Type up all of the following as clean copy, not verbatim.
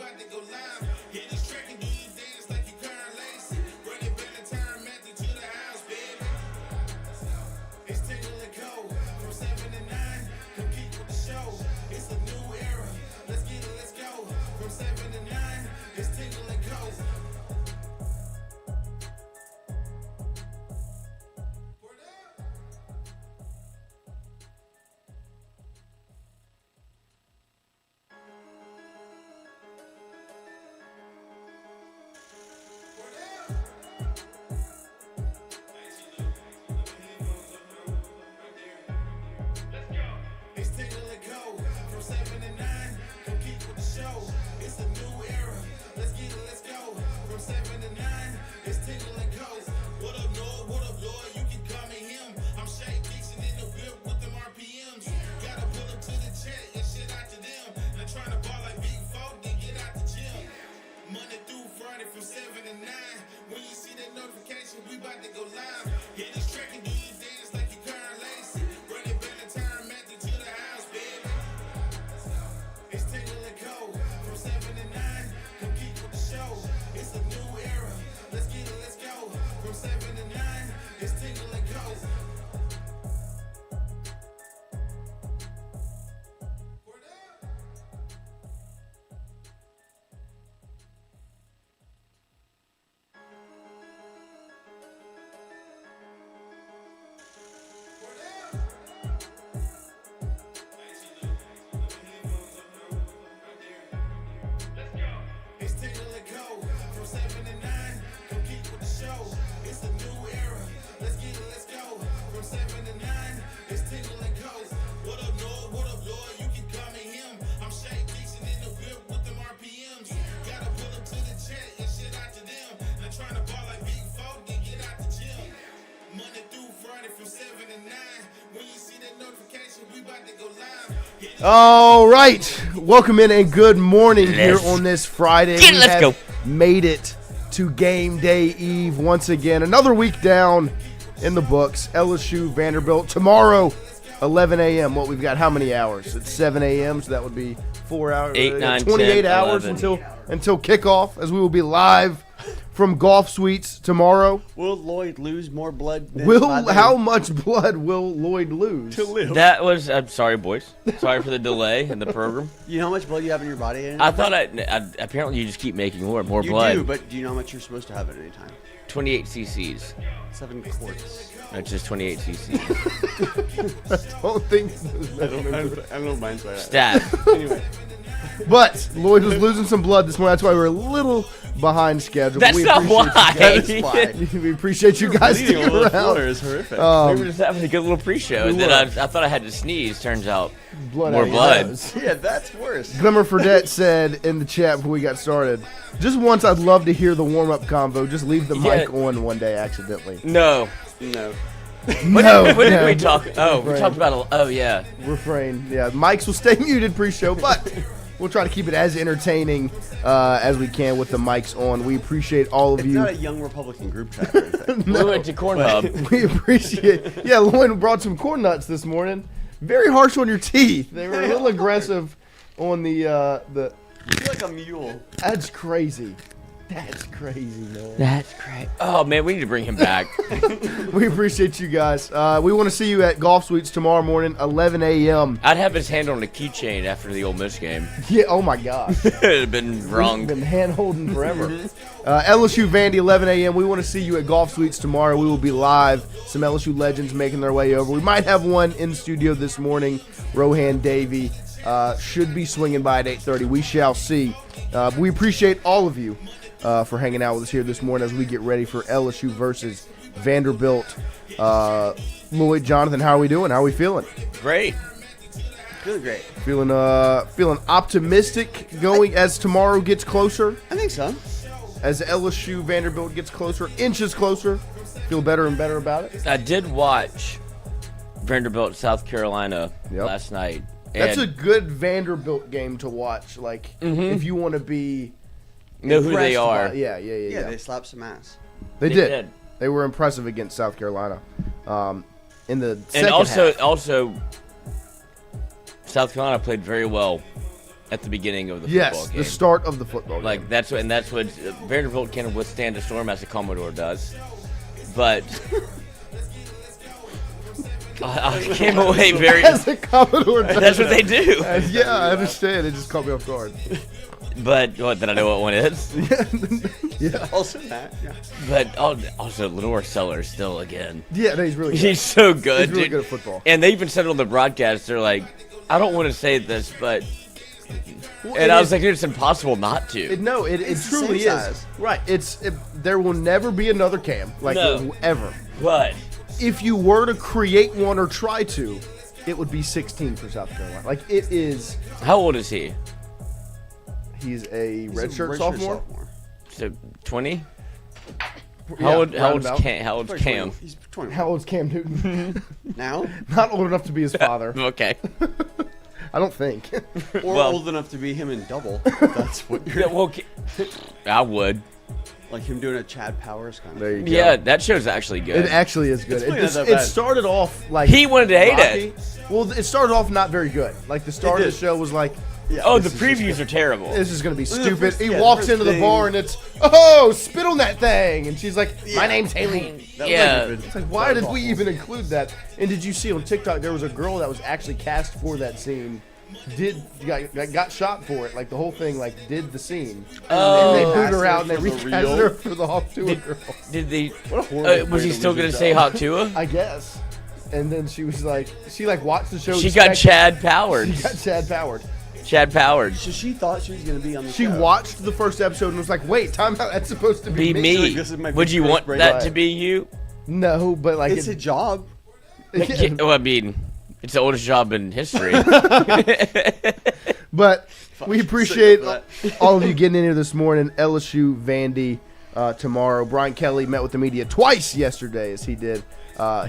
about to go live. Hit this track and do you dance like you Karen Lacey. Run it back and turn Matthew to the house, baby. It's Tingle and Co. From 7 to 9. Come keep with the show. It's a new era. Let's get it, let's go. From 7 to 9. It's Tingle and Co. It's Tingle and Co. From 7 to 9. Come keep with the show. It's a new era. Let's get it, let's go. From 7 to 9. It's Tingle and Co. What up, Lloyd? What up, Lloyd? You can call me him. I'm Shay Dixon in the whip with them RPMs. Gotta pull up to the chat and shit out to them. Not trying to ball like big folk, then get out the gym. Monday through Friday from 7 to 9. When you see that notification, we about to go live. Hit this track and do you dance like you Karen Lacey. Run it back and turn Matthew to the house, baby. It's Tingle and Co. From 7 to 9. Come keep with the show. It's a new era. Let's get it, let's go. From 7 to 9. It's Tingle and Co. Word up. It's Tingle and Co. From 7 to 9. Come keep with the show. It's a new era. Let's get it, let's go. From 7 to 9. It's Tingle and Co. What up, Lloyd? What up, Lloyd? You can call me him. I'm Shay Dixon in the whip with them RPMs. Gotta pull up to the chat and shit out to them. Not trying to ball like big folk, then get out the gym. Monday through Friday from 7 to 9. When you see that notification, we about to go live. All right, welcome in and good morning here on this Friday. Let's go. Made it to game day eve once again. Another week down in the books. LSU, Vanderbilt tomorrow, 11 a.m. What we've got? How many hours? It's 7 a.m. So that would be 4 hours. 8, 9, 28 10, hours 11. until kickoff, as we will be live from Golf Suites tomorrow. Will Lloyd lose more blood? Than How much blood will Lloyd lose? to live? That was. I'm sorry, boys. Sorry for the delay in the program. You know how much blood you have in your body? I thought apparently you just keep making more you blood. do, but do you know how much you're supposed to have at any time? 28 cc's. 7 quarts. That's just 28 cc's. I don't think. I don't know mine's right. Stat. Anyway, But Lloyd was losing some blood this morning. That's why we're a little behind schedule. That's we not appreciate why. you guys. We appreciate you guys bleeding sticking all the floor around. is horrific. We were just having a good little pre-show, and then I thought I had to sneeze. Turns out Blood more out of your blood. nose. Yeah, that's worse. Glimmer Fredette said in the chat before we got started, just once I'd love to hear the warm-up convo. Just leave the mic on one day accidentally. No. No. What did we talk? Oh, we Right. talked about. Oh yeah. Refrain. Yeah, mics will stay muted pre-show, but we'll try to keep it as entertaining as we can with the mics on. We appreciate all of It's you. not a young Republican group chat or anything. We went to Corn Hub. We appreciate. Yeah, Lloyd brought some corn nuts this morning. Very harsh on your teeth. They were a little aggressive on the. You feel like a mule. That's crazy. That's crazy, man. That's great. Oh man, we need to bring him back. We appreciate you guys. We want to see you at Golf Suites tomorrow morning, 11 a.m. I'd have his hand on a keychain after the Ole Miss game. Yeah. Oh my gosh. It'd have been wrong. Been hand holding forever. LSU Vandy, 11 a.m. We want to see you at Golf Suites tomorrow. We will be live. Some LSU legends making their way over. We might have one in studio this morning. Rohan, Davey should be swinging by at 8:30. We shall see. We appreciate all of you for hanging out with us here this morning as we get ready for LSU versus Vanderbilt. Lloyd, Jonathan, how are we doing? How are we feeling? Great. Feeling great. Feeling optimistic going as tomorrow gets closer. I think so. As LSU Vanderbilt gets closer, inches closer. Feel better and better about it. I did watch Vanderbilt, South Carolina Yep. last night. That's and a good Vanderbilt game to watch. Like if you want to be know who they impressed are. by- yeah. They slapped some ass. They They did. did. They were impressive against South Carolina. In the And second also, half. also, South Carolina played very well at the beginning of the football game. The start of the football game. Like that's what Vanderbilt can withstand a storm as a Commodore does. But I came away very. As a Commodore does. That's what they do. Yeah, I understand. It just caught me off guard. But what? Did I know what one is? Yeah. Also that. Yeah. But also Lenore Sellers still again. Yeah, no, he's really good. He's so good. He's really dude. good at football. And they even said it on the broadcast. They're like, I don't want to say this, but. Well, And I was like, dude, it's impossible not to. It It's the truly same is. size. Right. There will never be another Cam. Like, No. ever. But If you were to create one or try to, it would be 16 for South Carolina. Like, it is. how old is he? He's a He's a redshirt sophomore. So 20? Yeah, How old's roundabout. Cam? How old's Cam? He's 20. How old's Cam Newton? Now? Not old enough to be his father. Okay. I don't think. Or Well- old enough to be him in double. That's what you're... Yeah, well, I would. Like him doing a Chad Powers kind of There you thing. go. Yeah, that show's actually good. It actually is good. It's really not that It bad. started off like He wanted to hate rocky. it. Well, it started off not very good. Like the start of the did. show was like, Yeah. Oh, the This is just previews are terrible. this is gonna be the stupid. first- He yeah, the walks first into the thing- bar and it's, oh, spit on that thing, and she's like, my Yeah. name's Haley. That was Yeah. stupid. It's like, why did we even include that? And did you see on TikTok there was a girl that was actually cast for that scene? Got shot for it. Like the whole thing, like did the scene. Oh. And they booed Cast her her out and they for the recast real? her for the Hawk Tour girl. Did they? What a horrible Was he way to still lose gonna your say job. Hawk Tua? I guess. And then she was like, she like watched the show. She got expecting- Chad Powers. She got Chad Powers. Chad Powers. So she thought she was going to be on the She show. watched the first episode and was like, wait, time out. That's supposed to Be be me. like, this is my Would you first want break. that Right. to be you? No, but like It's a job. Yeah, well, I mean, it's the oldest job in history. But we appreciate sick of all of you getting in here this morning. LSU Vandy tomorrow. Brian Kelly met with the media twice yesterday as he did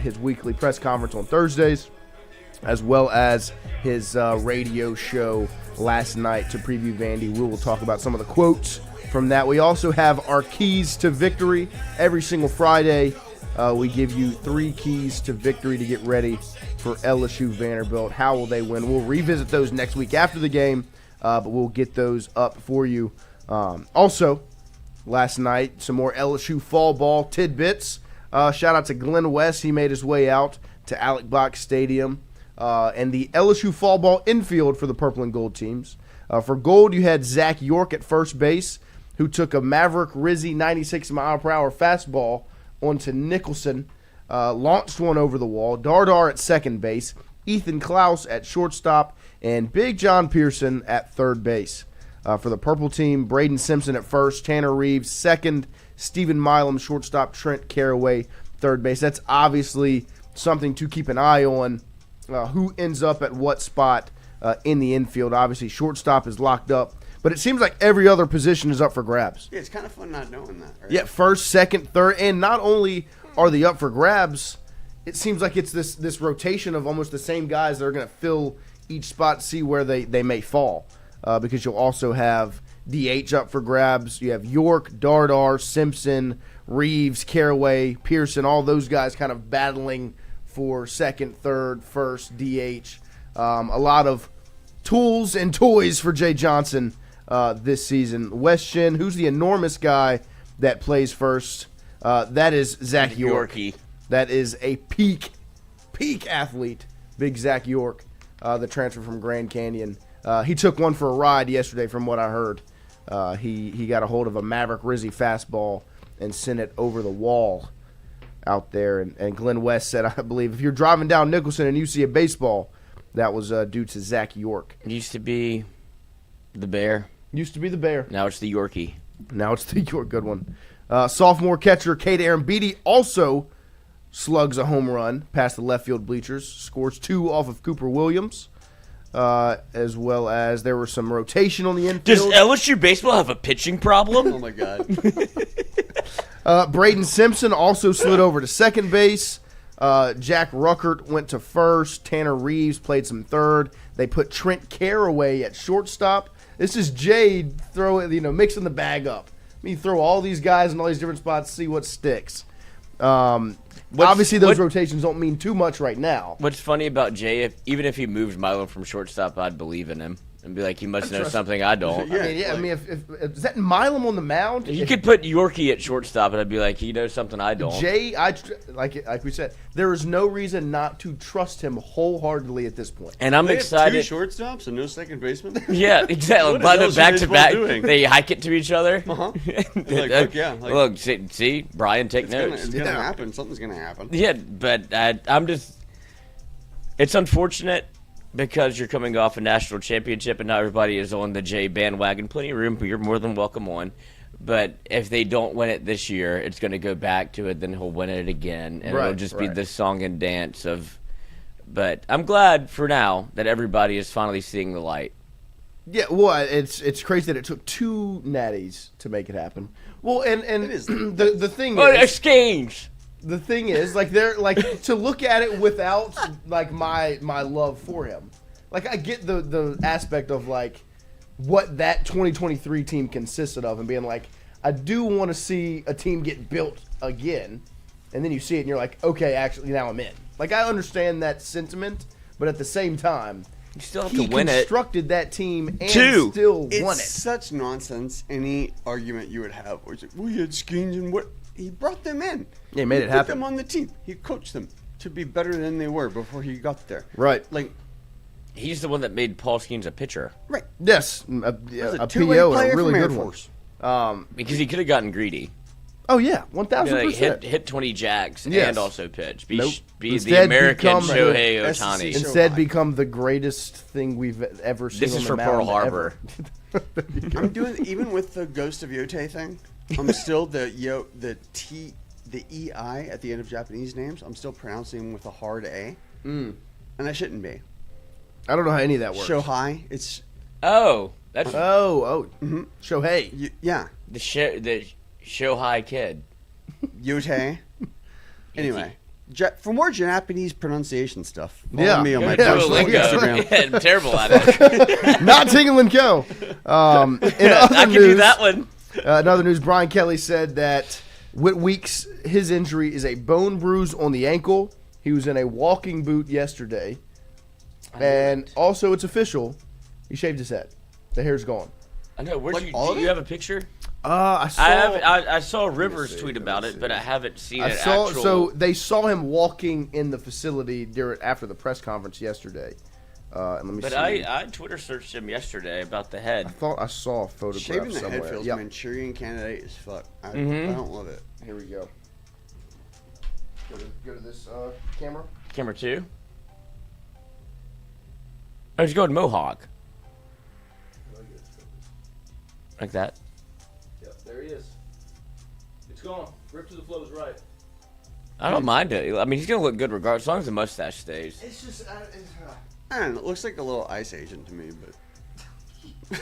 his weekly press conference on Thursdays, as well as his radio show last night to preview Vandy. We will talk about some of the quotes from that. We also have our keys to victory every single Friday. We give you 3 keys to victory to get ready for LSU Vanderbilt. How will they win? We'll revisit those next week after the game, but we'll get those up for you. Also, last night, some more LSU fall ball tidbits. Shout out to Glenn West. He made his way out to Alec Box Stadium and the LSU fall ball infield for the purple and gold teams. For gold, you had Zach York at first base, who took a Maverick Rizzy 96-mile-per-hour fastball onto Nicholson, launched one over the wall. Dardar at second base, Ethan Klaus at shortstop, and Big John Pearson at third base. For the purple team, Braden Simpson at first, Tanner Reeves second, Stephen Milam shortstop, Trent Caraway third base. That's obviously something to keep an eye on, who ends up at what spot in the infield. Obviously, shortstop is locked up, but it seems like every other position is up for grabs. Yeah, it's kind of fun not knowing that. Right? Yeah, first, second, third, and not only are they up for grabs, it seems like it's this rotation of almost the same guys that are going to fill each spot, see where they may fall, because you'll also have DH up for grabs. You have York, Dardar, Simpson, Reeves, Caraway, Pearson, all those guys kind of battling for second, third, first, DH. A lot of tools and toys for Jay Johnson this season. West Shin, who's the enormous guy that plays first? That is Zach York. Yorkie. That is a peak athlete, big Zach York, the transfer from Grand Canyon. He took one for a ride yesterday from what I heard. He got a hold of a Maverick Rizzy fastball and sent it over the wall out there. And Glenn West said, I believe, if you're driving down Nicholson and you see a baseball, that was due to Zach York. Used to be the Bear. Used to be the Bear. Now it's the Yorkie. Now it's the York. Good one. Sophomore catcher Kate Arambidi also slugs a home run past the left field bleachers. Scores 2 off of Cooper Williams. As well as there was some rotation on the Does infield. LSU baseball have a pitching problem? Oh my God. Braden Simpson also slid over to second base. Jack Ruckert went to first. Tanner Reeves played some third. They put Trent Caraway at shortstop. This is Jay mixing the bag up. I mean, throw all these guys in all these different spots, see what sticks. Obviously, those rotations don't mean too much right now. What's funny about Jay, even if he moved Milo from shortstop, I'd believe in him and be like, he must know trust something I don't. Yeah. I mean, if is that Milam on the mound? You could put Yorkie at shortstop, and I'd be like, he knows something I don't. Jay, like we said, there is no reason not to trust him wholeheartedly at this point. And I'm They excited. have 2 shortstops and no second baseman. Yeah, exactly. What By is the LSU back-to-back, baseball doing? they hike it to each other. Uh-huh. Like, look, yeah, like- look, see, Brian, take notes. It's gonna happen. Something's gonna happen. Yeah, but I'm just. It's unfortunate because you're coming off a national championship and not everybody is on the Jay bandwagon. Plenty of room, but you're more than welcome on. But if they don't win it this year, it's going to go back to it. Then he'll win it again, and it'll just be this song and dance of. But I'm glad for now that everybody is finally seeing the light. Yeah, well, it's crazy that it took 2 natties to make it happen. Well, and It is. the thing Oh, is, exchange. the thing is, like they're like to look at it without like my love for him. Like I get the aspect of like what that 2023 team consisted of, and being like, I do want to see a team get built again, and then you see it and you're like, okay, actually now I'm in. Like I understand that sentiment, but at the same time, You still have he to win it. constructed that team and 2. still It's won it. such nonsense. Any argument you would have, where it's like, we had Skeens and what he brought them in. Yeah, he made it Put happen. them on the team. He coached them to be better than they were before he got there. Right. Like, He's the one that made Paul Skeens a pitcher right. Yes, a two-way PO and player a really from Air good Force. one. because he could have gotten greedy. Oh yeah, Like 1000%. hit 20 jacks Yes. and also pitch. Be Nope. the Instead, American become Shohei the Ohtani. SEC Instead, high. become the greatest thing we've ever seen. This on is the for Pearl mound Harbor. ever. I'm doing even with the Ghost of Yote thing. I'm still the EI at the end of Japanese names. I'm still pronouncing them with a hard A, and I shouldn't be. I don't know how any of that works. Shohei. It's Oh, that's Shohei. yeah. the Shohei kid. Yote. Anyway, for more Japanese pronunciation stuff, follow Yeah. me on my Yeah, personal Duolingo. Instagram. Yeah, I'm terrible at it. Not Tingle and Co. In other I can news, do that one. In other news, Brian Kelly said that Whit Weeks, his injury is a bone bruise on the ankle. He was in a walking boot yesterday. And also, it's official. He shaved his head. The hair's gone. I know. Where'd Like you? all Do of you it? have a picture? I saw. I saw Rivers tweet about it, but I haven't seen it. Actual... So they saw him walking in the facility after the press conference yesterday. Let me But see. I Twitter searched him yesterday about the head. I thought I saw a photograph Shaving the somewhere. head feels Yep. Manchurian candidate as fuck. I Mm-hmm. don't love it. Here we go. Go to this camera. Camera 2. Oh, he's going Mohawk. Like that. Yep, there he is. It's gone. Rip to the flow is right. I don't mind it. I mean, he's gonna look good regardless, as long as the mustache stays. It's just. I don't know. It looks like a little ice agent to me, but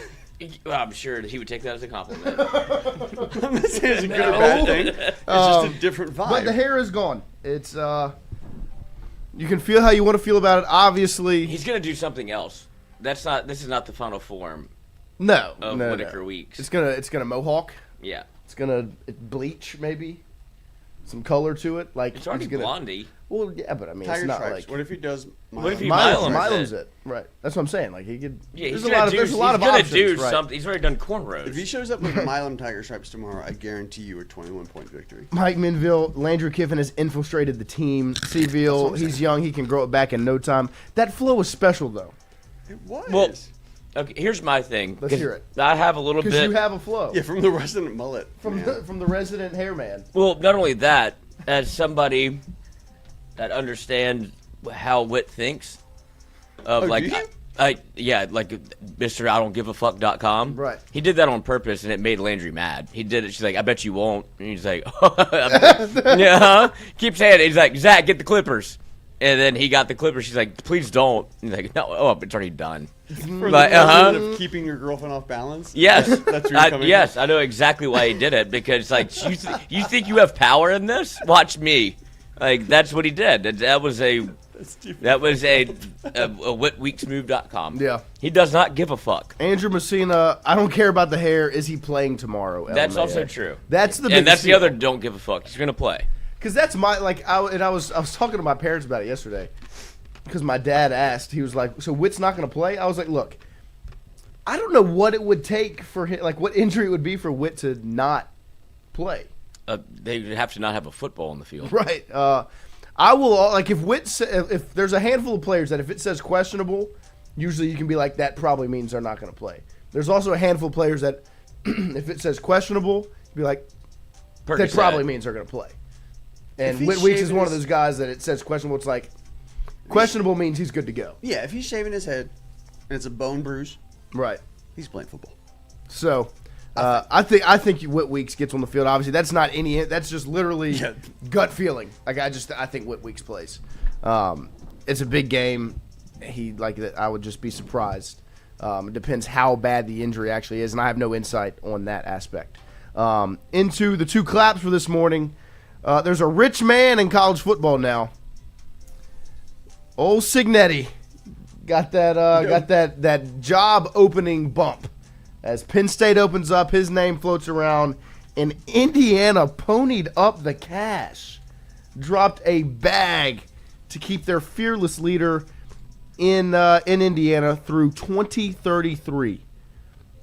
Well, I'm sure he would take that as a compliment. I'm not saying it's a good or bad thing. It's just a different vibe. But the hair is gone. It's you can feel how you want to feel about it. Obviously, He's gonna do something else. This is not the final form no, of no, Whitaker no. Weeks. It's gonna mohawk. Yeah. It's gonna bleach maybe, some color to it. Like It's already gonna, blondie. Well, yeah, but I mean, Tiger it's not stripes. like What if he does? What if he Milam's Milam's it. Right. That's what I'm saying. Like he could. Yeah, he's there's gonna there's a lot of he's gonna options. do right. something. He's already done cornrows. If he shows up with Milam Tiger stripes tomorrow, I guarantee you a 21-point victory. Mike Minville, Landry Kiffin has infiltrated the team. Seville, he's young. He can grow it back in no time. That flow was special, though. It was. Well, okay, here's my thing. Let's hear it. I have a little Because bit. you have a flow. yeah, from the resident mullet. from man. the resident hairman. Well, not only that, as somebody that understands how Whit thinks, of Oh, like, do you? like Mr. I don't give a fuck.com. Right. He did that on purpose, and it made Landry mad. He did it. She's like, I bet you won't. And he's like, yeah. Keep saying it. He's like, Zach, get the Clippers. And then he got the Clippers. She's like, please don't. And he's like, no, it's already done. For Like, the resident of keeping your girlfriend off balance. Yes, That's where you're coming yes, I know exactly why he did it, because like you think you have power in this? Watch me. Like that's what he did. That was a whitweeksmove.com. Yeah. He does not give a fuck. Andrew Messina, I don't care about the hair. Is he playing tomorrow? That's LMAO? also true. That's the and that's the deal. other don't give a fuck. He's gonna play. Because that's my I was talking to my parents about it yesterday. Because my dad asked, he was like, "So Whit's not going to play?" I was like, "Look, I don't know what it would take for him, like what injury it would be for Whit to not play. They would have to not have a football on the field. Right. I will like if if there's a handful of players that if it says questionable, usually you can be like that probably means they're not going to play. There's also a handful of players that if it says questionable, be like that probably means they're going to play. And Whit Weeks is one of those guys that it says questionable. It's like questionable means he's good to go. Yeah, if he's shaving his head and it's a bone bruise, right? He's playing football. So I think Whit Weeks gets on the field. Obviously, that's not any. That's just literally gut feeling. Like I think Whit Weeks plays. It's a big game. I would just be surprised. It depends how bad the injury actually is, and I have no insight on that aspect. Into the two claps for this morning. There's a rich man in college football now. Old Cignetti got that job opening bump. As Penn State opens up, his name floats around, and Indiana ponied up the cash, dropped a bag to keep their fearless leader in Indiana through 2033.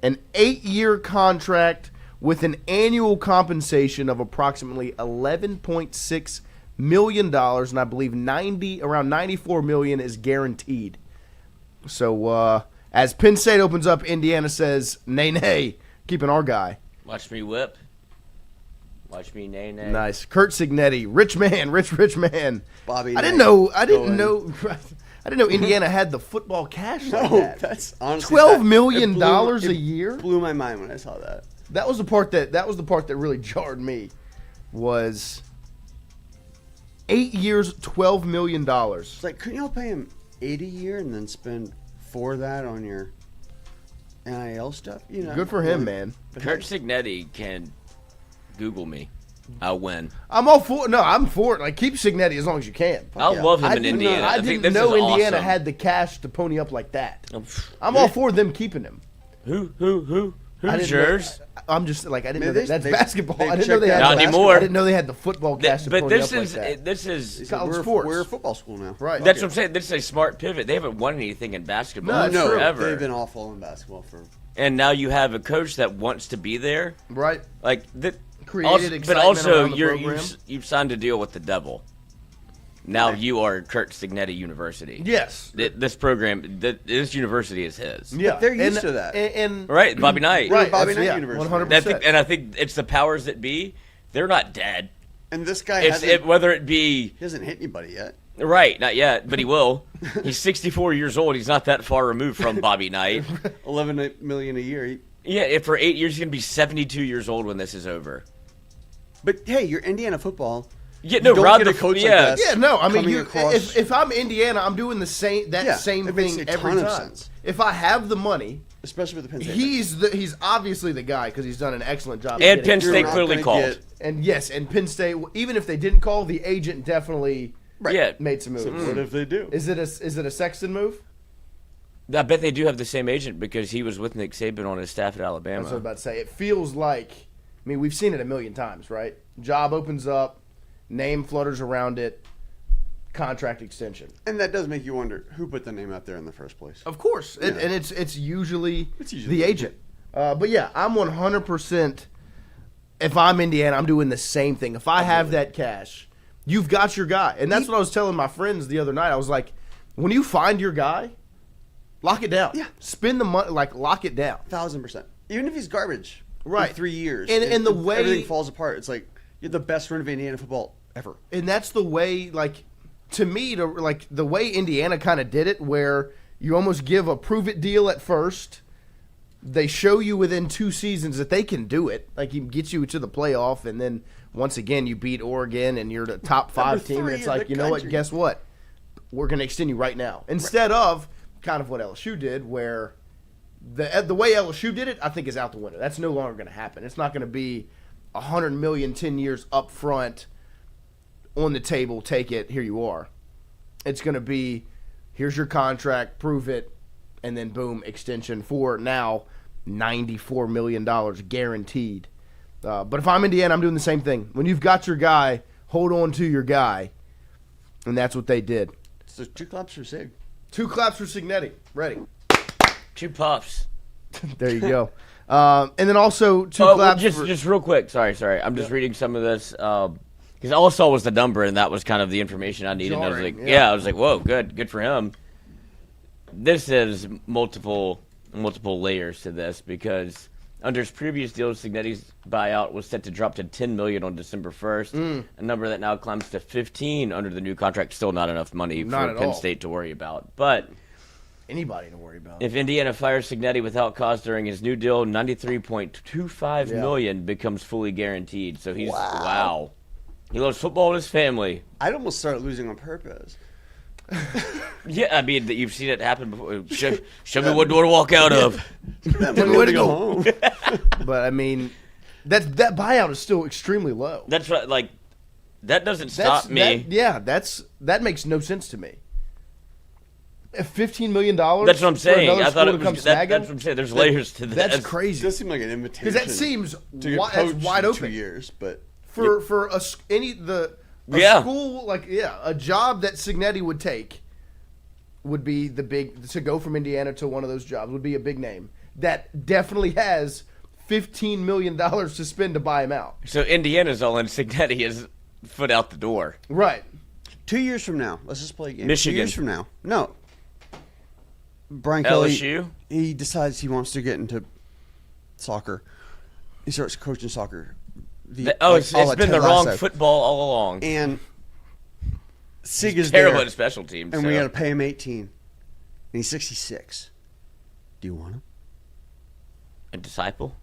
An 8-year contract with an annual compensation of approximately $11.6 million, and I believe around $94 million is guaranteed. So as Penn State opens up, Indiana says, nay, keeping our guy. Watch me whip. Watch me nay. Nice. Kurt Cignetti, rich man. Bobby, I didn't know Indiana had the football cash like that. That's honestly $12 million a year. Blew my mind when I saw that. That was the part that really jarred me. Was 8 years, $12 million. It's like, couldn't y'all pay him $80 a year and then spend for that on your NIL stuff? You know, good for him, man. Kurt Cignetti can Google me. I'll win. I'm all for it. No, I'm for it. Like, keep Cignetti as long as you can. I'll love him in Indiana. I think didn't this know is Indiana awesome. had the cash to pony up like that. I'm all for them keeping him. Who's yours? I'm just like, I didn't know Maybe that's they- basketball. they I didn't know they had Not anymore. I didn't know they had the football cash to But pony this up is like that. this is College sports. We're a football school now. Right. that's what I'm saying. This is a smart pivot. They haven't won anything in basketball No, it's true. forever. They've been awful in basketball for. And now you have a coach that wants to be there. Right. Like that. Created excitement but also around the program. you've signed a deal with the devil. Now you are Kurt Cignetti University. Yes. This program, this university is his. Yeah. But they're used to that. And Right, Bobby Knight. right, Bobby that's- Knight University. 100%. And I think it's the powers that be. They're not dead. And this guy Whether it be he hasn't hit anybody yet. right, not yet, but he will. He's 64 years old. He's not that far removed from Bobby Knight. $11 million a year. Yeah, for 8 years, he's gonna be 72 years old when this is over. But hey, you're Indiana football. Yeah, You no, don't Rod get the a coach like yeah. that. Yeah, no, I mean, coming across- if I'm Indiana, I'm doing the same same it makes thing a every ton of time. sense. If I have the money, Especially with the Penn State. he's obviously the guy because he's done an excellent job. And of Penn getting- State You're not clearly gonna called. get- and yes, and Penn State. Even if they didn't call, the agent definitely Yeah, made some moves. What if they do? Is it a Sexton move? I bet they do have the same agent because he was with Nick Saban on his staff at Alabama. That's what I was about to say. It feels like, I mean, we've seen it a million times, right? Job opens up, name flutters around it, contract extension. And that does make you wonder who put the name out there in the first place. Of course, Yeah. and it's usually It's the agent. But yeah, I'm 100%. If I'm Indiana, I'm doing the same thing. If I have that cash, you've got your guy, and that's what I was telling my friends the other night. I was like, when you find your guy, lock it down. Yeah. Spend the money, like lock it down. 1,000%. Even if he's garbage. Right. In 3 years. And the if way- everything falls apart, it's like you're the best run of Indiana football ever. And that's the way, like, to me, the way Indiana kind of did it, where you almost give a prove it deal at first. They show you within 2 seasons that they can do it. Like, he gets you to the playoff, and then once again you beat Oregon, and you're the top 5 team. And three it's in like, the you know what? country. Guess what? We're going to extend you right now. Instead of kind of what LSU did, where the way LSU did it, I think is out the window. That's no longer going to happen. It's not going to be $100 million 10 years up front on the table. Take it. Here you are. It's going to be, here's your contract, prove it, and then boom, extension for now $94 million guaranteed. But if I'm Indiana, I'm doing the same thing. When you've got your guy, hold on to your guy, and that's what they did. So 2 claps for Sig. 2 claps for Cignetti. Ready. 2 puffs. There you go. And then also two claps. Just real quick. Sorry. I'm just reading some of this because all I saw was the number, and that was kind of the information I needed. Jarring, and I was like, I was like, whoa, good for him. This is multiple layers to this because under his previous deal, Cignetti's buyout was set to drop to $10 million on December 1st, a number that now climbs to $15 million under the new contract. Still not enough money for Penn State to worry about, but anybody to worry about. If Indiana fires Cignetti without cause during his new deal, $93.25 million becomes fully guaranteed. So he's wow. He loves football and his family. I'd almost start losing on purpose. Yeah, I mean you've seen it happen before. Show me what door to walk out of. Tell me where to go home. But I mean, that buyout is still extremely low. That's right. Like that doesn't stop me. That makes no sense to me. $15 million. That's what I'm saying. I thought it was that's what I'm saying. There's layers to that. That's crazy. It does seem like an invitation. Because that seems to get that's wide in open 2 years, but for a school a job that Cignetti would take would be the big to go from Indiana to one of those jobs would be a big name that definitely has $15 million to spend to buy him out. So Indiana's all in. Cignetti is foot out the door. Right. 2 years from now, let's just play a game. Michigan. 2 years from now, no. Brian Kelly, LSU. He decides he wants to get into soccer. He starts coaching soccer. It's been the wrong football all along. And Sig is terrible there, at special teams. and we got to pay him 18, and he's 66. Do you want him? A disciple.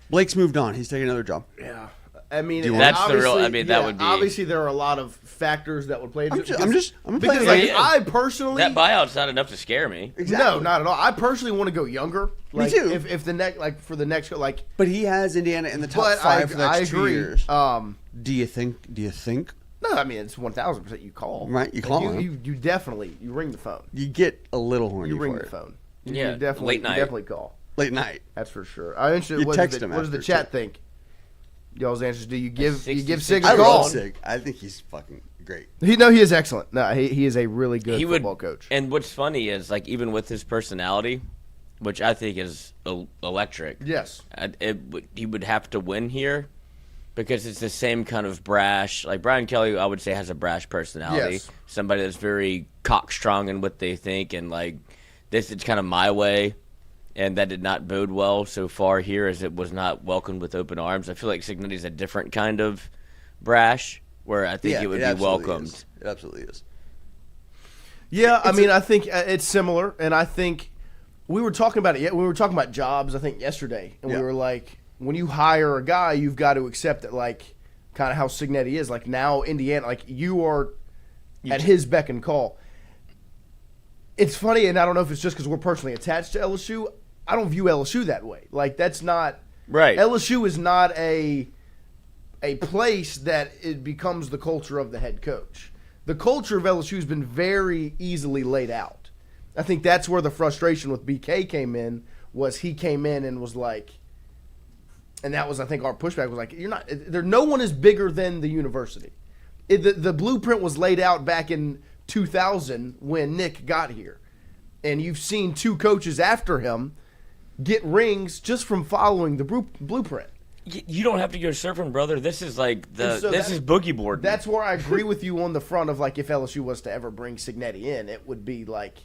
Blake's moved on. He's taking another job. Yeah. I mean, that's the real. I mean, that would be obviously there are a lot of factors that would play into it. I'm because playing. I personally that buyout's not enough to scare me. Exactly. No, not at all. I personally want to go younger. Me too. If the next for the next but he has Indiana in the top but 5 for the next 2 agree. years. Do you think? No, I mean it's 1,000% you call. Right, you call him. You definitely ring the phone. You get a little horny. You ring for the it. phone. Yeah, you definitely, late night. You definitely call. Late night. That's for sure. I'm interested. You What text him does the after, chat too. think? Y'all's answers. Do you give Sig I a call? love Sig. I think he's fucking great. He is excellent. No, he is a really good football coach. And what's funny is like even with his personality, which I think is electric. Yes, he would have to win here because it's the same kind of brash. Like Brian Kelly, I would say has a brash personality. Yes. Somebody that's very cockstrong in what they think and like this is kind of my way. And that did not bode well so far here as it was not welcomed with open arms. I feel like Cignetti's a different kind of brash where I think it would be welcomed. It absolutely is. Yeah, I mean, I think it's similar, and I think we were talking about it. We were talking about jobs, I think, yesterday, and we were like, when you hire a guy, you've got to accept that, like, kind of how Cignetti is. Like, now Indiana, like, you are at his beck and call. It's funny, and I don't know if it's just because we're personally attached to LSU. I don't view LSU that way. Like, that's not right. LSU is not a place that it becomes the culture of the head coach. The culture of LSU has been very easily laid out. I think that's where the frustration with BK came in. Was he came in and was like, and that was I think our pushback was like, you're not there. No one is bigger than the university. The blueprint was laid out back in 2000 when Nick got here, and you've seen 2 coaches after him get rings just from following the blueprint. You don't have to go surfing, brother. This is like this is boogie board. That's where I agree with you on the front of like if LSU was to ever bring Cignetti in, it would be like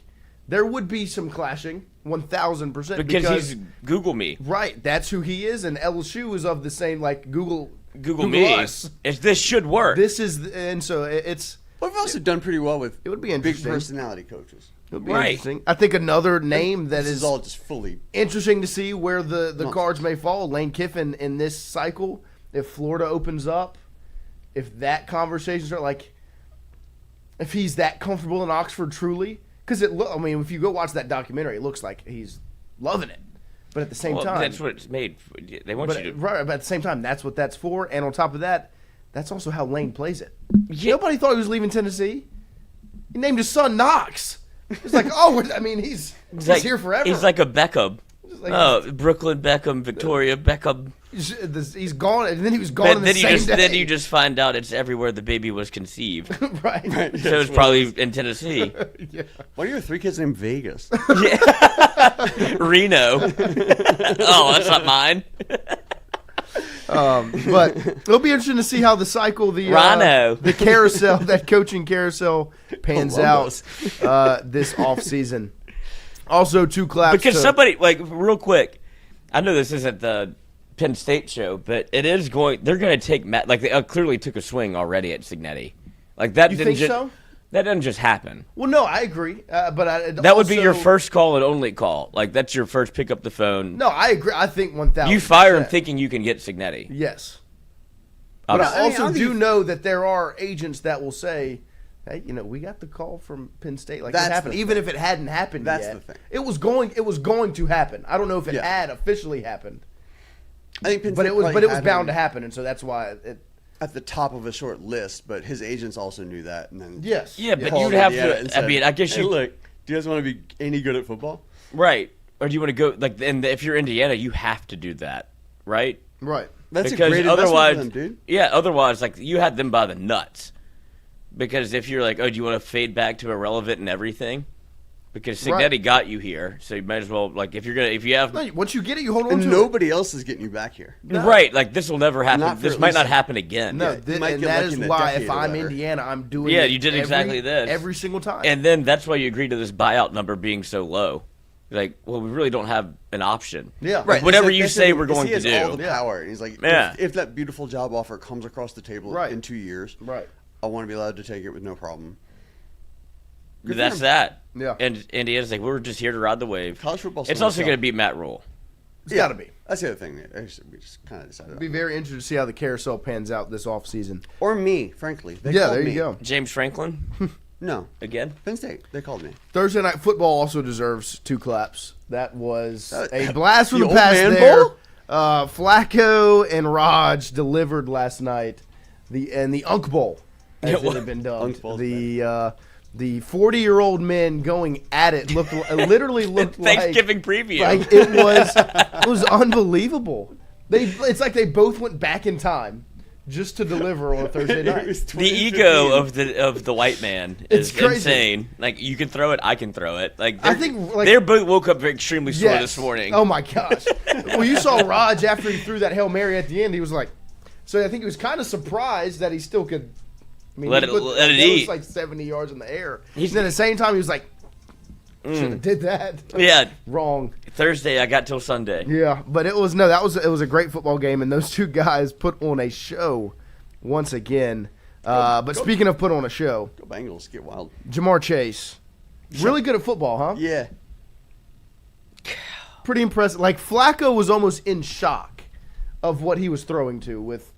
there would be some clashing, 1,000%. Because he's Google me. Right, that's who he is, and LSU is of the same like Google me. Us. This should work. This is and so it's. But we've also done pretty well with it would be big interesting. personality coaches. It would be interesting. I think another name that is all just fully interesting to see where the cards may fall. Lane Kiffin in this cycle, if Florida opens up, if that conversation starts, like if he's that comfortable in Oxford truly, because I mean, if you go watch that documentary, it looks like he's loving it. But at the same time, that's what it's made. They want you to right. But at the same time, that's what that's for. And on top of that, that's also how Lane plays it. Yeah. Nobody thought he was leaving Tennessee. He named his son Knox. It's like, I mean, he's like, here forever. He's like a Beckham. Like, Brooklyn Beckham, Victoria Beckham. He's gone, and then he was gone in the same day. Then you just find out it's everywhere the baby was conceived. right. So it's probably in Tennessee. Yeah. Why are your 3 kids named Vegas? Reno. Oh, that's not mine. But it'll be interesting to see how the cycle, the carousel, that coaching carousel pans out this offseason. Also, 2 claps. Because somebody, like, real quick, I know this isn't the Penn State show, but it is going. They're going to take Matt. Like, they clearly took a swing already at Signetti. Like that. You think so? That doesn't just happen. Well, no, I agree. But that would be your first call and only call. Like, that's your first pick up the phone. No, I agree. I think 1,000%. You fire him thinking you can get Signetti. Yes. But I also do know that there are agents that will say, hey, we got the call from Penn State. Like, that happened. Even if it hadn't happened yet. That's the thing. It was going to happen. I don't know if it had officially happened. I think Penn State it was bound to happen, and so that's why it at the top of a short list, but his agents also knew that, and then yeah, but you'd have to. Said, I guess you look. Do you guys want to be any good at football? Right, or do you want to go like? And if you're Indiana, you have to do that, right? Right. That's because a great otherwise, investment for them, dude. Yeah, otherwise, like you had them by the nuts. Because if you're like, oh, do you want to fade back to irrelevant and everything? Because Signetti got you here, so you might as well like if you have once you get it, you hold on and to nobody else is getting you back here. No. Right, like this will never happen. This might not happen again. No, and that is why if I'm Indiana, I'm doing it. Yeah, you did exactly this every single time. And then that's why you agreed to this buyout number being so low. Like, well, we really don't have an option. Yeah, right. Like, whatever you say, we're going to do. He has all the power. And he's like, if that beautiful job offer comes across the table in 2 years, I want to be allowed to take it with no problem. That's that. Yeah. And Indiana's like, we're just here to ride the wave. College football. It's also going to be Matt Rule. It's got to be. That's the other thing. We just kind of decided. It'd be very interesting to see how the carousel pans out this offseason. Or me, frankly. There you go. James Franklin? No. Again? Penn State. They called me. Thursday Night Football also deserves 2 claps. That was a blast from the past there. Flacco and Raj delivered last night. The Unk Bowl, as it had been dubbed. The 40-year-old men going at it literally looked like Thanksgiving preview. Like it was unbelievable. It's like they both went back in time just to deliver on a Thursday night. The ego of the white man is insane. Like you can throw it, I can throw it. Like I think they both woke up extremely sore this morning. Oh my gosh! Well, you saw Raj after he threw that Hail Mary at the end. He was like, so I think he was kind of surprised that he still could. I mean, let it eat. It was like 70 yards in the air. And at the same time, he was like, should have did that. Yeah. Wrong. Thursday, I got till Sunday. Yeah, but it was a great football game, and those 2 guys put on a show once again. Speaking of put on a show. Go Bengals, get wild. Jamar Chase. Really good at football, huh? Yeah. Pretty impressive. Like, Flacco was almost in shock of what he was throwing to with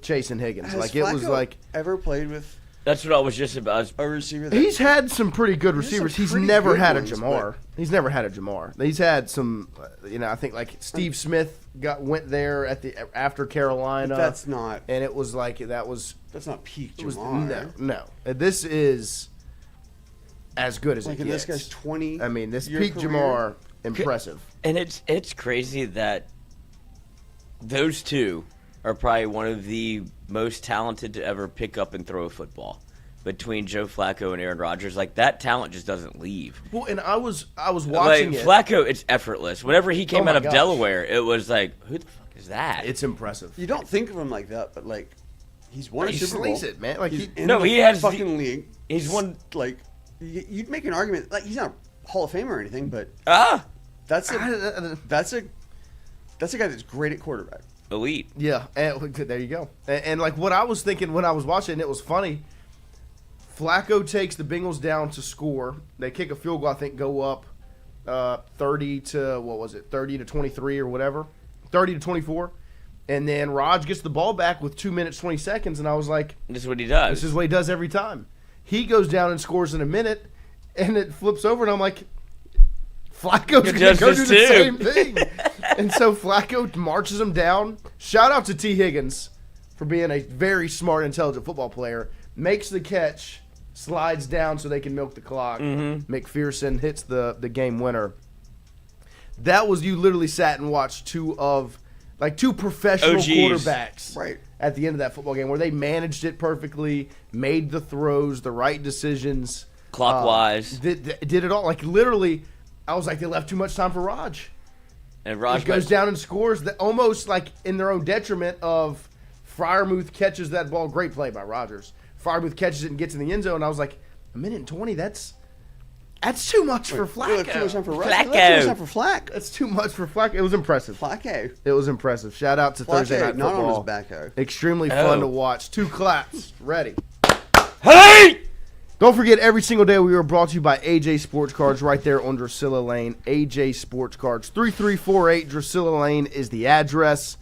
Chase and Higgins. Has like it was Flacco like ever played with That's what I was just about. a receiver? He's had some pretty good receivers. He's never had a ones, Jamar. He's never had a Jamar. He's had some, I think like Steve Smith went there after Carolina. But that's not. And it was like that's not peak Jamar. No. This is as good as it gets. This guy's 20. I mean, this peak Jamar, impressive. And it's crazy that those 2 are probably one of the most talented to ever pick up and throw a football. Between Joe Flacco and Aaron Rodgers, like that talent just doesn't leave. Well, and I was watching it. Flacco, it's effortless. Whenever he came out of Delaware, it was like, who the fuck is that? It's impressive. You don't think of him like that, but like he's won a Super Bowl. It, man. Like he has fucking league. He's won. Like you'd make an argument like he's not a Hall of Famer or anything, but that's a guy that's great at quarterback. Elite. Yeah, and there you go. And like what I was thinking when I was watching, it was funny. Flacco takes the Bengals down to score. They kick a field goal, I think, go up 30 to 23 or whatever, 30 to 24. And then Raj gets the ball back with 2 minutes, 20 seconds, and I was like, this is what he does. This is what he does every time. He goes down and scores in a minute, and it flips over, and I'm like, Flacco's going to go do the same thing. And so Flacco marches him down. Shout out to T. Higgins for being a very smart, intelligent football player. Makes the catch, slides down so they can milk the clock. Mm-hmm. McPherson hits the game winner. That was, you literally sat and watched 2 of like two professional OGs. quarterbacks Right. at the end of that football game where they managed it perfectly, made the throws, the right decisions. Clockwise. Did it all. Like, literally, I was like, they left too much time for Raj. And Raj He goes down and scores almost like in their own detriment of Freiermuth catches that ball. Great play by Rodgers. Freiermuth catches it and gets in the end zone. I was like, a minute and 20, that's too much for Flacco. Too much time for Russ. Flacco. Too much time for Flack. That's too much for Flacco. It was impressive. Flacco. It was impressive. Shout out to Thursday Night not Football. on his back. Extremely Oh. fun to watch. 2 claps. Ready. Hey! Don't forget, every single day we are brought to you by AJ Sports Cards right there on Drusilla Lane. AJ Sports Cards. 3348 Drusilla Lane is the address.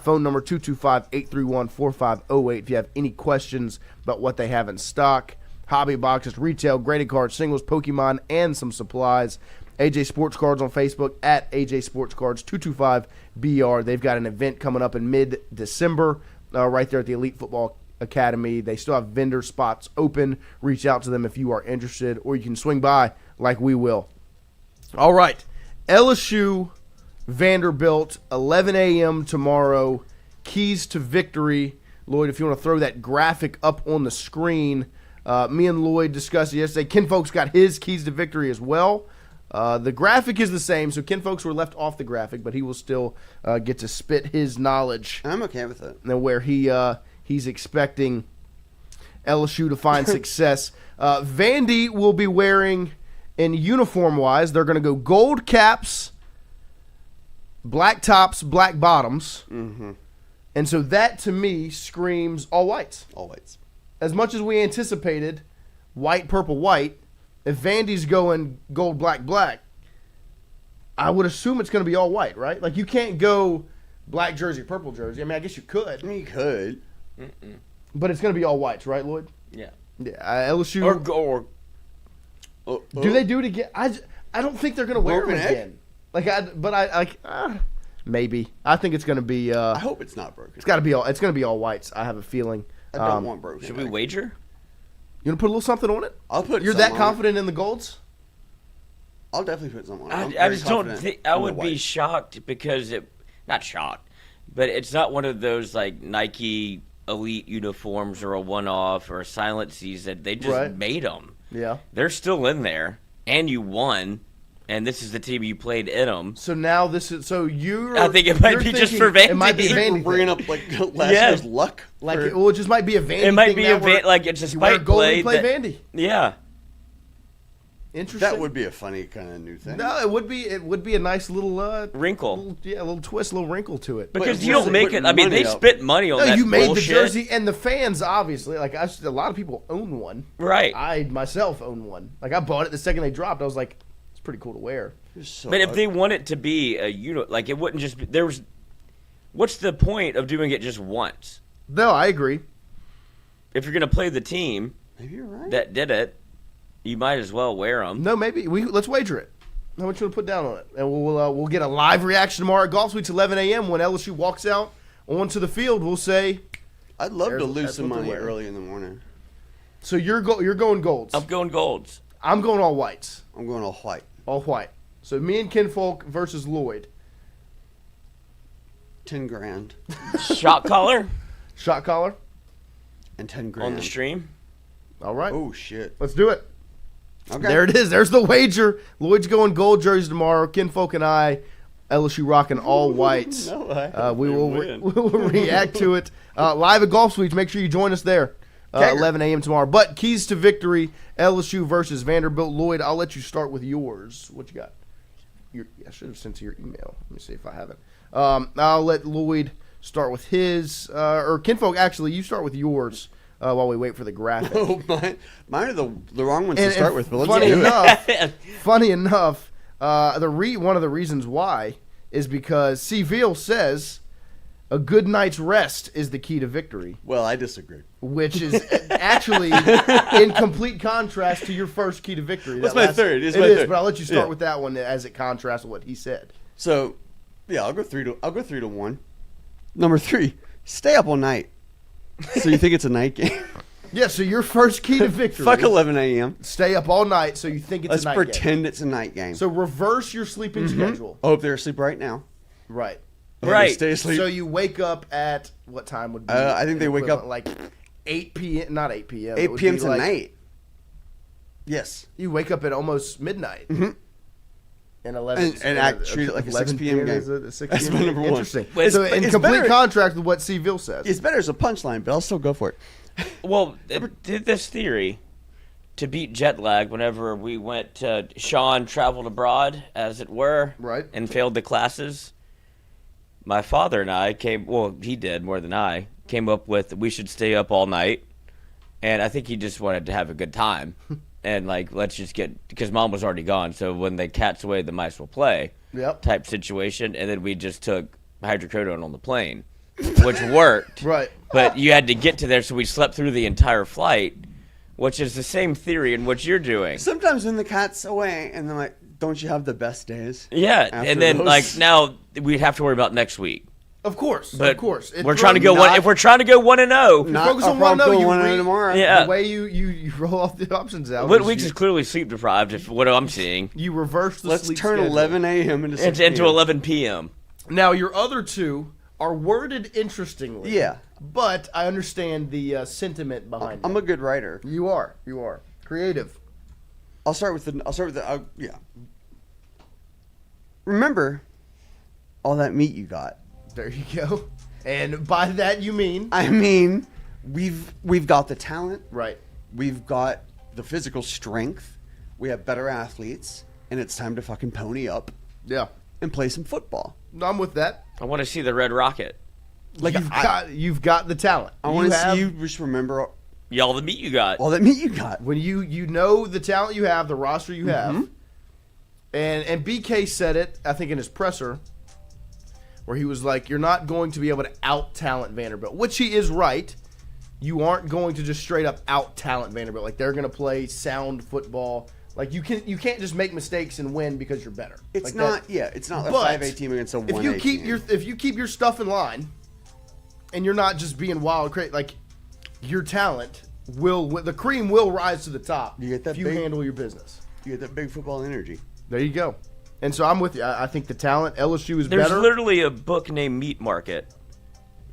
Phone number 225-831-4508 if you have any questions about what they have in stock. Hobby boxes, retail, graded cards, singles, Pokemon, and some supplies. AJ Sports Cards on Facebook at AJ Sports Cards 225BR. They've got an event coming up in mid-December right there at the Elite Football Academy. They still have vendor spots open. Reach out to them if you are interested, or you can swing by like we will. All right. LSU, Vanderbilt, 11 a.m. tomorrow. Keys to victory. Lloyd, if you want to throw that graphic up on the screen. Me and Lloyd discussed it yesterday. Ken Folks got his keys to victory as well. The graphic is the same, so Ken Folks were left off the graphic, but he will still get to spit his knowledge. I'm okay with it. And where he's expecting LSU to find success. Vandy will be wearing, in uniform-wise, they're going to go gold caps, black tops, black bottoms. Mm-hmm. And so that, to me, screams all whites. All whites. As much as we anticipated white, purple, white, if Vandy's going gold, black, black, I would assume it's going to be all white, right? Like, you can't go black jersey, purple jersey. I mean, I guess you could. I mean, you could. But it's going to be all whites, right, Lloyd? Yeah. Yeah, LSU. Or Do they do it again? I don't think they're going to wear them Broken egg? again. Maybe. I think it's going to be. I hope it's not broken. It's got to be all. It's going to be all whites. I have a feeling. I don't want broken. should we egg. wager? You want to put a little something on it? I'll put. You're some that on confident in the golds? It. I'll definitely put some on. it. I'm I very just don't confident think in I the would be white. shocked because not shocked, but it's not one of those like Nike elite uniforms or a one-off or a silent season. They just Right. made them. Yeah. They're still in there, and you won, and this is the team you played in them. So now this is. So you. I think it might be just for It might be a Vandy. Vandy We're bringing thing. up like last Yeah. year's luck. Like, for- well, it just might be a Vandy. It might thing be now a where like it's a you wear spike gold play. and play that- Vandy. Yeah. Interesting. that would be a funny kind of new thing. No, it would be. It would be a nice little Wrinkle. a little twist, a little wrinkle to it. Because But you we're don't make putting it. I mean, money they up. spent money on No, that you made bullshit. the jersey, and the fans obviously. Like a lot of people own one. Right. I myself own one. Like I bought it the second they dropped. I was like, it's pretty cool to wear. You're so But if ugly. they want it to be a like it wouldn't just be, there was. What's the point of doing it just once? No, I agree. If you're gonna play the team maybe you're right. that did it, you might as well wear them. No, maybe let's wager it. How much you want to put down on it? And we'll get a live reaction tomorrow at Golf Suites 11 a.m. when LSU walks out onto the field. We'll say. I'd love to There's- lose that's some what they're money wearing. early in the morning. So you're going golds. I'm going golds. I'm going all whites. I'm going all white. All white. So me and Kinfolk versus Lloyd. 10 grand Shot collar Shot collar. and 10 grand on the stream. All right. Oh shit. Let's do it. Okay. There it is. There's the wager. Lloyd's going gold jerseys tomorrow. Kinfolk and I, LSU rocking all whites. No way. We will win. we will react to it live at Golf Suites. Make sure you join us there. 11 a.m. tomorrow. But keys to victory: LSU versus Vanderbilt. Lloyd, I'll let you start with yours. What you got? I should have sent to your email. Let me see if I have it. I'll let Lloyd start with his. Or Kinfolk, actually, you start with yours while we wait for the graphic. Oh, mine are the wrong ones to And start with, but let's funny do it. enough, funny enough, one of the reasons why is because C. Veal says a good night's rest is the key to victory, Well, I disagree. which is actually in complete contrast to your first key to victory. What's That my third? It's It my is, third. but I'll let you start Yeah. with that one as it contrasts with what he said. So, yeah, I'll go 3 to 1. Number 3, stay up all night. So you think it's a night game? Yeah, so your first key to victory. Fuck 11 a.m. Stay up all night so you think it's Let's a night pretend game. it's a night game. So reverse your sleeping schedule. I hope they're asleep right now. Right. Right. Stay asleep. So you wake up at what time would be? I think they wake up like 8 p.m. Not 8 p.m. 8 p.m. tonight. Yes. You wake up at almost midnight. Mm-hmm. And 11 And act treat it like a 6 p.m. game. Is it a 6 That's p.m. my number one. Interesting. But So in it's complete better- contract with what Seville says. It's better as a punchline, but I'll still go for it. Well, did this theory to beat jet lag whenever we went to Sean traveled abroad, as it were, Right. and failed the classes. My father and I he did more than I, came up with we should stay up all night. And I think he just wanted to have a good time. And, let's just because Mom was already gone, so when the cat's away, the mice will play Yep. type situation. And then we just took hydrocodone on the plane, which worked. Right. But you had to get to there, so we slept through the entire flight, which is the same theory in what you're doing. Sometimes when the cat's away, and they're like, don't you have the best days? Yeah, after and then, those? now we'd have to worry about next week. Of course. But of course. we're trying to go not- if we're trying to go 1-0, Not focus a on problem 1-0, you going read- tomorrow. Yeah. The way you roll off the options out. Whit is Weeks you, is clearly sleep deprived, if what I'm seeing. you reverse the Let's sleep turn schedule. 11 a.m. into 6 Into p.m. 11 p.m. Now, your other two are worded interestingly. Yeah. But I understand the sentiment behind I'm it. a good writer. You are. Creative. I'll start with yeah. Remember all that meat you got. There you go. And by that you mean? I mean, we've got the talent. Right. We've got the physical strength. We have better athletes, and it's time to fucking pony up Yeah. and play some football. I'm with that. I want to see the Red Rocket. Like You've got the talent. I want to have- see you just remember Y'all the meat you got. all that meat you got. when you know the talent you have, the roster you have, Mm-hmm. and BK said it, I think in his presser, where he was like, "You're not going to be able to out talent Vanderbilt," which he is right. You aren't going to just straight up out talent Vanderbilt. Like they're going to play sound football. Like you can't just make mistakes and win because you're better. It's Like not. that. Yeah, it's not a But 5A team against a 1A If you keep team. if you keep your stuff in line, and you're not just being wild, crazy, like your talent the cream will rise to the top. You get that if you big- handle your business. You get that big football energy. There you go. And so I'm with you. I think the talent LSU is There's better. literally a book named Meat Market,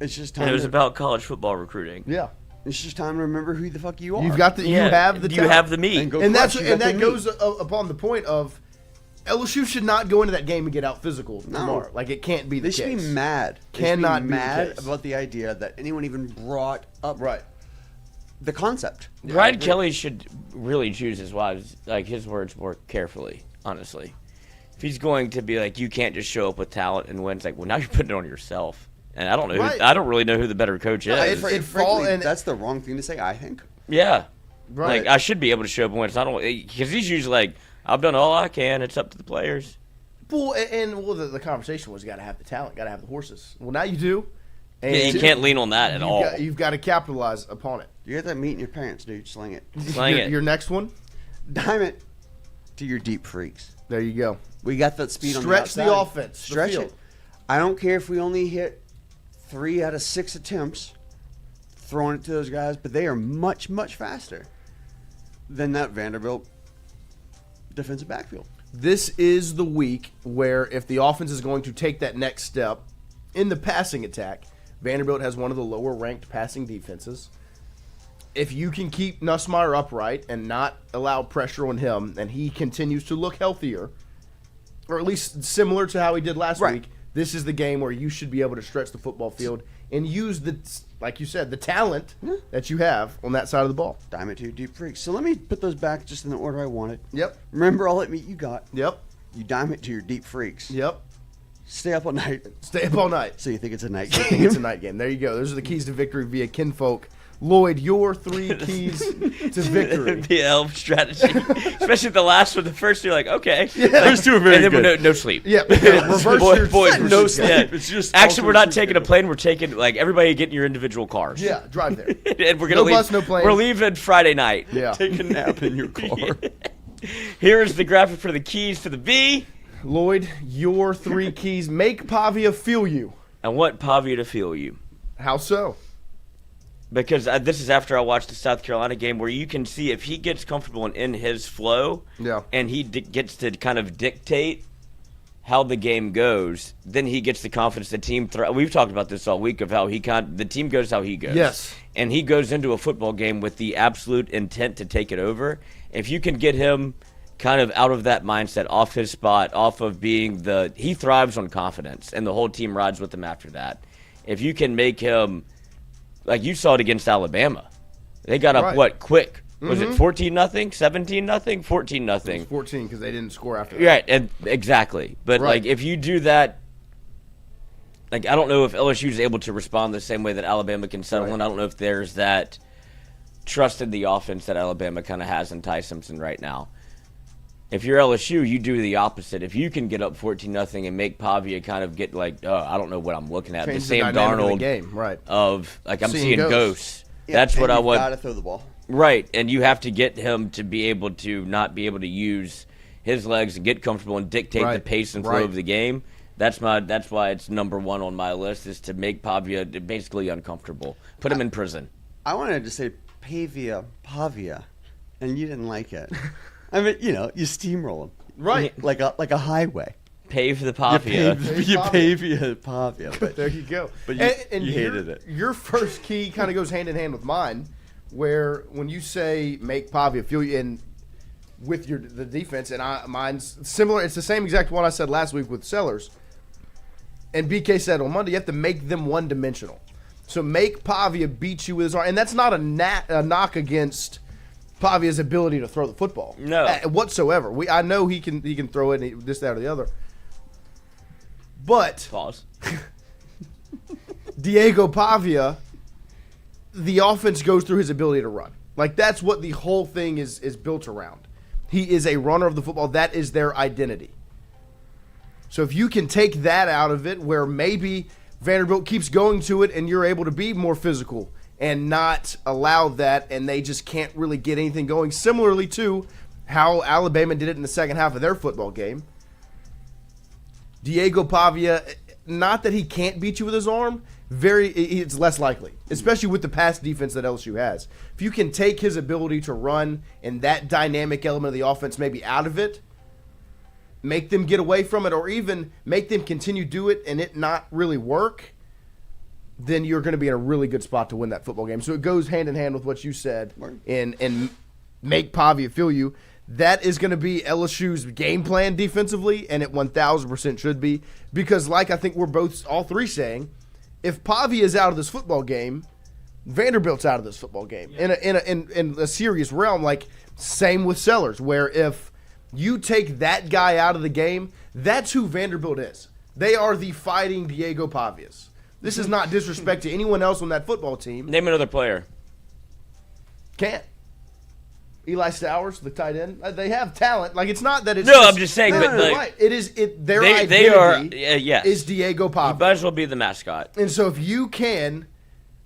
It's just and time. it was To, about college football recruiting. Yeah, it's just time to remember who the fuck you are. you've got the you have the you talent. have the meat. And go and crush. You got that the goes meat. upon the point of LSU should not go into that game and get out physical tomorrow. Like it can't be the They should case. be mad. They should Cannot be be the mad case. about the idea that anyone even brought up Right. the concept. Brian Kelly should really choose his words more carefully, honestly. If he's going to be like, you can't just show up with talent and win, it's like, well, now you're putting it on yourself. And I don't know. Right. I don't really know who the better coach is. it fall- and- that's the wrong thing to say, I think. Yeah. Right. Like, I should be able to show up and win. It's not because he's usually like, I've done all I can. It's up to the players. Well, the conversation was got to have the talent, got to have the horses. Well, now you do. And Yeah, you can't lean on that at all. You've got to capitalize upon it. You get that meat in your pants, dude. Sling it. Slang it. Your next one. Dime it to your deep freaks. There you go. We got that speed on the Stretch outside. the offense, the Stretch field. it. I don't care if we only hit 3 out of 6 attempts throwing it to those guys, but they are much, much faster than that Vanderbilt defensive backfield. This is the week where if the offense is going to take that next step in the passing attack, Vanderbilt has one of the lower-ranked passing defenses. If you can keep Nussmeier upright and not allow pressure on him, and he continues to look healthier, or at least similar to how he did last Right. week, this is the game where you should be able to stretch the football field and use like you said, the talent that you have on that side of the ball. Dime it to your deep freaks. So let me put those back just in the order I wanted. Yep. Remember all that meat you got. Yep. You dime it to your deep freaks. Yep. Stay up all night. Stay up all night. So you think it's a night I game. think it's a night game. There you go. Those are the keys to victory via Kinfolk. Lloyd, your 3 keys to victory. The elf strategy, especially the last one. The first, you're like, okay. Those two are very and then good. no sleep. Yeah, reverse your boys, reverse no your- sleep. yeah. It's just Actually, we're also not taking a plane. We're taking everybody get in your individual cars. Yeah, drive there. And we're gonna No leave. bus, no plane. We're leaving Friday night. Yeah. Take a nap in your car. Here's the graphic for the keys to the V. Lloyd, your 3 keys. Make Pavia feel you. I want Pavia to feel you. How so? Because this is after I watched the South Carolina game where you can see if he gets comfortable and in his flow Yeah. and he gets to kind of dictate how the game goes, then he gets the confidence the team we've talked about this all week of how the team goes how he goes. Yes. And he goes into a football game with the absolute intent to take it over. If you can get him kind of out of that mindset, off his spot, off of being he thrives on confidence, and the whole team rides with him after that. If you can make him, like you saw it against Alabama, they got up, quick. Was it 14-0, 17-0, 14-0? It was 14 because they didn't score after that. Right, and exactly. But like if you do that, like I don't know if LSU is able to respond the same way that Alabama can settle in. I don't know if there's that trust in the offense that Alabama kind of has in Ty Simpson right now. If you're LSU, you do the opposite. If you can get up 14-0 and make Pavia kind of get like, I don't know what I'm looking at. Change the Sam dynamic Darnold of the game, right? Of like I'm seeing ghosts. Yeah, That's what I want. You got to throw the ball. Right, and you have to get him to be able to not be able to use his legs and get comfortable and dictate the pace and flow of the game. That's why it's number one on my list, is to make Pavia basically uncomfortable. Put him in prison. I wanted to say Pavia, and you didn't like it. I mean, you steamroll him. Right. Like a highway. Pave the Pavia. You Pavia Pavia. But there you go. But you hated it. Your first key kind of goes hand in hand with mine, where when you say make Pavia feel you in with the defense, and mine's similar. It's the same exact one I said last week with Sellers. And BK said on Monday, you have to make them one-dimensional. So make Pavia beat you with his arm. And that's not a knock against Pavia's ability to throw the football. No. Whatsoever. I know he can throw it, this, that, or the other. But Pause. Diego Pavia, the offense goes through his ability to run. Like, that's what the whole thing is built around. He is a runner of the football. That is their identity. So if you can take that out of it, where maybe Vanderbilt keeps going to it and you're able to be more physical and not allow that, and they just can't really get anything going, similarly to how Alabama did it in the second half of their football game. Diego Pavia, not that he can't beat you with his arm, it's less likely, especially with the pass defense that LSU has. If you can take his ability to run and that dynamic element of the offense maybe out of it, make them get away from it, or even make them continue to do it and it not really work, then you're going to be in a really good spot to win that football game. So it goes hand in hand with what you said and make Pavia feel you. That is going to be LSU's game plan defensively, and it 1,000% should be, because like I think we're all three saying, if Pavia is out of this football game, Vanderbilt's out of this football game in a serious realm. Like same with Sellers, where if you take that guy out of the game, that's who Vanderbilt is. They are the fighting Diego Pavias. This is not disrespect to anyone else on that football team. Name another player. Can't. Eli Stowers, the tight end. They have talent. Like, it's not that it's I'm just saying. But right. It is their identity they are, yes. is Diego Pavia. He might as well be the mascot. And so if you can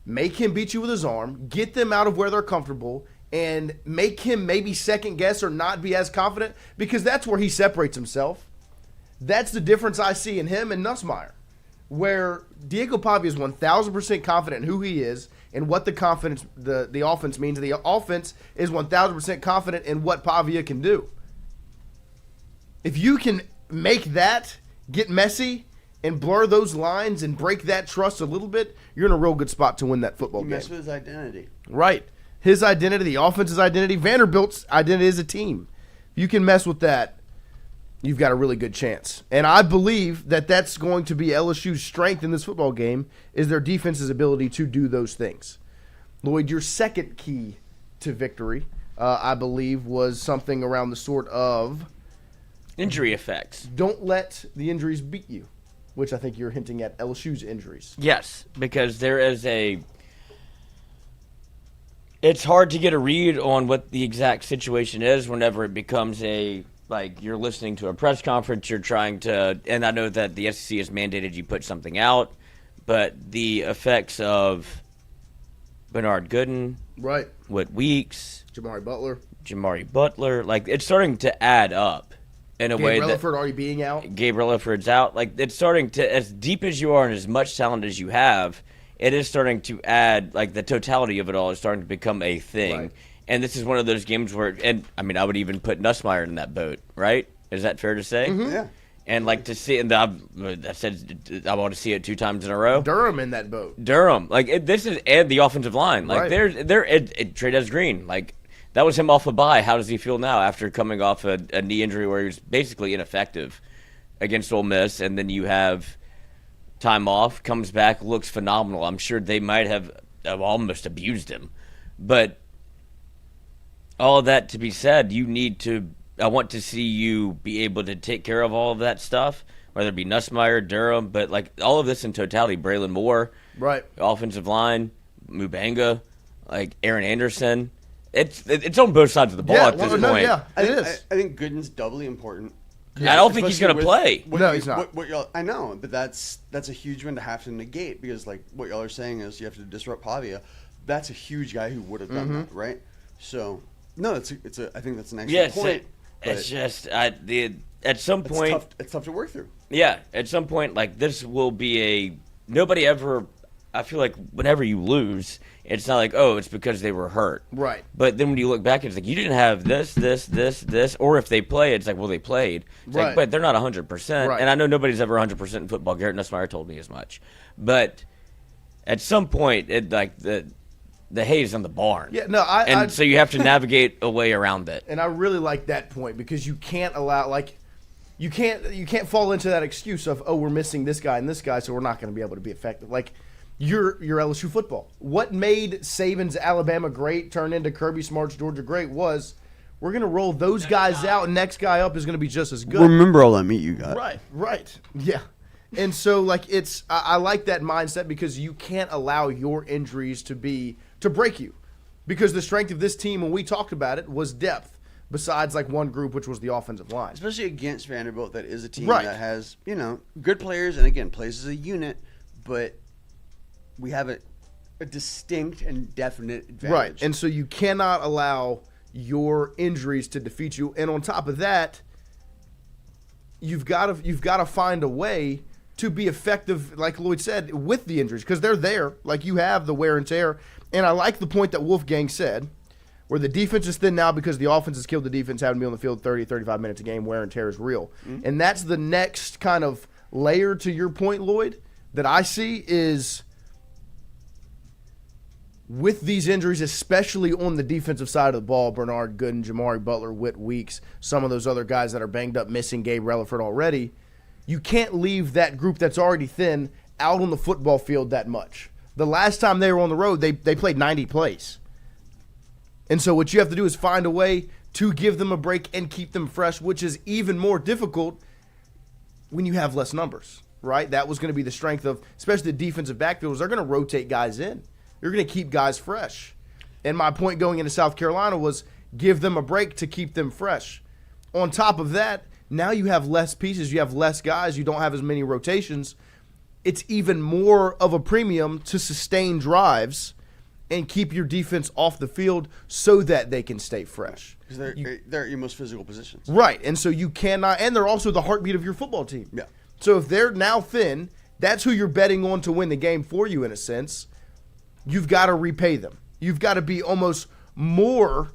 make him beat you with his arm, get them out of where they're comfortable, and make him maybe second guess or not be as confident, because that's where he separates himself. That's the difference I see in him and Nussmeier, where Diego Pavia is 1,000% confident in who he is and what the offense means. The offense is 1,000% confident in what Pavia can do. If you can make that get messy and blur those lines and break that trust a little bit, you're in a real good spot to win that football game. Mess with his identity. Right. His identity, the offense's identity, Vanderbilt's identity as a team. If you can mess with that, you've got a really good chance. And I believe that that's going to be LSU's strength in this football game, is their defense's ability to do those things. Lloyd, your second key to victory, I believe, was something around the sort of injury effects. Don't let the injuries beat you, which I think you're hinting at LSU's injuries. Yes, because there is it's hard to get a read on what the exact situation is whenever it becomes you're listening to a press conference, you're trying to, and I know that the SEC has mandated you put something out, but the effects of Bernard Gooden, right, Whit Weeks, Jimari Butler, it's starting to add up in a way that Gabriel Reliford already being out. Gabriel Reliford's out. It's starting to, as deep as you are and as much talent as you have, it is starting to add, the totality of it all is starting to become a thing. Right. And this is one of those games where, I would even put Nussmeier in that boat, right? Is that fair to say? Mm-hmm. Yeah. And like to see, and I said I want to see it 2 times in a row. Durham in that boat. Durham, like this is and the offensive line, like Right. they're Trey Green, like that was him off a bye. How does he feel now after coming off a knee injury where he was basically ineffective against Ole Miss, and then you have time off, comes back, looks phenomenal. I'm sure they might have almost abused him, but all of that to be said, you need to. I want to see you be able to take care of all of that stuff, whether it be Nussmeier, Durham, but like all of this in totality. Braylon Moore, Right. offensive line, Mubenga, like Aaron Anderson. It's on both sides of the ball at this point. Yeah, it is. I think Gooden's doubly important. I don't think he's going to Especially play. with No, he's not. What y'all, I know, but that's a huge one to have to negate because like what y'all are saying is you have to disrupt Pavia. That's a huge guy who would have done that, right? So no, it's a I think that's an excellent point. It's just at some point. It's tough to work through. Yeah, at some point, like this will be nobody ever. I feel like whenever you lose, it's not like it's because they were hurt. Right. But then when you look back, it's like you didn't have this, or if they play, it's like they played. It's Right. like, but they're not 100%. Right. And I know nobody's ever 100% in football. Garrett Nussmeier told me as much. But at some point, the hay is on the barn. Yeah, no, so you have to navigate a way around it. And I really like that point because you can't allow you can't fall into that excuse of we're missing this guy and this guy, so we're not going to be able to be effective. Like your LSU football. What made Saban's Alabama great turn into Kirby Smart's Georgia great was we're going to roll those guys out, and next guy up is going to be just as good. Remember all that meat you got. Right. Yeah. And so like I like that mindset because you can't allow your injuries to break you. Because the strength of this team when we talked about it was depth. Besides like one group, which was the offensive line. Especially against Vanderbilt, that is a team Right. that has, good players and again plays as a unit, but we have a distinct and definite advantage. Right. And so you cannot allow your injuries to defeat you. And on top of that, you've got to find a way to be effective, like Lloyd said, with the injuries, because they're there. Like you have the wear and tear. And I like the point that Wolfgang said, where the defense is thin now because the offense has killed the defense, having to be on the field 30, 35 minutes a game, wear and tear is real. Mm-hmm. And that's the next kind of layer to your point, Lloyd, that I see is with these injuries, especially on the defensive side of the ball, Bernard Gooden, Jimari Butler, Whit Weeks, some of those other guys that are banged up, missing Gabriel Reliford already, you can't leave that group that's already thin out on the football field that much. The last time they were on the road, they played 90 plays. And so what you have to do is find a way to give them a break and keep them fresh, which is even more difficult when you have less numbers, right? That was going to be the strength of, especially the defensive backfields. They're going to rotate guys in. You're going to keep guys fresh. And my point going into South Carolina was give them a break to keep them fresh. On top of that, now you have less pieces. You have less guys. You don't have as many rotations. It's even more of a premium to sustain drives and keep your defense off the field so that they can stay fresh. Because they're your most physical positions. Right. And so you cannot – and they're also the heartbeat of your football team. Yeah. So if they're now thin, that's who you're betting on to win the game for you in a sense. You've got to repay them. You've got to be almost more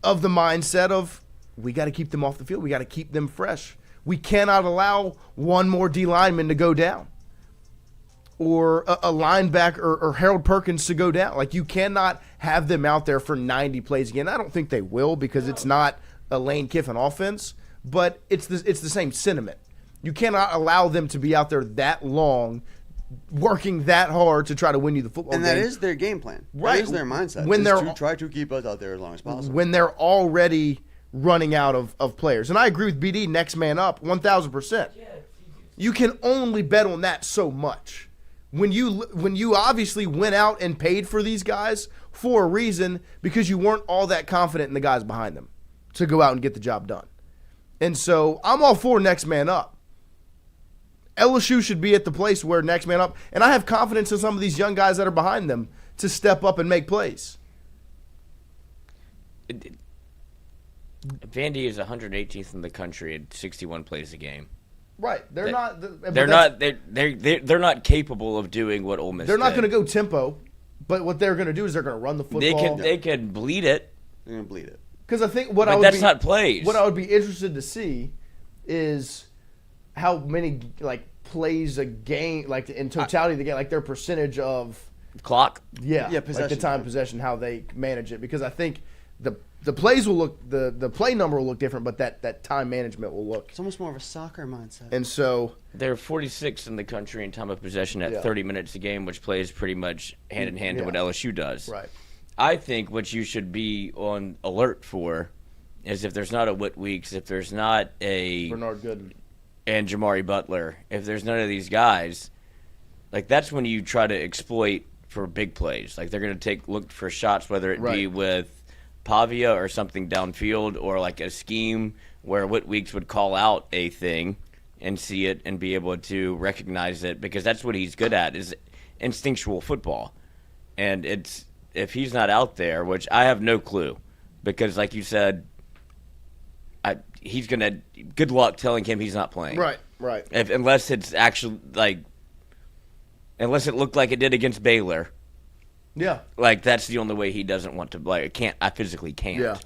of the mindset of we got to keep them off the field. We got to keep them fresh. We cannot allow one more D lineman to go down or a linebacker or Harold Perkins to go down. Like you cannot have them out there for 90 plays again. I don't think they will because it's not a Lane Kiffin offense, but it's the same sentiment. You cannot allow them to be out there that long working that hard to try to win you the football game. And that is their game plan. Right. That is their mindset. When they're to try to keep us out there as long as possible. When they're already running out of players. And I agree with BD, next man up, 1,000%. You can only bet on that so much. When you obviously went out and paid for these guys for a reason because you weren't all that confident in the guys behind them to go out and get the job done. And so I'm all for next man up. LSU should be at the place where next man up, and I have confidence in some of these young guys that are behind them to step up and make plays. Vandy is 118th in the country at 61 plays a game. Right, they're not capable of doing what Ole Miss. They're not going to go tempo, but what they're going to do is they're going to run the football. They can bleed it. They're going to bleed it. Because I think that's not plays. What I would be interested to see is how many plays a game, in totality of the game, their percentage of Clock. possession, the time possession, how they manage it. Because I think the plays will look the play number will look different, but that time management will look. It's almost more of a soccer mindset. And so they're 46th in the country in time of possession at 30 minutes a game, which plays pretty much hand in hand to what LSU does. Right. I think what you should be on alert for is if there's not a Whit Weeks, if there's not a Bernard Gooden and Jimari Butler, if there's none of these guys, that's when you try to exploit for big plays. They're going to look for shots, whether it be with Pavia or something downfield, or a scheme where Whit Weeks would call out a thing and see it and be able to recognize it, because that's what he's good at, is instinctual football. And if he's not out there, which I have no clue, because like you said, he's going to – good luck telling him he's not playing. Right. Unless it's actually unless it looked like it did against Baylor. Yeah. That's the only way he doesn't want to play. I physically can't. Yeah.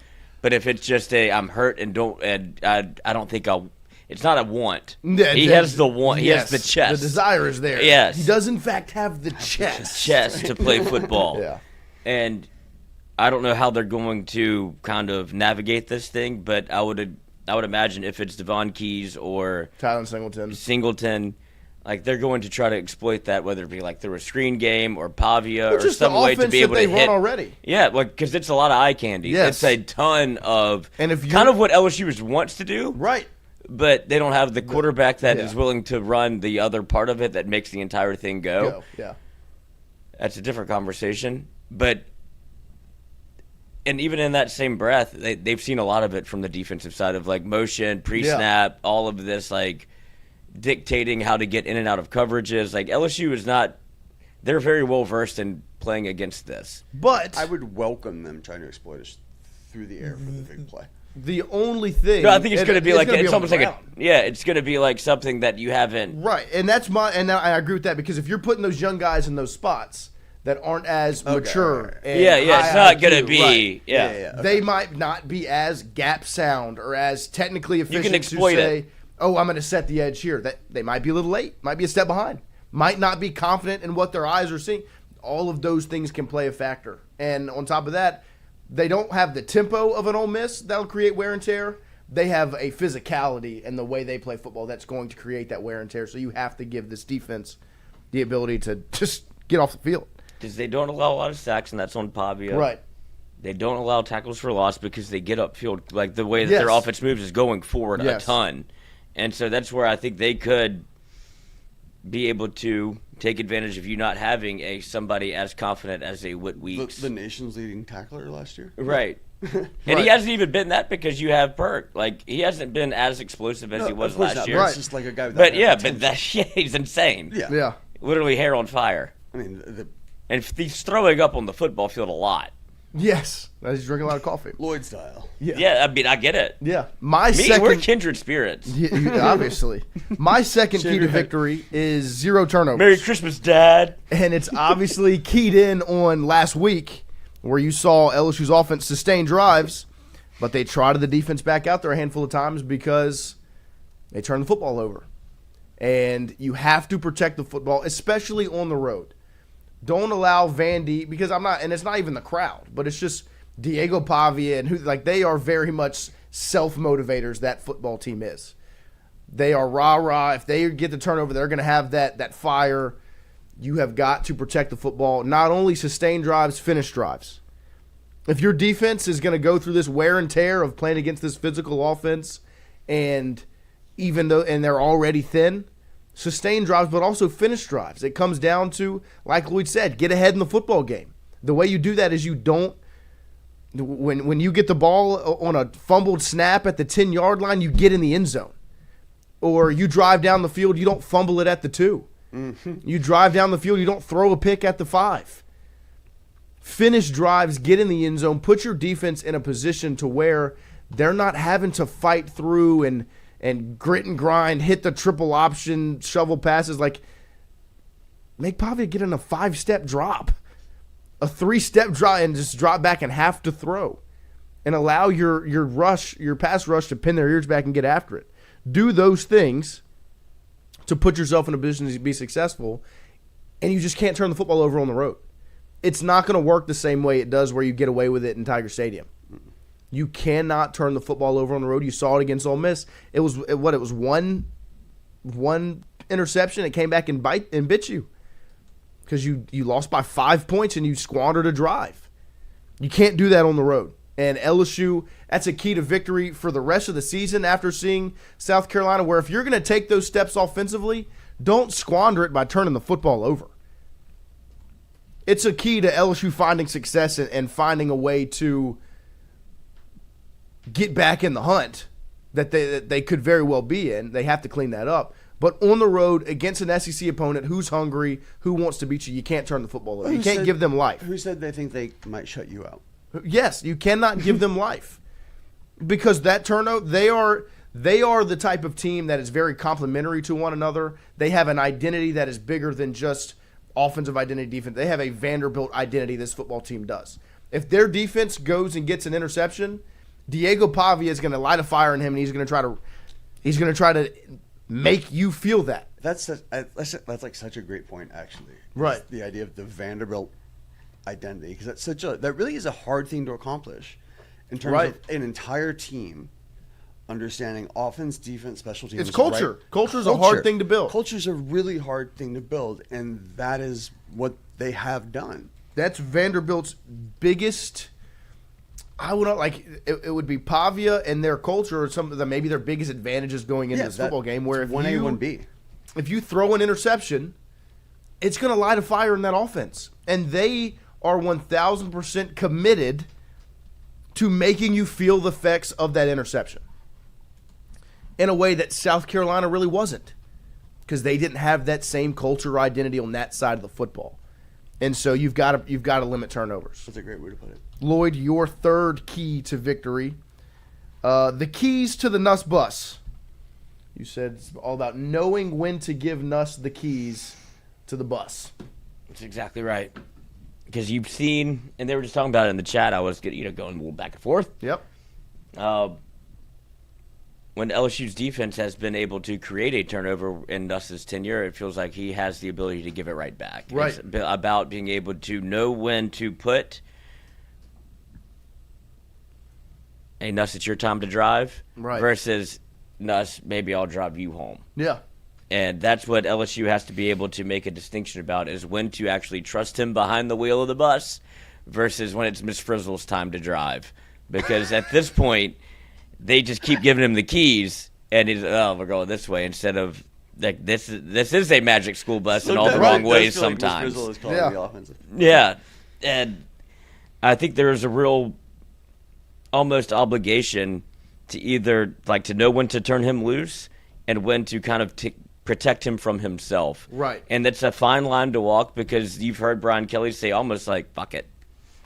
But if it's just I'm hurt and I don't think I'll – it's not a want. Yeah, he has the want. He has the chest. The desire is there. Yes. He does, in fact, have the chest. Chest to play football. Yeah. And I don't know how they're going to kind of navigate this thing, but I would imagine if it's Devon Keys or Tyler Singleton, they're going to try to exploit that, whether it be through a screen game or Pavia or just some way to be able to hit. Run already. Yeah, because it's a lot of eye candy. Yes. It's a ton of and if kind of what LSU wants to do. Right. But they don't have the quarterback that is willing to run the other part of it that makes the entire thing go. Yeah. That's a different conversation. But and even in that same breath, they've seen a lot of it from the defensive side of motion, pre-snap, all of this dictating how to get in and out of coverages. LSU is not – they're very well versed in playing against this. But I would welcome them trying to exploit us through the air for the big play. The only thing – No, I think it's going to be it's almost ground. it's going to be something that you haven't – Right, and I agree with that, because if you're putting those young guys in those spots – that aren't as mature. Right. And it's not going to be. Right. Yeah. They might not be as gap sound or as technically efficient. You can exploit to say, it. I'm going to set the edge here. That they might be a little late, might be a step behind, might not be confident in what their eyes are seeing. All of those things can play a factor. And on top of that, they don't have the tempo of an Ole Miss that'll create wear and tear. They have a physicality in the way they play football that's going to create that wear and tear. So you have to give this defense the ability to just get off the field. Because they don't allow a lot of sacks, and that's on Pavia. Right. They don't allow tackles for loss because they get upfield. The way that their offense moves is going forward a ton. And so that's where I think they could be able to take advantage of you not having somebody as confident as a Whit Weeks. The nation's leading tackler last year. Right. And he hasn't even been that because you have Perk. He hasn't been as explosive as he was last year. Right. It's just a guy with that. He's insane. Yeah. Literally hair on fire. I mean, and he's throwing up on the football field a lot. Yes. He's drinking a lot of coffee. Lloyd style. Yeah, I mean, I get it. Yeah. We're kindred spirits. Obviously. My second key to victory is 0 turnovers. Merry Christmas, Dad. And it's obviously keyed in on last week where you saw LSU's offense sustain drives, but they trotted the defense back out there a handful of times because they turned the football over. And you have to protect the football, especially on the road. Don't allow Vandy, because and it's not even the crowd, but it's just Diego Pavia and they are very much self-motivators, that football team is. They are rah-rah. If they get the turnover, they're going to have that fire. You have got to protect the football, not only sustain drives, finish drives. If your defense is going to go through this wear and tear of playing against this physical offense, and they're already thin, sustain drives, but also finish drives. It comes down to, like Lloyd said, get ahead in the football game. The way you do that is you don't – when you get the ball on a fumbled snap at the 10-yard line, you get in the end zone. Or you drive down the field, you don't fumble it at the 2. Mm-hmm. You drive down the field, you don't throw a pick at the 5. Finish drives, get in the end zone, put your defense in a position to where they're not having to fight through and grit and grind, hit the triple option, shovel passes. Make Pavia get in a 5-step drop, a 3-step drop, and just drop back and have to throw, and allow your pass rush to pin their ears back and get after it. do those things to put yourself in a position to be successful, and you just can't turn the football over on the road. It's not going to work the same way it does where you get away with it in Tiger Stadium. You cannot turn the football over on the road. You saw it against Ole Miss. It was one interception. It came back and bit you because you lost by 5 points and you squandered a drive. You can't do that on the road. And LSU, that's a key to victory for the rest of the season after seeing South Carolina, where if you're going to take those steps offensively, don't squander it by turning the football over. It's a key to LSU finding success and finding a way to get back in the hunt that they could very well be in. They have to clean that up. But on the road against an SEC opponent who's hungry, who wants to beat you, you can't turn the football over. You can't give them life. Who said they think they might shut you out? Yes, you cannot give them life because that turnover, they are the type of team that is very complementary to one another. They have an identity that is bigger than just offensive identity, defense. They have a Vanderbilt identity, this football team does. If their defense goes and gets an interception, Diego Pavia is going to light a fire in him, and he's going to try to make you feel that. That's like such a great point, actually. Right. The idea of the Vanderbilt identity, because that really is a hard thing to accomplish in terms of an entire team understanding offense, defense, special teams. It's culture. Right? Culture's a hard thing to build. Culture's a really hard thing to build, and that is what they have done. That's Vanderbilt's biggest. I would not like it would be Pavia and their culture, or some of the maybe their biggest advantages going into this football game. Where if 1A, 1B, if you throw an interception, it's going to light a fire in that offense, and they are 1,000% committed to making you feel the effects of that interception in a way that South Carolina really wasn't, because they didn't have that same culture or identity on that side of the football. And so you've got to limit turnovers. That's a great way to put it. Lloyd, your third key to victory, the keys to the Nuss bus. You said it's all about knowing when to give Nuss the keys to the bus. That's exactly right. Because you've seen, and they were just talking about it in the chat. I was going a little back and forth. Yep. When LSU's defense has been able to create a turnover in Nuss's tenure, it feels like he has the ability to give it right back. Right. It's about being able to know when to put, hey, Nuss, it's your time to drive, right, versus, Nuss, maybe I'll drive you home. Yeah. And that's what LSU has to be able to make a distinction about, is when to actually trust him behind the wheel of the bus versus when it's Miss Frizzle's time to drive. Because at this point, they just keep giving him the keys, and he's, we're going this way, instead of, like, this is a magic school bus in all the wrong ways sometimes. Miss Frizzle is calling the offensive. Yeah. And I think there's a real almost obligation to either, like, to know when to turn him loose and when to kind of protect him from himself. Right. And that's a fine line to walk, because you've heard Brian Kelly say almost like, fuck it.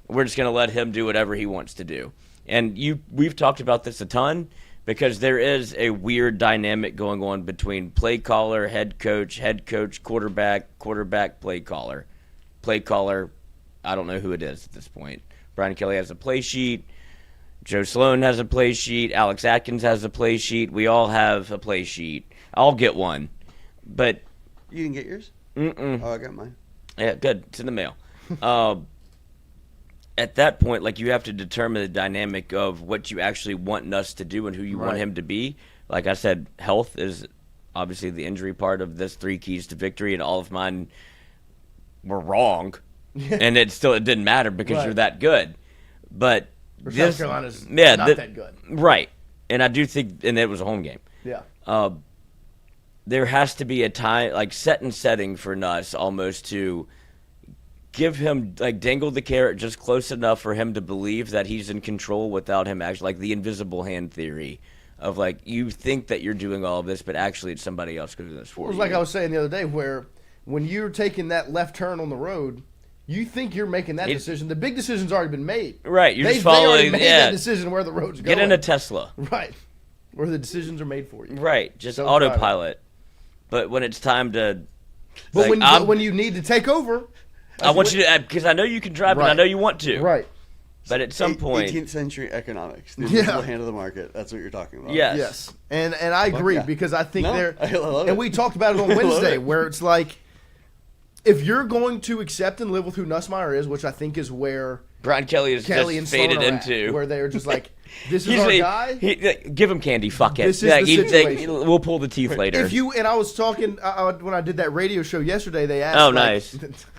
We're just going to let him do whatever he wants to do. And we've talked about this a ton, because there is a weird dynamic going on between play caller, head coach, quarterback, play caller. Play caller, I don't know who it is at this point. Brian Kelly has a play sheet. Joe Sloan has a play sheet. Alex Atkins has a play sheet. We all have a play sheet. I'll get one. But you didn't get yours? Mm-mm. Oh, I got mine. Yeah, good. It's in the mail. At that point, like, you have to determine the dynamic of what you actually want Nuss to do and who you want him to be. Like I said, health is obviously the injury part of this 3 keys to victory, and all of mine were wrong. And it didn't matter because you're that good. But South Carolina's not that good. Right. And I do think, and it was a home game. Yeah. There has to be a time, like, set and setting for Nuss almost to give him, like, dangle the carrot just close enough for him to believe that he's in control without him actually, like the invisible hand theory of, like, you think that you're doing all of this, but actually it's somebody else doing this for you. It was like I was saying the other day, where when you're taking that left turn on the road, you think you're making that decision. The big decision's already been made. Right. You're just following. They already made that decision where the road's going. Get in a Tesla. Right. Where the decisions are made for you. Right. Just autopilot. But when it's time to. But when you need to take over. I want you to, because I know you can drive, and I know you want to. Right. But at some point, 18th century economics, the Yeah. invisible hand of the market. That's what you're talking about. Yes. Yes, and I agree yeah. because I think No, I love and it. we talked about it on I love Wednesday, it. where it's like, if you're going to accept and live with who Nussmeier is, which I think is where Brian Kelly is Kelly just and faded Sloan are at, into. where they're just like, this is He's our a- guy. give him candy. Fuck it. This is the situation. We'll pull the teeth later. If you and I was talking when I did that radio show yesterday, they asked. Oh, like, nice.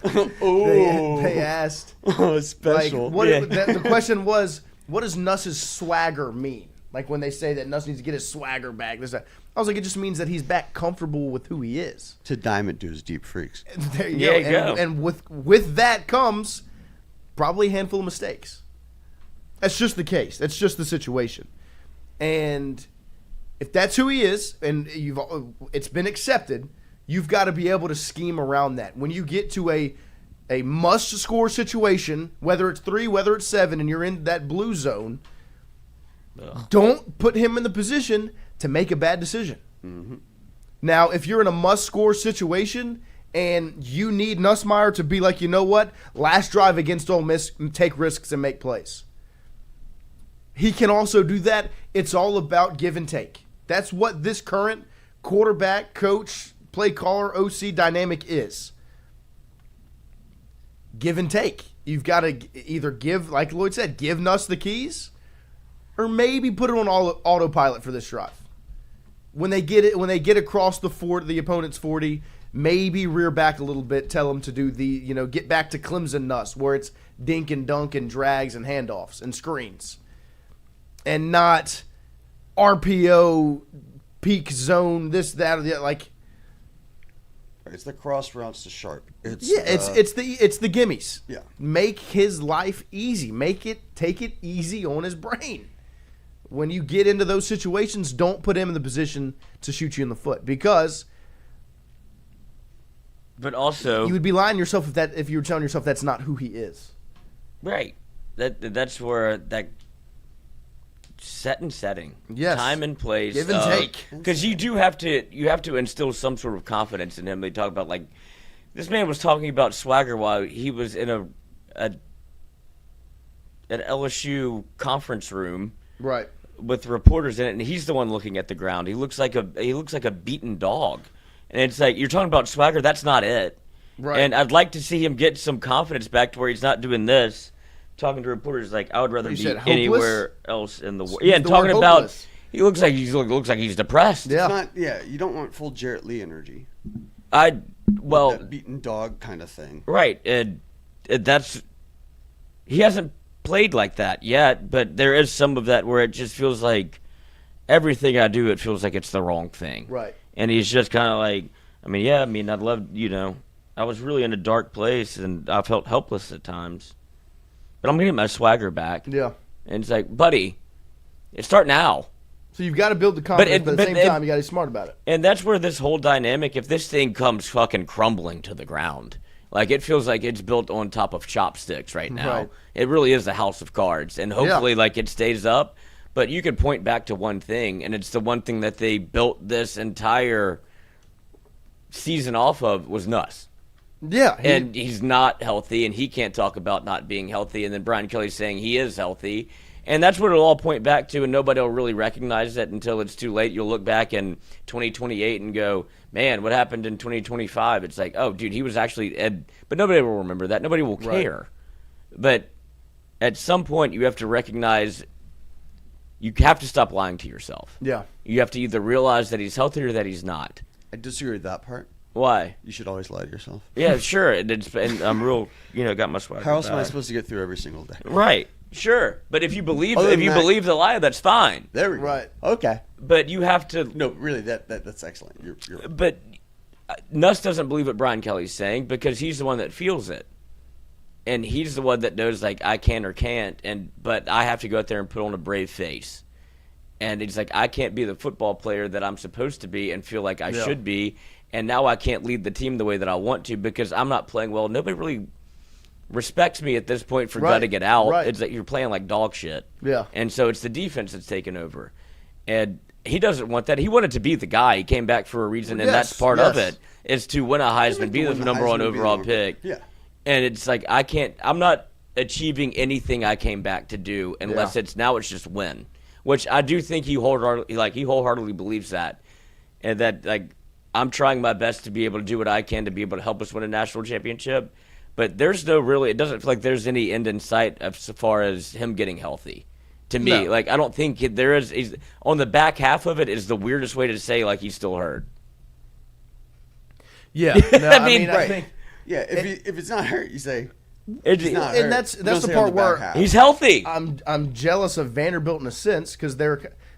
they asked. Oh, Like, special. what Yeah. the question was, what does Nuss's swagger mean? Like when they say that Nuss needs to get his swagger back. This, that. I was like, it just means that he's back comfortable with who he is. To Diamond to his deep freaks. There you There go. you go. And with that comes probably a handful of mistakes. That's just the case. That's just the situation. And if that's who he is, and it's been accepted, you've got to be able to scheme around that. When you get to a must-score situation, whether it's 3, whether it's 7, and you're in that blue zone, don't put him in the position to make a bad decision. Mm-hmm. Now, if you're in a must-score situation and you need Nussmeier to be like, you know what, last drive against Ole Miss, take risks and make plays. He can also do that. It's all about give and take. That's what this current quarterback, coach, play caller, OC dynamic is. Give and take. You've got to either give, like Lloyd said, give Nuss the keys, or maybe put it on autopilot for this drive. When they get across the opponent's 40, maybe rear back a little bit, tell them to do get back to Clemson Nuss, where it's dink and dunk and drags and handoffs and screens. And not RPO, peak zone, this, that, or the other. Like, It's the cross routes to sharp. It's the gimmies. Yeah. Make his life easy. Take it easy on his brain. When you get into those situations, don't put him in the position to shoot you in the foot, because but also, you would be lying to yourself if you were telling yourself that's not who he is. right. That's where that setting. Yes. Time and place. Give and take. Because you have to instill some sort of confidence in him. They talk about, like, this man was talking about swagger while he was in an LSU conference room. Right. With reporters in it, and he's the one looking at the ground. He looks like a beaten dog, and it's like, you're talking about swagger. That's not it. Right. And I'd like to see him get some confidence back to where he's not doing this, talking to reporters like, I would rather You be said hopeless? anywhere else in the world. Use Yeah, and the talking word about hopeless. he looks like he's depressed. Yeah. You don't want full Jarrett Lee energy. Well, That beaten dog kind of thing. right, and that's he hasn't played like that yet, but there is some of that where it just feels like everything I do, it feels like it's the wrong thing. Right. And he's just kind of like, I'd love, I was really in a dark place and I felt helpless at times. But I'm getting my swagger back. Yeah. And it's like, buddy, start now. So you've got to build the confidence, but at the but- same time, you got to be smart about it. And that's where this whole dynamic, if this thing comes fucking crumbling to the ground, like, it feels like it's built on top of chopsticks right now. Right. It really is a house of cards. And hopefully, like, it stays up. But you could point back to one thing, and it's the one thing that they built this entire season off of was Nuss. Yeah. And he's not healthy, and he can't talk about not being healthy. And then Brian Kelly's saying he is healthy. And that's what it'll all point back to, and nobody will really recognize it until it's too late. You'll look back in 2028 and go, man, what happened in 2025? It's like, oh, dude, he was actually but nobody will remember that. Nobody will care. Right. But at some point, you have to recognize you have to stop lying to yourself. Yeah. You have to either realize that he's healthy or that he's not. I disagree with that part. Why? You should always lie to yourself. Yeah, sure. And I'm real, got my swagger How else am I back. supposed to get through every single day? Right. Sure. But if you believe Other than that- believe the lie, that's fine. There we go. Right. Okay. But you have to. No, really, that's excellent. You're right. But Nuss doesn't believe what Brian Kelly's saying because he's the one that feels it, and he's the one that knows, like, I can or can't. But I have to go out there and put on a brave face. And it's like, I can't be the football player that I'm supposed to be and feel like I should be. And now I can't lead the team the way that I want to because I'm not playing well. Nobody really respects me at this point for gutting it out. Right. It's like you're playing like dog shit. Yeah. And so it's the defense that's taken over. And he doesn't want that. He wanted to be the guy. He came back for a reason, and that's part of it, is to win a Heisman, be the number one overall pick. Yeah. And it's like, I'm not achieving anything I came back to do unless it's just win. Which I do think he wholeheartedly believes that. And that, like, I'm trying my best to be able to do what I can to be able to help us win a national championship. But it doesn't feel like there's any end in sight as far as him getting healthy. To me, No. like, I don't think there is. He's, on the back half of it is the weirdest way to say, like, he's still hurt. Yeah. No, I mean, I think. Yeah, if it's not hurt, you say It's not And hurt. that's You the don't say part on back where half. he's healthy. I'm jealous of Vanderbilt in a sense because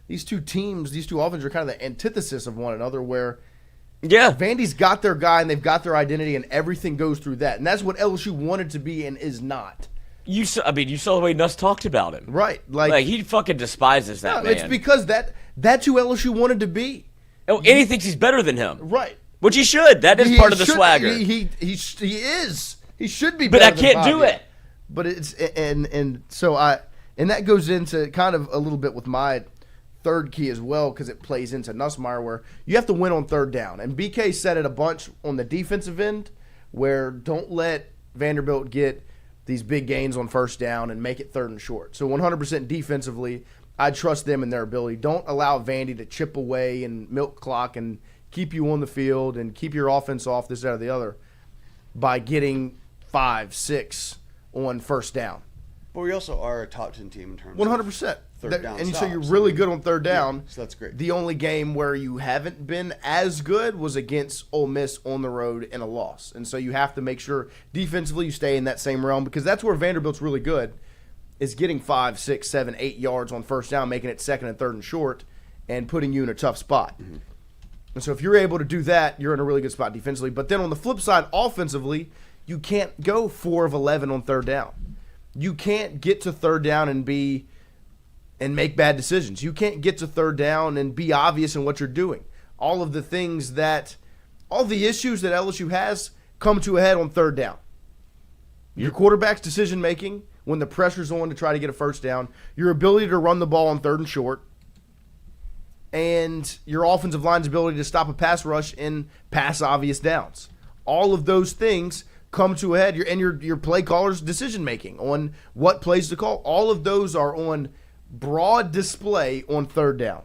these two teams, these two offenses are kind of the antithesis of one another. Where Yeah. Vandy's got their guy and they've got their identity and everything goes through that, and that's what LSU wanted to be and is not. You saw the way Nuss talked about him. Right? Like, he fucking despises that man. It's because that's who LSU wanted to be. And he thinks he's better than him. Right. Which he should. That is part of the swagger. He is. He should be. But better I than can't do Bobby. it. But it's and that goes into kind of a little bit with my third key as well because it plays into Nussmeier where you have to win on third down. And BK said it a bunch on the defensive end where don't let Vanderbilt get these big gains on first down and make it third and short. So 100% defensively, I trust them in their ability. Don't allow Vandy to chip away and milk clock and keep you on the field and keep your offense off this, that, or the other by getting 5, 6 on first down. But we also are a top 10 team in terms 100%. of third down And so you're stops. really good on third down. Yeah, so that's great. The only game where you haven't been as good was against Ole Miss on the road in a loss. And so you have to make sure defensively you stay in that same realm because that's where Vanderbilt's really good is getting 5, 6, 7, 8 yards on first down, making it second and third and short, and putting you in a tough spot. Mm-hmm. And so if you're able to do that, you're in a really good spot defensively. But then on the flip side, offensively, you can't go 4 of 11 on third down. You can't get to third down and make bad decisions. You can't get to third down and be obvious in what you're doing. All the issues that LSU has come to a head on third down. Your quarterback's decision making when the pressure's on to try to get a first down, your ability to run the ball on third and short, and your offensive line's ability to stop a pass rush in pass obvious downs. All of those things come to a head. Your play caller's decision making on what plays to call. All of those are on broad display on third down.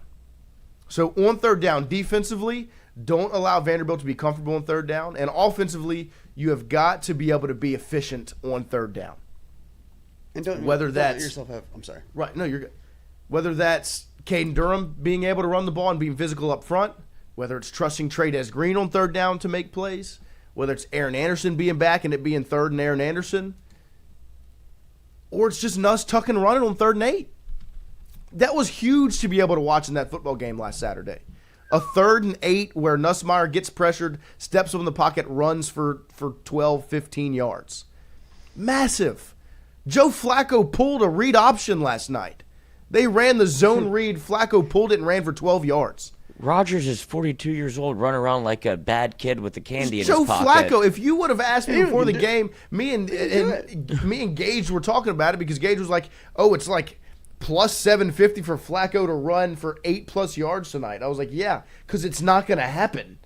So on third down, defensively, don't allow Vanderbilt to be comfortable on third down. And offensively, you have got to be able to be efficient on third down. And don't Whether let that's- yourself have. I'm sorry. Right, no, you're good. Whether that's Caden Durham being able to run the ball and being physical up front, whether it's trusting Trey Green on third down to make plays, whether it's Aaron Anderson being back and it being third and Aaron Anderson, or it's just Nuss tucking and running on 3rd and 8. That was huge to be able to watch in that football game last Saturday. A 3rd and 8 where Nussmeier gets pressured, steps up in the pocket, runs for 12, 15 yards. Massive. Joe Flacco pulled a read option last night. They ran the zone read. Flacco pulled it and ran for 12 yards. Rogers is 42 years old, running around like a bad kid with the candy in Joe his pocket. Flacco, if you would have asked me before the do- game, me and Gage were talking about it because Gage was like, "Oh, it's like plus 750 for Flacco to run for 8+ yards tonight." I was like, "Yeah, because it's not going to happen."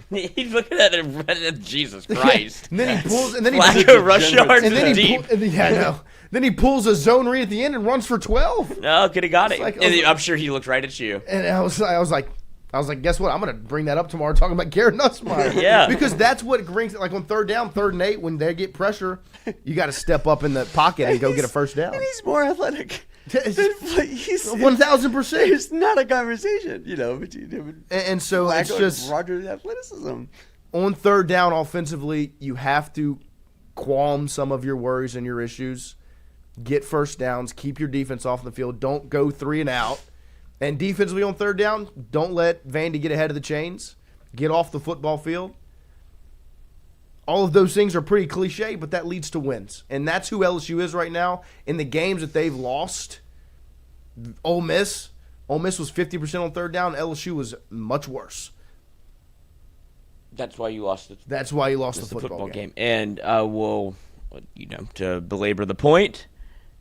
He's looking at it. Jesus Christ! And then he pulls, and then Flacco rush yards and then is he deep. Then he pulls a zone read at the end and runs for 12. No, could have got it. like- And I'm sure he looked right at you. And I was like, guess what? I'm going to bring that up tomorrow talking about Garrett Nussmeier. Yeah. Because that's what brings it. Like on 3rd down, 3rd and 8, when they get pressure, you got to step up in the pocket and go get a first down. And he's more athletic. It's- He's 1,000%. There's not a conversation, between him And so it's Flacco just and Rogers' athleticism. on 3rd down offensively, you have to qualm some of your worries and your issues. Get first downs. Keep your defense off the field. Don't go 3 and out. And defensively on 3rd down, don't let Vandy get ahead of the chains. Get off the football field. All of those things are pretty cliche, but that leads to wins. And that's who LSU is right now. In the games that they've lost, Ole Miss was 50% on 3rd down. LSU was much worse. That's why you lost it. That's why you lost the football game. And we'll, to belabor the point,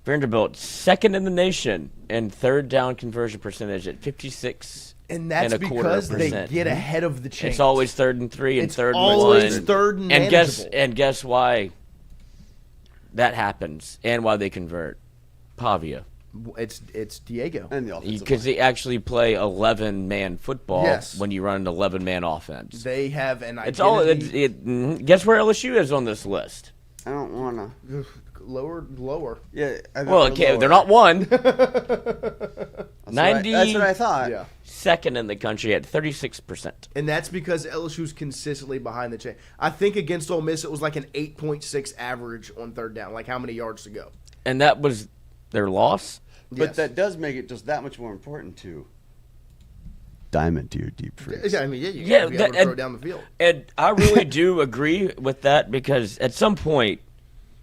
Vanderbilt 2nd in the nation in 3rd down conversion percentage at 56. And that's and a quarter because they percent. get ahead of the chains. It's always 3rd and 3 and It's 3rd and always 1. 3rd and And manageable. guess why that happens and why they convert? Pavia. It's Diego. And the offensive Because line. they actually play 11-man football Yes. when you run an 11-man offense. They have an It's all. identity. Guess where LSU is on this list? I don't want to. Lower. Yeah. Well, okay, they're not one. That's what I thought. Yeah. Second in the country at 36%. And that's because LSU's consistently behind the chain. I think against Ole Miss, it was like an 8.6 average on third down, like how many yards to go. And that was their loss? But Yes. that does make it just that much more important to diamond to your deep freeze. Yeah, I mean, you Yeah, gotta be able to throw it down the field. And I really do agree with that because at some point,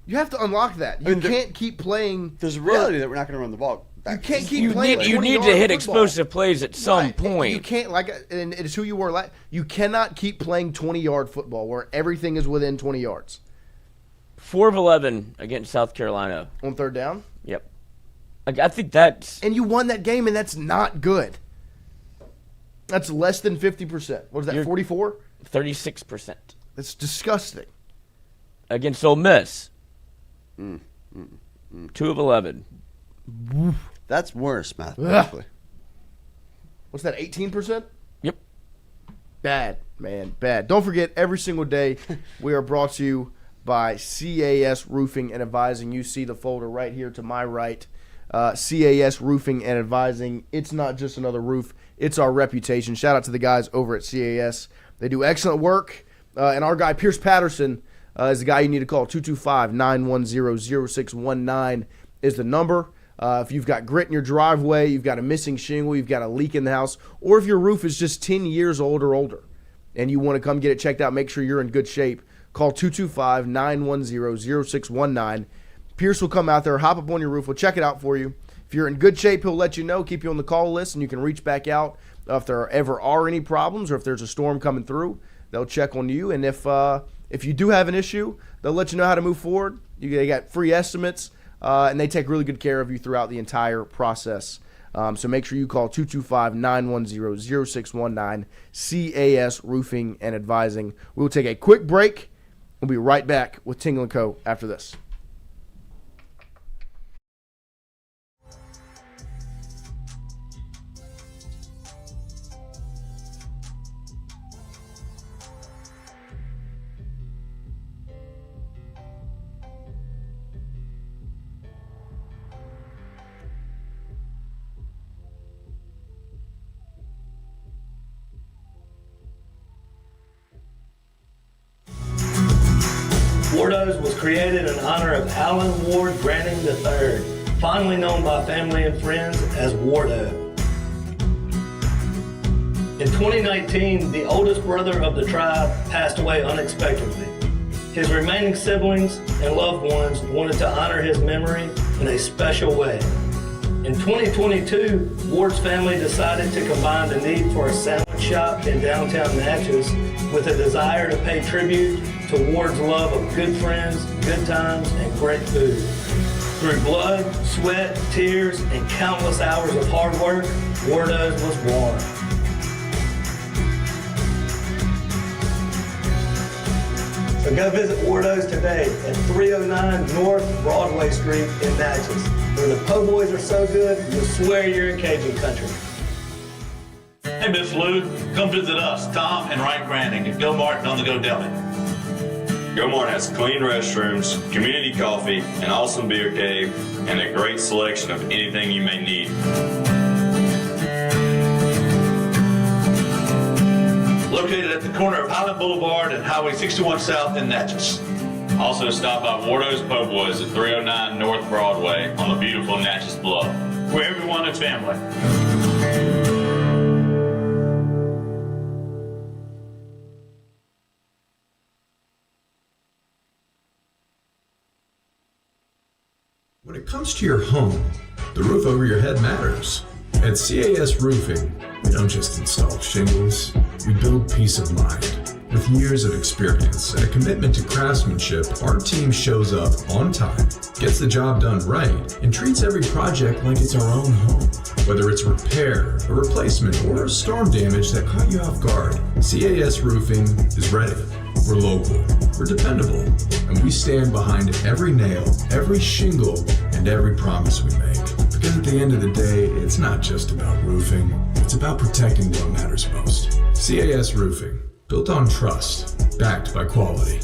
You have to unlock that. You can't keep playing. There's a reality that we're not going to run the ball back. You can't keep you playing. need to 20-yard hit football. explosive plays at some Right. point. You can't, and it's who you were. You cannot keep playing 20-yard football where everything is within 20 yards. 4 of 11 against South Carolina. On third down. Yep. I think that's And you won that game, and that's not good. That's less than 50%. What is that, 44? 36% That's disgusting. against Ole Miss. 2 of 11. That's worse mathematically. What's that, 18%? Yep. Bad, man, bad. Don't forget, every single day we are brought to you by CAS Roofing and Advising. You see the folder right here to my right. CAS Roofing and Advising. It's not just another roof. It's our reputation. Shout out to the guys over at CAS. They do excellent work. And our guy, Pierce Patterson, is the guy you need to call. 225-910-0619 is the number. If you've got grit in your driveway, you've got a missing shingle, you've got a leak in the house, or if your roof is just 10 years old or older and you want to come get it checked out, make sure you're in good shape, call 225-910-0619. Pierce will come out there, hop up on your roof, we'll check it out for you. If you're in good shape, he'll let you know, keep you on the call list, and you can reach back out if there ever are any problems or if there's a storm coming through. They'll check on you, and if you do have an issue, they'll let you know how to move forward. They got free estimates, and they take really good care of you throughout the entire process. So make sure you call 225-910-0619, CAS Roofing and Advising. We will take a quick break. We'll be right back with Tingle & Co. after this. Wardos was created in honor of Alan Ward Granning III, fondly known by family and friends as Wardo. In 2019, the oldest brother of the tribe passed away unexpectedly. His remaining siblings and loved ones wanted to honor his memory in a special way. In 2022, Ward's family decided to combine the need for a sandwich shop in downtown Natchez with a desire to pay tribute to Ward's love of good friends, good times, and great food. Through blood, sweat, tears, and countless hours of hard work, Wardo's was born. So go visit Wardo's today at 309 North Broadway Street in Natchez, where the po' boys are so good, you'll swear you're in Cajun country. Hey, Miss Lou, come visit us, Tom and Ryan Granding at Go Martin on the Go Deli. Go Mart has clean restrooms, community coffee, an awesome beer cave, and a great selection of anything you may need. Located at the corner of Highland Boulevard and Highway 61 South in Natchez. Also stop by Wardo's Po' Boys at 309 North Broadway on the beautiful Natchez Bluff. Where everyone is family. When it comes to your home, the roof over your head matters. At CAS Roofing, we don't just install shingles, we build peace of mind. With years of experience and a commitment to craftsmanship, our team shows up on time, gets the job done right, and treats every project like it's our own home. Whether it's repair, a replacement, or storm damage that caught you off guard, CAS Roofing is ready. We're local, we're dependable, and we stand behind every nail, every shingle, and every promise we make. Because at the end of the day, it's not just about roofing, it's about protecting what matters most. CAS Roofing, built on trust, backed by quality.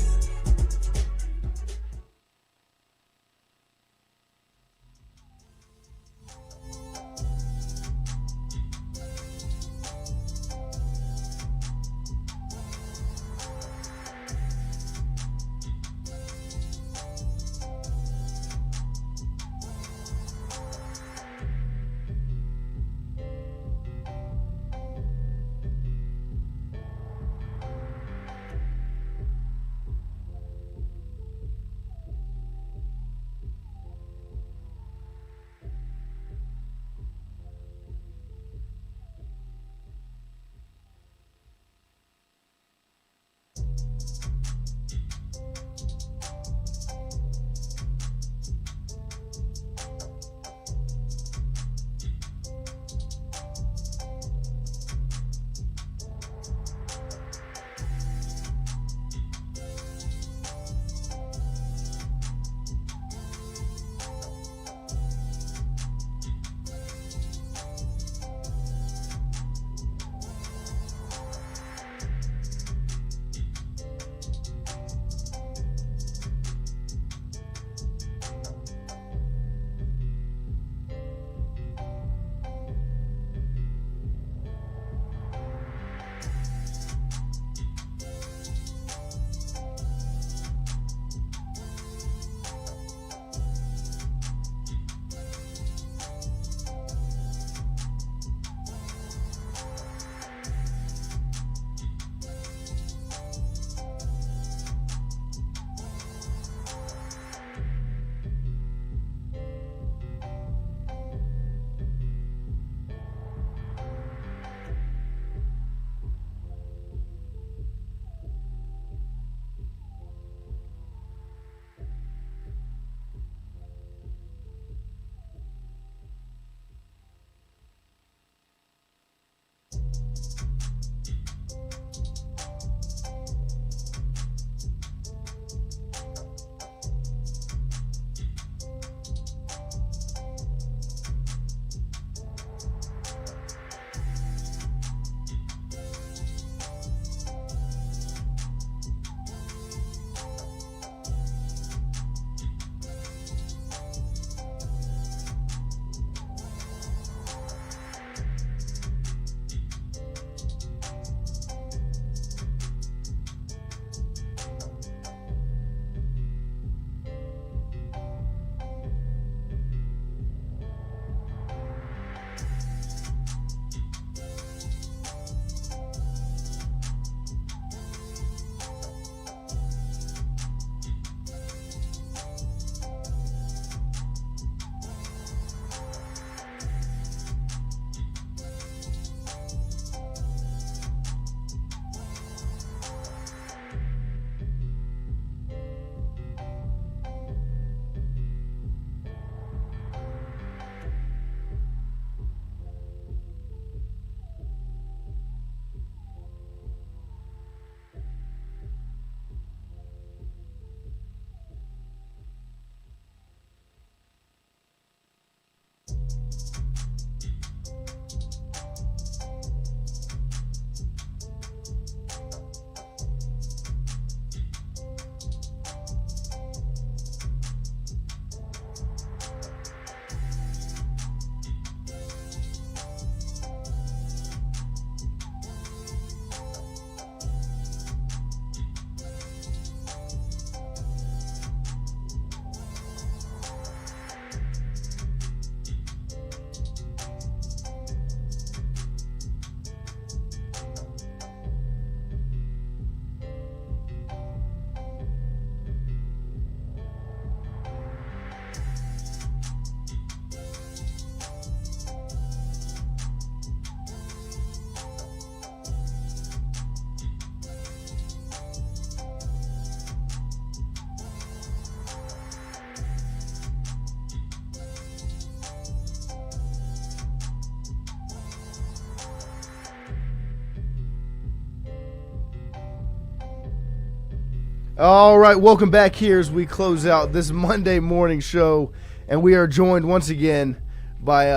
All right, welcome back here as we close out this Monday morning show, and we are joined once again by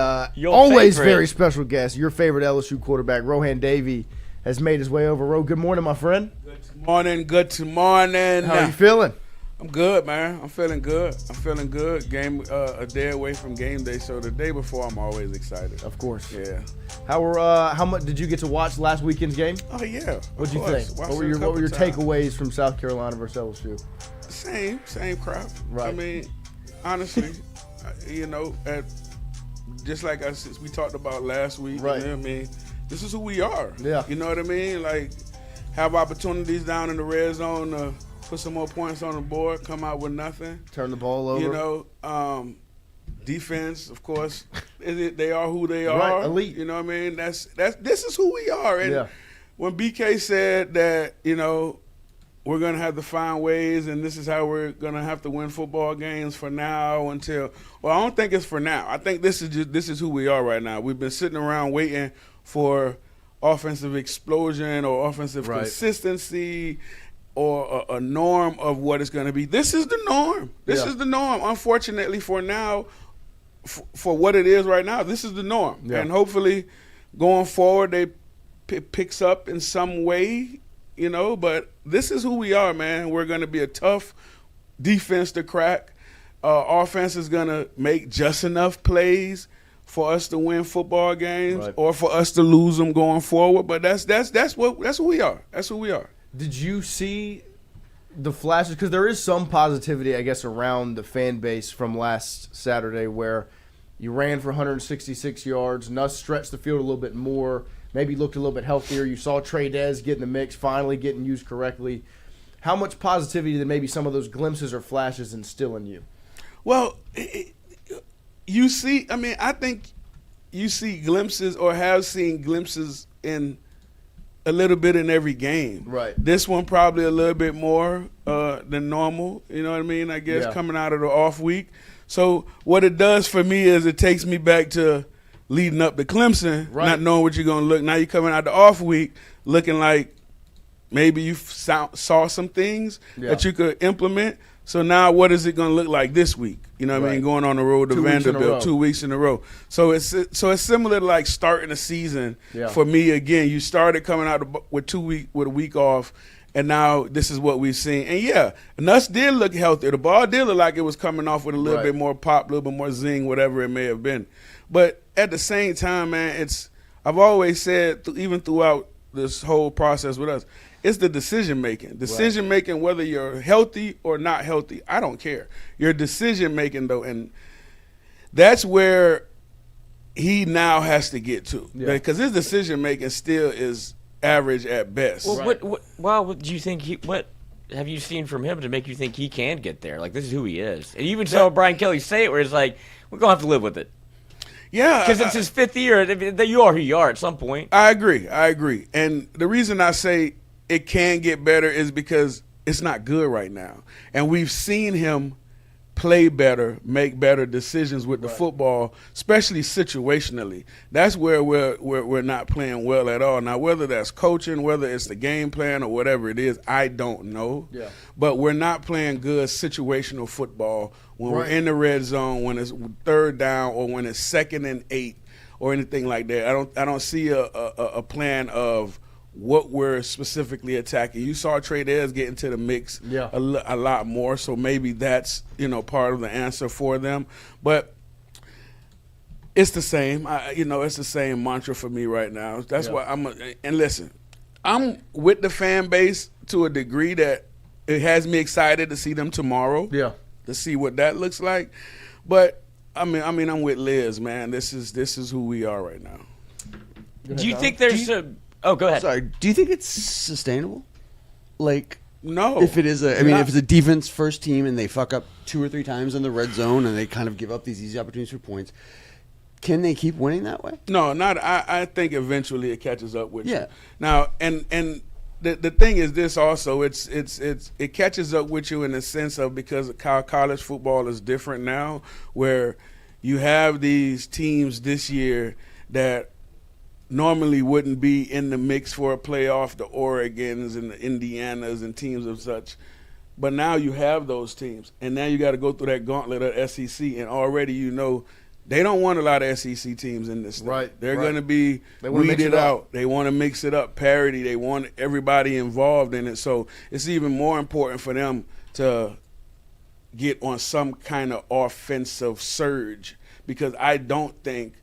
always very special guest, your favorite LSU quarterback, Rohan Davey, has made his way over. Ro, good morning, my friend. Good morning. How are you feeling? I'm good, man. I'm feeling good. Game a day away from game day, so the day before I'm always excited. Of course. Yeah. How much did you get to watch last weekend's game? Oh yeah. What'd you think? What were your takeaways from South Carolina versus LSU? Same crap. Right. I mean, honestly, just like we talked about last week. Right. You know what I mean, this is who we are. Yeah. You know what I mean? Like, have opportunities down in the red zone to put some more points on the board, come out with nothing. Turn the ball over. Defense, of course, they are who they are. Right, elite. You know what I mean? This is who we are. And yeah. When BK said that, we're going to have to find ways and this is how we're going to have to win football games for now until – well, I don't think it's for now. I think this is who we are right now. We've been sitting around waiting for offensive explosion or offensive consistency or a norm of what it's going to be. This is the norm. This is the norm. Unfortunately for now, for what it is right now, this is the norm. Yeah. And hopefully going forward they picks up in some way, but this is who we are, man. We're going to be a tough defense to crack. Offense is going to make just enough plays for us to win football games or for us to lose them going forward. But that's who we are. That's who we are. Did you see the flashes? Because there is some positivity, I guess, around the fan base from last Saturday where you ran for 166 yards, Nuss stretched the field a little bit more, maybe looked a little bit healthier. You saw Trey Dez get in the mix, finally getting used correctly. How much positivity did maybe some of those glimpses or flashes instill in you? Well, I think you see glimpses or have seen glimpses in a little bit in every game. Right. This one probably a little bit more than normal, you know what I mean, I guess, coming out of the off week. So what it does for me is it takes me back to leading up to Clemson, not knowing what you're going to look. Now you're coming out the off week looking like maybe you saw some things that you could implement. So now what is it going to look like this week? You know what I mean? Going on the road to Vanderbilt 2 weeks in a row. So it's similar to like starting a season for me again. You started coming out with with a week off, and now this is what we've seen. And Nuss did look healthier. The ball did look like it was coming off with a little bit more pop, a little bit more zing, whatever it may have been. But at the same time, man, I've always said, even throughout this whole process with us, it's the decision-making. Decision-making, whether you're healthy or not healthy, I don't care. Your decision-making, though, and that's where he now has to get to. Because his decision-making still is average at best. Well, what do you think what have you seen from him to make you think he can get there? Like, this is who he is. And you even saw Brian Kelly say it where it's like, we're going to have to live with it. Yeah. Because it's his fifth year. You are who you are at some point. I agree. And the reason I say it can get better is because it's not good right now. And we've seen him play better, make better decisions with the football, especially situationally. That's where we're not playing well at all. Now, whether that's coaching, whether it's the game plan or whatever it is, I don't know. Yeah. But we're not playing good situational football when we're in the red zone, when it's third down, or when it's 2nd and 8 or anything like that. I don't see a plan of what we're specifically attacking. You saw Trey Dez get into the mix a lot more, so maybe that's part of the answer for them. But it's the same. It's the same mantra for me right now. That's why and listen, I'm with the fan base to a degree that it has me excited to see them tomorrow. Yeah, to see what that looks like. But I'm with Liz, man. This is who we are right now. Do you think there's Oh, go ahead. Sorry. Do you think it's sustainable? Like, no. If it is if it's a defense first team and they fuck up 2 or 3 times in the red zone and they kind of give up these easy opportunities for points, can they keep winning that way? No, not. I think eventually it catches up with you. Now, and the thing is this also, it catches up with you in the sense of because college football is different now, where you have these teams this year that normally wouldn't be in the mix for a playoff, the Oregons and the Indianas and teams of such. But now you have those teams, and now you got to go through that gauntlet of SEC, and already they don't want a lot of SEC teams in this thing. Right. They're going to be wanna mix weeded it up. out. They want to mix it up, parity. They want everybody involved in it. So it's even more important for them to get on some kind of offensive surge, because I don't think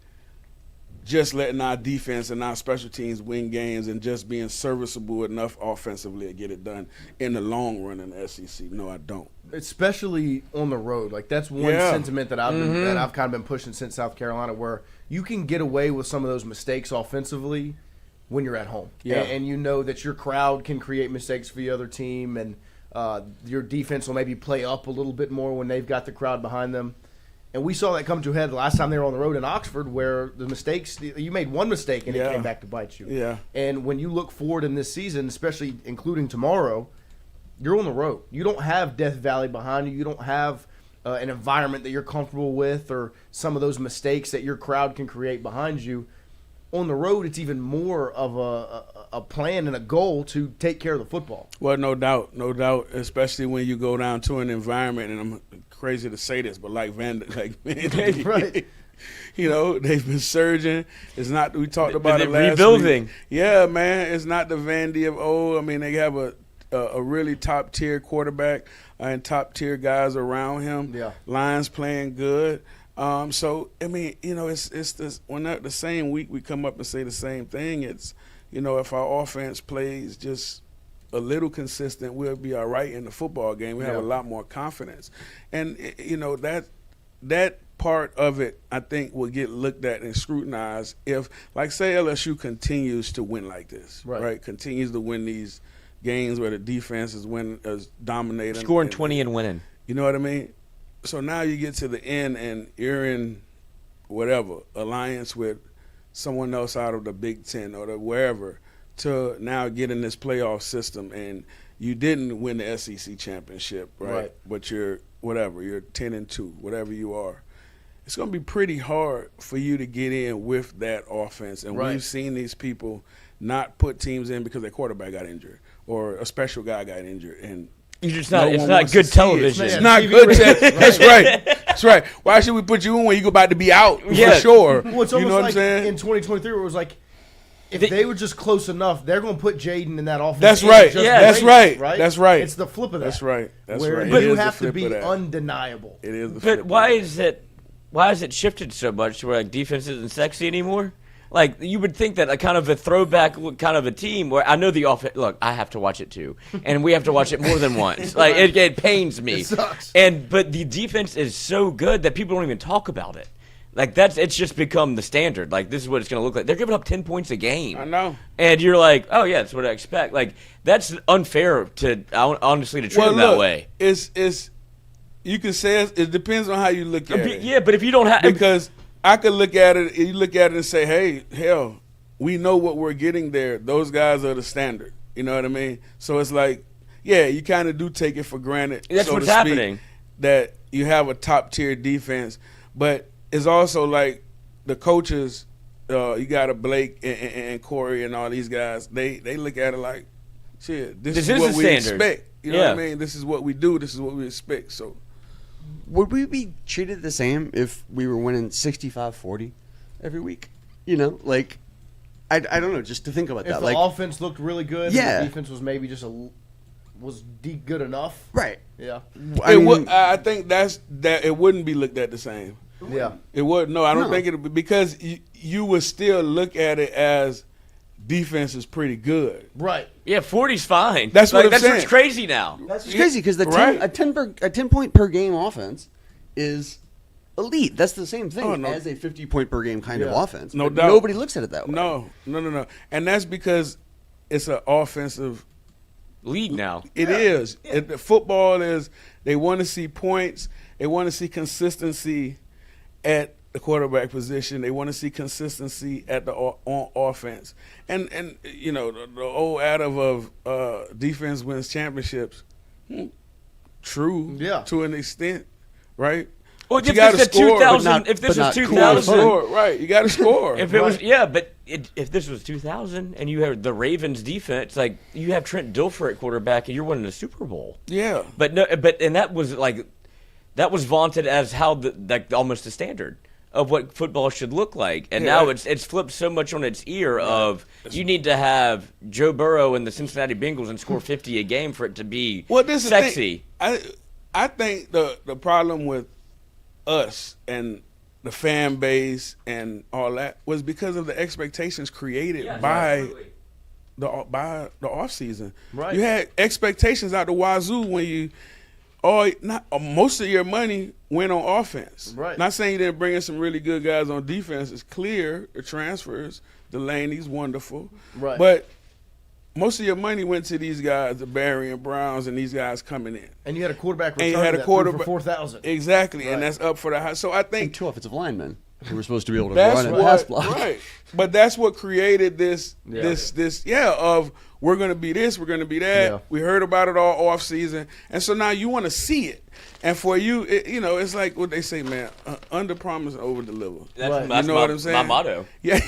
just letting our defense and our special teams win games and just being serviceable enough offensively to get it done in the long run in the SEC. No, I don't. Especially on the road. Like, that's one sentiment that I've kind of been pushing since South Carolina, where you can get away with some of those mistakes offensively when you're at home. Yeah. And you know that your crowd can create mistakes for the other team, and your defense will maybe play up a little bit more when they've got the crowd behind them. And we saw that come to a head the last time they were on the road in Oxford, where the mistakes, you made one mistake and it came back to bite you. Yeah. And when you look forward in this season, especially including tomorrow, you're on the road. You don't have Death Valley behind you. You don't have an environment that you're comfortable with, or some of those mistakes that your crowd can create behind you. On the road, it's even more of a plan and a goal to take care of the football. Well, no doubt, especially when you go down to an environment, and I'm crazy to say this, but like Vanderbilt, Right. They've been surging. It's not, we talked about it last rebuilding. week. Yeah, man, it's not the Vandy of old. I mean, they have a really top-tier quarterback and top-tier guys around him. Yeah. Lions playing good. So, I mean, it's this, when the same week we come up and say the same thing, it's, if our offense plays just a little consistent, we'll be all right in the football game. We have a lot more confidence. And, that part of it, I think, will get looked at and scrutinized if, like, say LSU continues to win like this, right? Continues to win these games where the defense is dominating. Scoring 20 and winning. You know what I mean? So now you get to the end and you're in whatever alliance with someone else out of the Big Ten or wherever to now get in this playoff system, and you didn't win the SEC championship, right? But you're 10-2, whatever you are. It's going to be pretty hard for you to get in with that offense, and we've seen these people not put teams in because their quarterback got injured or a special guy got injured, and it's not good television. It's not good. That's right. That's right. Why should we put you in when you're about to be out for sure? Well, it's almost what I'm saying? In 2023, where it was like, if they were just close enough, they're going to put Jaden in that offense. That's right. That's right. That's right. It's the flip of that. That's right. That's right. But you have to be undeniable. It is the flip. But why is it shifted so much to where like defense isn't sexy anymore? Like, you would think that a kind of a throwback kind of a team where I know the offense. Look, I have to watch it too, and we have to watch it more than once. Like, it pains me. It sucks. But the defense is so good that people don't even talk about it. Like, it's just become the standard. Like, this is what it's going to look like. They're giving up 10 points a game. I know. And you're like, oh yeah, that's what I expect. Like, that's unfair to honestly to treat them that way. It's you can say it depends on how you look at it. Yeah, but if you don't have because I could look at it, you look at it and say, hey, hell, we know what we're getting there. Those guys are the standard. You know what I mean? So it's like, yeah, you kind of do take it for granted. That's what's happening. That you have a top-tier defense. But it's also like the coaches, you got a Blake and Corey and all these guys, they look at it like, shit, this is what we expect. You know what I mean? This is what we do. This is what we expect. So would we be treated the same if we were winning 65-40 every week? I don't know, just to think about if that. The offense looked really good, yeah. And the defense was maybe just good enough. Right. Yeah. I think that it wouldn't be looked at the same. Yeah. It would. No, I don't think it would be, because you would still look at it as defense is pretty good. Right. Yeah, 40's fine. That's what I'm saying. That's what's crazy now. That's crazy because a 10-point per game offense is elite. That's the same thing as a 50-point per game kind of offense. No doubt. Nobody looks at it that way. No. And that's because it's an offensive league now. It is. Football is, they want to see points. They want to see consistency at the quarterback position. They want to see consistency at the on offense. And the old adage of defense wins championships. True. Yeah. To an extent, right? Well, you got to score. 2000, if this was 2000, right? You got to score. If it was, yeah, but if this was 2000 and you had the Ravens defense, like you have Trent Dilfer at quarterback and you're winning the Super Bowl. Yeah, but that was vaunted as how almost the standard of what football should look like, and now it's flipped so much on its ear of you need to have Joe Burrow and the Cincinnati Bengals and score 50 a game for it to be sexy. I think the problem with us and the fan base and all that was because of the expectations created by the offseason. Right. You had expectations out the wazoo when most of your money went on offense. Right. Not saying you didn't bring in some really good guys on defense. It's clear the transfers. Delaney's wonderful. Right. But most of your money went to these guys, the Barry and Browns, and these guys coming in. And you had a quarterback return for 4,000. Exactly, right. And that's up for the high. So I think and 2 offensive linemen who were supposed to be able to run and pass block. Right. But that's what created this of we're going to be this, we're going to be that. Yeah. We heard about it all off season, and so now you want to see it. And for you, it's like what they say, man: under promise, over deliver. That's what I'm saying. My motto. Yeah.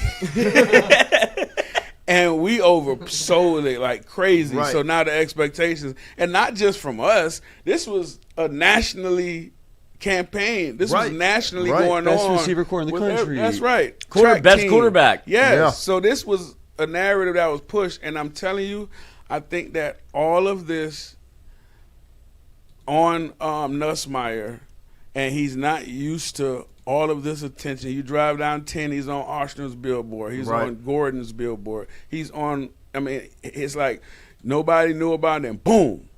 And we oversold it like crazy. Right. So now the expectations, and not just from us, this was a nationally campaign. This was nationally going Best on. Best receiver corps in the country. That's right. Best quarterback. Yes. Yeah. So this was a narrative that was pushed, and I'm telling you, I think that all of this on Nussmeier, and he's not used to all of this attention. You drive down Tenn, he's on Arsenal's billboard. He's on Gordon's billboard. He's on, it's like nobody knew about him. Boom.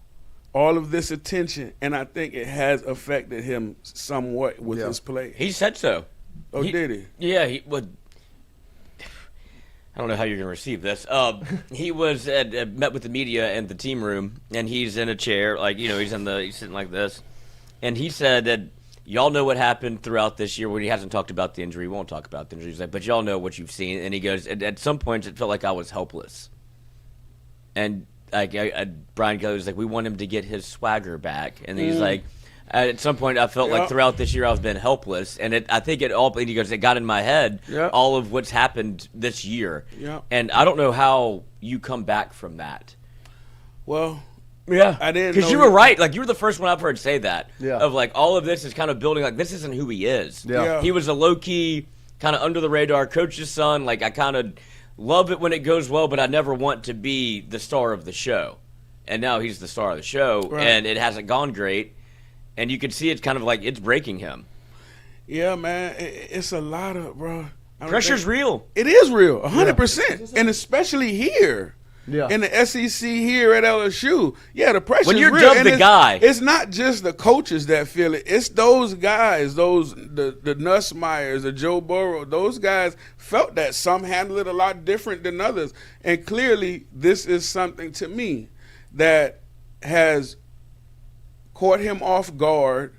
All of this attention, and I think it has affected him somewhat with his play. He said so. Oh, did he? Yeah, he would. I don't know how you're going to receive this. He was met with the media in the team room, and he's in a chair, he's sitting like this, and he said that y'all know what happened throughout this year when he hasn't talked about the injury. He won't talk about the injury. He's like, but y'all know what you've seen. And he goes, at some points it felt like I was helpless. And Brian goes, we want him to get his swagger back. And he's like, at some point I felt like throughout this year I've been helpless. And I think he goes, it got in my head, all of what's happened this year. Yeah. And I don't know how you come back from that. Well, yeah, I didn't, because you were right. You were the first one I've heard say that. Yeah. Of all of this is kind of building. This isn't who he is. Yeah. He was a low key, kind of under the radar coach's son. I kind of love it when it goes well, but I never want to be the star of the show. And now he's the star of the show, and it hasn't gone great. And you can see it's kind of it's breaking him. Yeah, man, it's a lot of pressure's real. It is real, 100%, and especially here. Yeah. In the SEC here at LSU, the pressure when is you're real. Dubbed the guy. It's not just the coaches that feel it. It's those guys, the Nussmeiers, the Joe Burrow. Those guys felt that. Some handle it a lot different than others. And clearly, this is something to me that has caught him off guard,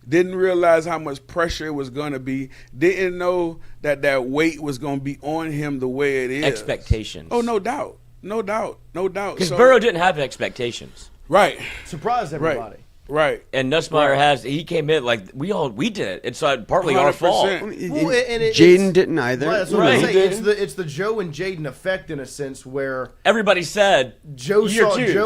didn't realize how much pressure it was going to be, didn't know that weight was going to be on him the way it is. Expectations. Oh, no doubt. No doubt. Because Burrow didn't have expectations. Right. Surprised everybody. Right. And Nussmeier he came in we did it. It's partly 100%. Our fault. Jaden didn't either. Right, that's what I'm saying. It's the Joe and Jaden effect in a sense where everybody said Joe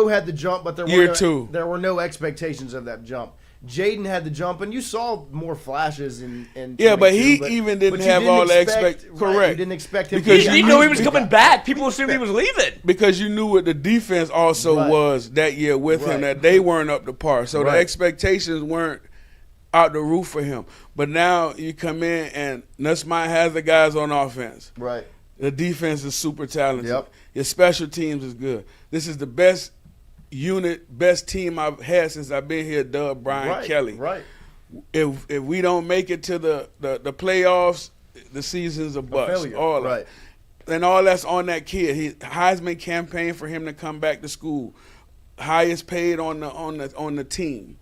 had the jump, but there were no expectations of that jump. Jaden had the jump, and you saw more flashes in but he even didn't have all the expectations. Correct. You didn't expect him because you didn't know he was coming back. People assumed he was leaving. Because you knew what the defense also was that year with him, that they weren't up to par. So the expectations weren't out the roof for him. But now you come in, and Nussmeier has the guys on offense. Right. The defense is super talented. Yep. Your special teams is good. This is the best best team I've had since I've been here, Brian Kelly. Right. If we don't make it to the playoffs, the season's a bust. And all that's on that kid. Heisman campaign for him to come back to school. Highest paid on the team.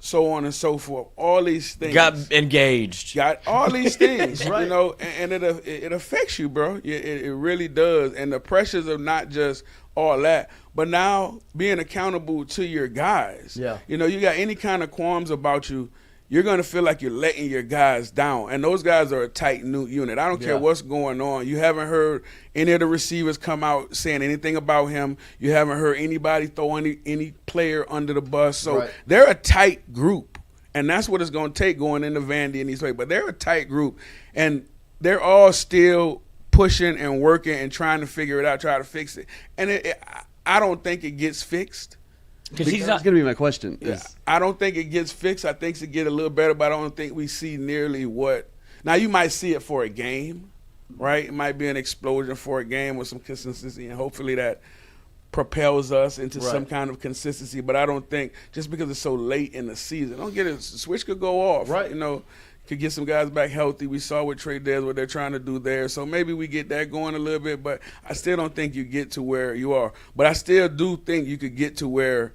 So on and so forth. All these things. Got engaged. Got all these things, and it affects you, bro. It really does. And the pressures of not just all that, but now being accountable to your guys. Yeah. You got any kind of qualms about you you're going to feel like you're letting your guys down. And those guys are a tight new unit. I don't care what's going on. You haven't heard any of the receivers come out saying anything about him. You haven't heard anybody throw any player under the bus. So they're a tight group. And that's what it's going to take going into Vandy and these plays. But they're a tight group. And they're all still pushing and working and trying to figure it out, try to fix it. And I don't think it gets fixed. Because that's going to be my question. I don't think it gets fixed. I think it get a little better, but I don't think we see nearly what. Now, you might see it for a game, right? It might be an explosion for a game with some consistency, and hopefully that propels us into some kind of consistency. But I don't think just because it's so late in the season, don't get it. The switch could go off, right? You know, could get some guys back healthy. We saw with Trey Dez what they're trying to do there. So maybe we get that going a little bit, but I still don't think you get to where you are. But I still do think you could get to where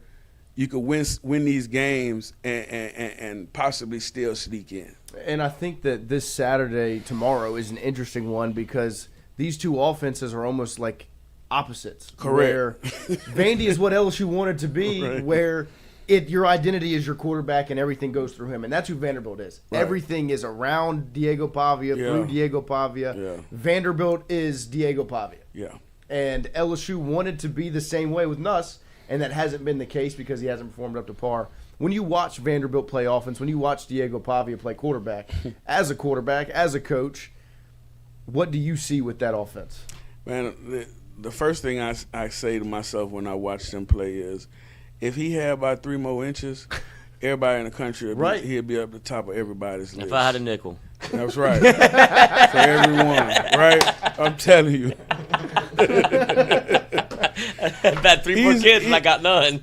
you could win these games and possibly still sneak in. And I think that this Saturday, tomorrow, is an interesting one because these two offenses are almost like opposites. Correct. Where Vandy is what LSU wanted to be, where your identity is your quarterback and everything goes through him. And that's who Vanderbilt is. Right. Everything is around Diego Pavia, through Diego Pavia. Yeah. Vanderbilt is Diego Pavia. Yeah. And LSU wanted to be the same way with Nuss. And that hasn't been the case because he hasn't performed up to par. When you watch Vanderbilt play offense, when you watch Diego Pavia play quarterback, as a coach, what do you see with that offense? Man, the first thing I say to myself when I watch them play is, if he had about 3 more inches, everybody in the country, he'd be up the top of everybody's list. If I had a nickel. That's right. For everyone, right? I'm telling you. I've had 3 more kids and I got none.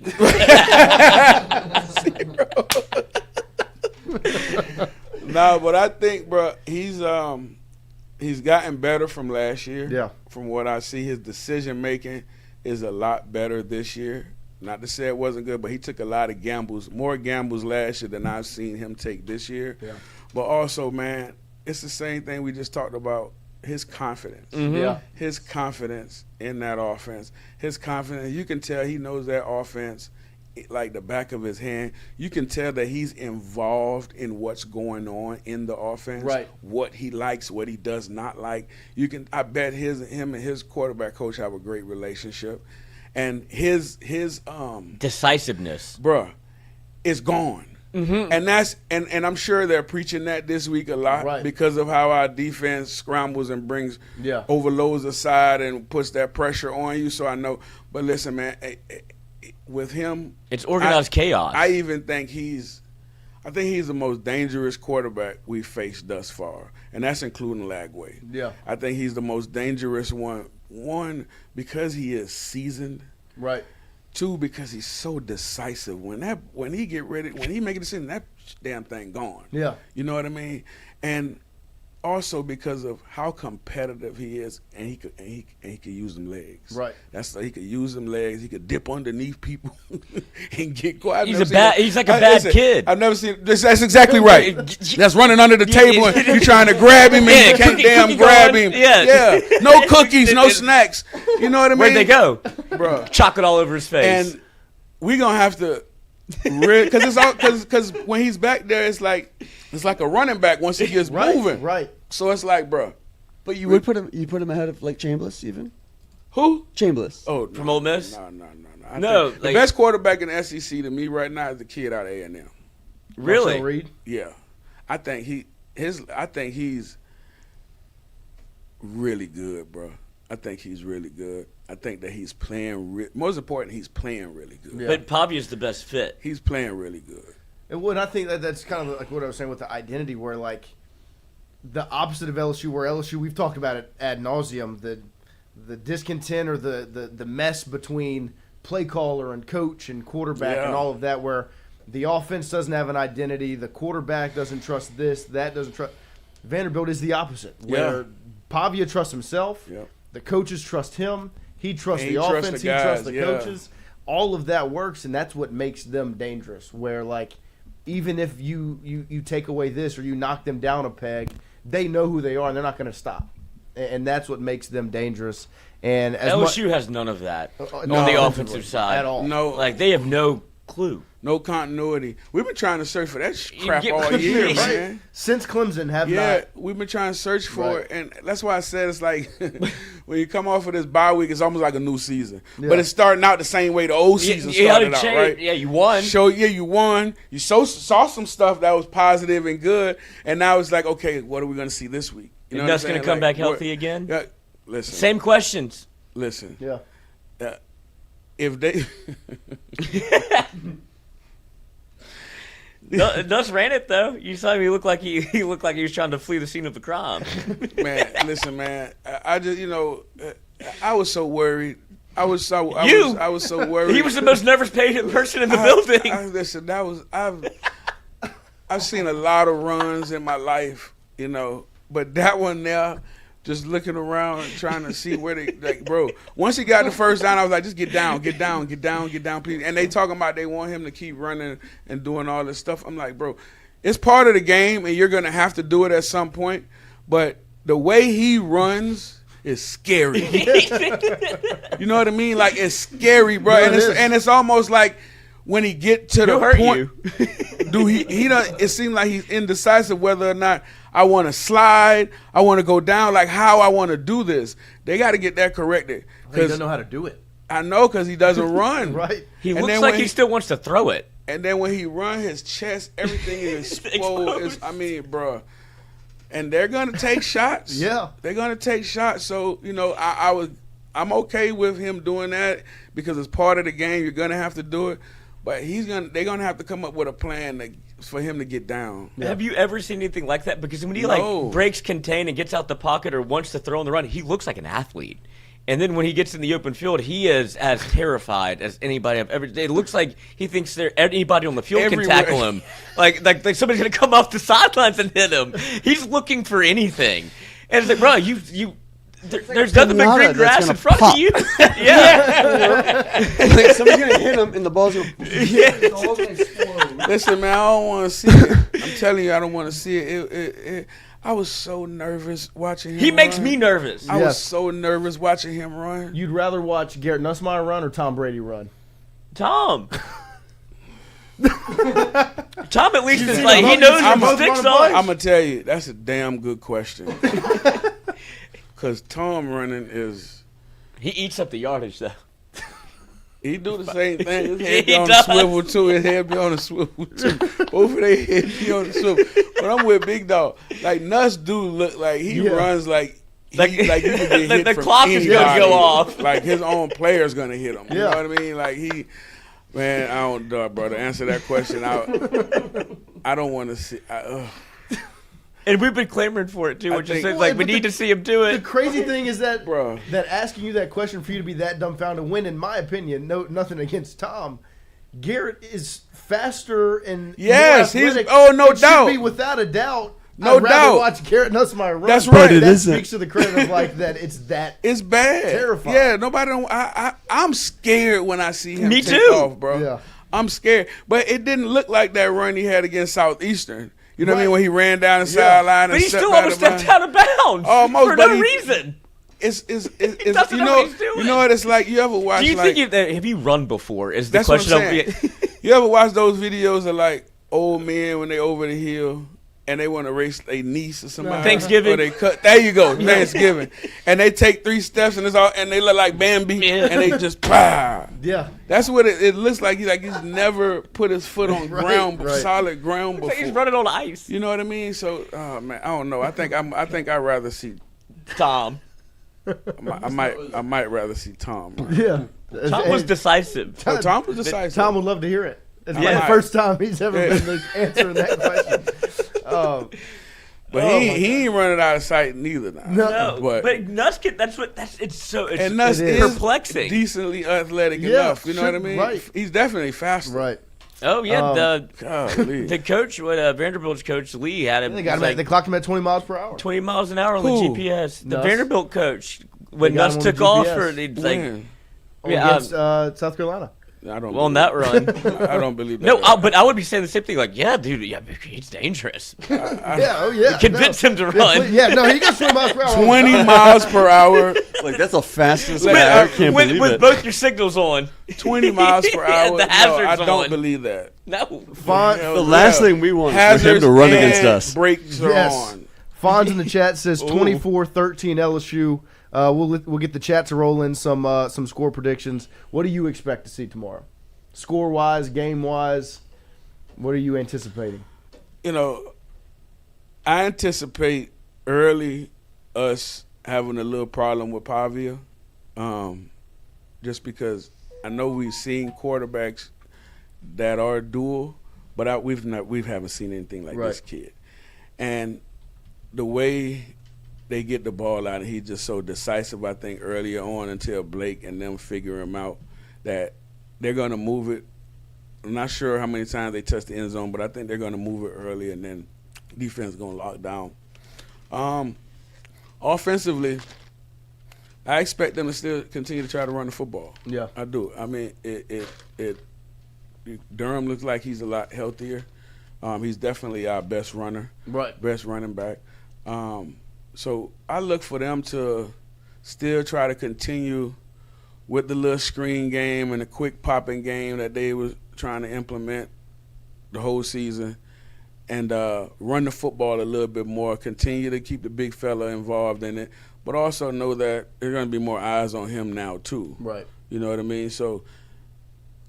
No, but I think, bro, he's gotten better from last year. Yeah. From what I see, his decision making is a lot better this year. Not to say it wasn't good, but he took a lot of gambles, more gambles last year than I've seen him take this year. Yeah. But also, man, it's the same thing we just talked about. His confidence. Mm-hmm. Yeah. His confidence in that offense. His confidence. You can tell he knows that offense like the back of his hand. You can tell that he's involved in what's going on in the offense. Right. What he likes, what he does not like. I bet him and his quarterback coach have a great relationship. And his decisiveness, bruh, is gone. Mm-hmm. And I'm sure they're preaching that this week a lot because of how our defense scrambles and brings overloads aside and puts that pressure on you. So I know, but listen, man, with him, it's organized chaos. I even think he's the most dangerous quarterback we've faced thus far, and that's including Lagway. Yeah, I think he's the most dangerous one. One, because he is seasoned. Right. 2, because he's so decisive. When he get ready, when he make a decision, that damn thing gone. Yeah. You know what I mean? And also because of how competitive he is, and he could use them legs. Right. He could use them legs. He could dip underneath people and get quiet. He's like a bad kid. I've never seen this. That's exactly right. That's running under the table and you trying to grab him and you can't damn grab him. Yeah. No cookies, no snacks. You know what I mean? Where'd they go? Bro. Chocolate all over his face. And we gonna have to, because when he's back there, it's like a running back once he gets moving. Right. So it's like, bro. But you would put him ahead of like Chambliss even. Who? Chambliss. Oh, from Ole Miss. No. The best quarterback in the SEC to me right now is the kid out of A&M. Really? Reed? Yeah, I think he's really good, bro. I think he's really good. I think that he's playing. Most important, he's playing really good. Yeah. But Pavia's the best fit. He's playing really good. And I think that's kind of like what I was saying with the identity, where like the opposite of LSU, where LSU, we've talked about it ad nauseum, the discontent or the mess between play caller and coach and quarterback and all of that, where the offense doesn't have an identity, the quarterback doesn't trust this, that doesn't trust. Vanderbilt is the opposite, where Pavia trusts himself, the coaches trust him, he trusts the offense, he trusts the coaches. All of that works, and that's what makes them dangerous, where like even if you take away this or you knock them down a peg, they know who they are and they're not going to stop. And that's what makes them dangerous. And as LSU has none of that on the offensive side at all. No, like they have no clue. No continuity. We've been trying to search for that crap all year, Right. man. Since Clemson have Yeah, not. we've been trying to search for Right. it, and that's why I said it's like when you come off of this bye week, it's almost like a new season. Yeah. But it's starting out the same way the old season started out, right? Yeah, you won. You won. You saw some stuff that was positive and good, and now it's like, okay, what are we going to see this week? You know, Nuss going to come back what- healthy again? Yeah, listen. Same questions. Listen. Yeah. If they. Nuss ran it though. You saw him. He looked like he looked like he was trying to flee the scene of the crime. Man, listen, man. I just, I was so worried. I was so worried. He was the most nervous person in the building. Listen, I've seen a lot of runs in my life, but that one there, just looking around and trying to see where they, like, bro. Once he got the first down, I was like, just get down, please. And they talking about they want him to keep running and doing all this stuff. I'm like, bro, it's part of the game, and you're gonna have to do it at some point. But the way he runs is scary. You know what I mean? Like, it's scary, bro. No, and it's almost like when he get to He'll the hurt point, you. he doesn't. It seems like he's indecisive whether or not I want to slide, I want to go down, like how I want to do this. They got to get that corrected. He doesn't know how to do it. I know, because he doesn't run. Right. He looks like he still wants to throw it. And then when he run, his chest, everything is explode. I mean, bro. And they're gonna take shots. Yeah. They're gonna take shots. So I'm okay with him doing that because it's part of the game. You're gonna have to do it, but they're gonna have to come up with a plan for him to get down. Yeah. Have you ever seen anything like that? Because when he breaks contain and gets out the pocket or wants to throw on the run, he looks like an athlete. And then when he gets in the open field, he is as terrified as anybody I've ever. It looks like he thinks anybody on the field can tackle him. Like somebody's gonna come off the sidelines and hit him. He's looking for anything. And it's like, bro, there's nothing but green grass in front of you. Yeah. Like somebody's gonna hit him and the ball's gonna. Listen, man, I don't want to see it. I'm telling you, I don't want to see it. I was so nervous watching him. He makes me nervous. I was so nervous watching him run. You'd rather watch Garrett Nussmeier run or Tom Brady run? Tom at least is like, he knows his sticks on. I'm going to tell you, that's a damn good question. Because Tom running is... He eats up the yardage, though. He do the same thing. His head He be on does. the swivel, too. His head be on the swivel, too. Both of their heads be on the swivel. But I'm with Big Dog. Like, Nuss do look like he runs like you can get hit the from clock is anybody. gonna go off. Like, his own player's going to hit him. You Yeah. know what I mean? Like, man, I don't know, bro. To answer that question, I don't want to see. And we've been clamoring for it, too, which is Well, like, we but need to see him do The it. crazy thing is that Bro. that asking you that question for you to be that dumbfounded when, in my opinion, nothing against Tom, Garrett is faster and Yes, more athletic. no It should doubt. be without a doubt. No I'd rather doubt. watch Garrett Nussmeier run. That's right. But it That isn't. speaks to the credit of like that. It's that. It's bad. Terrifying. Yeah, nobody don't. I'm scared when I see him Me take too. off, bro. Yeah. I'm scared. But it didn't look like that run he had against Southeastern. You know what I mean? Right. When he ran down the Yeah. sideline But and he stepped still out almost of bounds. stepped out of bounds Almost, for but no he- reason. It's doesn't you know know what he's doing. You know what it's like? You ever watch Do you like think have you run before? Is the that's what question? I'm saying. You ever watch those videos of like old men when they over the hill and they want to race a niece or somebody? Thanksgiving. Or they cut. There you go, Thanksgiving. And they take 3 steps and they look like Bambi Yeah. and they just pow. Yeah. That's what it looks like. He's never put his foot on Right. solid ground It's like he's before. running on ice. You know what I mean? So, oh man, I don't know. I think I'd rather see. Tom. I might rather see Tom. Right? Yeah. Tom was decisive. Oh, Tom was decisive. Tom would love to hear it. It's like Yeah. the first time he's ever been answering that question. But he ain't running out of sight neither now. No, but but Nuss and Nuss it is perplexing. decently athletic Yeah, enough. You know what I mean? right. He's definitely faster. Right. Oh yeah, Golly. the coach, Vanderbilt's coach Lee had him. They got him. They clocked him at 20 miles per hour. 20 miles an hour on Who? the GPS. The Nuss. Vanderbilt coach, when They got Nuss him on took the off GPS. for the like, When? Yeah, Against South Carolina. I don't. on that run. I don't believe that. No, but I would be saying the same thing. Like, yeah, dude, yeah, he's dangerous. Convince him to run. He got 20 miles per hour. 20 miles per hour. Like, that's the fastest guy. I can't believe with it. both your signals on. 20 miles per hour. The hazards I don't on. believe that. No. The last thing we want is for him to run against us. Brakes are on. Fonz in the chat says 24-13 LSU. We'll get the chat to roll in some score predictions. What do you expect to see tomorrow? Score-wise, game-wise, what are you anticipating? I anticipate early us having a little problem with Pavia, just because I know we've seen quarterbacks that are dual, but we haven't seen anything like this kid. And the way they get the ball out, and he's just so decisive, I think, earlier on until Blake and them figure him out that they're going to move it. I'm not sure how many times they touch the end zone, but I think they're going to move it early, and then defense is going to lock down. Offensively, I expect them to still continue to try to run the football. Yeah. I do. I mean, Durham looks like he's a lot healthier. He's definitely our best runner, best running back. So I look for them to still try to continue with the little screen game and the quick popping game that they were trying to implement the whole season, and run the football a little bit more, continue to keep the big fella involved in it, but also know that there's going to be more eyes on him now too. Right. You know what I mean? So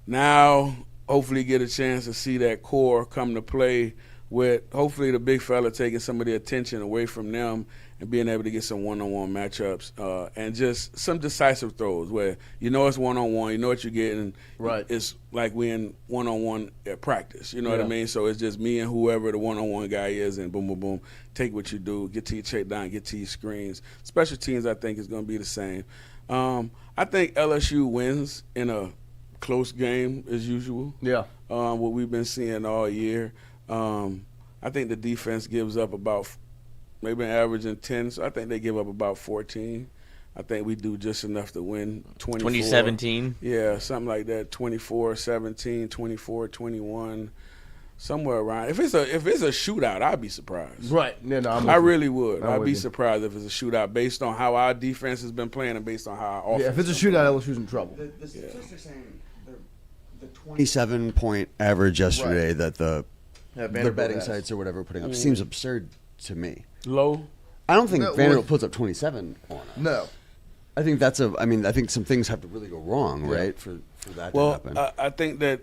now hopefully get a chance to see that core come to play with hopefully the big fella taking some of the attention away from them and being able to get some one-on-one matchups and just some decisive throws where it's one-on-one, you know what you're getting. Right. It's like we're in one-on-one at practice, you know what I mean? So it's just me and whoever the one-on-one guy is, and boom, boom, boom, take what you do, get to your check down, get to your screens. Special teams, I think, is going to be the same. I think LSU wins in a close game as usual. Yeah. What we've been seeing all year. I think the defense gives up about maybe an average in 10, so I think they give up about 14. I think we do just enough to win 24. 2017? Yeah, something like that, 24-17, 24-21, somewhere around. If it's a shootout, I'd be surprised. Right. Yeah, I really would. I'd be surprised if it's a shootout based on how our defense has been playing and based on how our offense. Yeah, if it's a shootout, LSU's in trouble. The statistics saying the 27-point average yesterday that the betting sites or whatever are putting up seems absurd to me. Low? I don't think Vanderbilt puts up 27 on us. No. I think I think some things have to really go wrong, right, for that to happen. I think that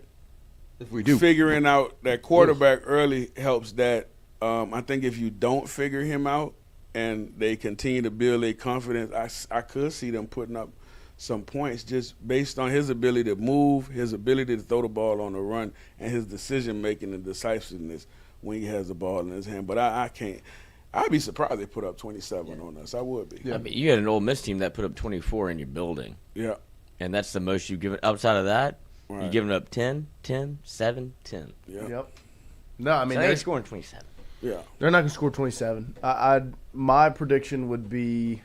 if we do, figuring out that quarterback early helps that. I think if you don't figure him out and they continue to build their confidence, I could see them putting up some points just based on his ability to move, his ability to throw the ball on the run, and his decision-making and decisiveness when he has the ball in his hand. But I can't – I'd be surprised they put up 27 on us. I would be. Yeah. I mean, you had an Ole Miss team that put up 24 in your building. Yeah. And that's the most you've given. Outside of that, right. you've given up 10, 10, 7, 10. Yep. No, I mean, they're scoring 27. Yeah. They're not going to score 27. My prediction would be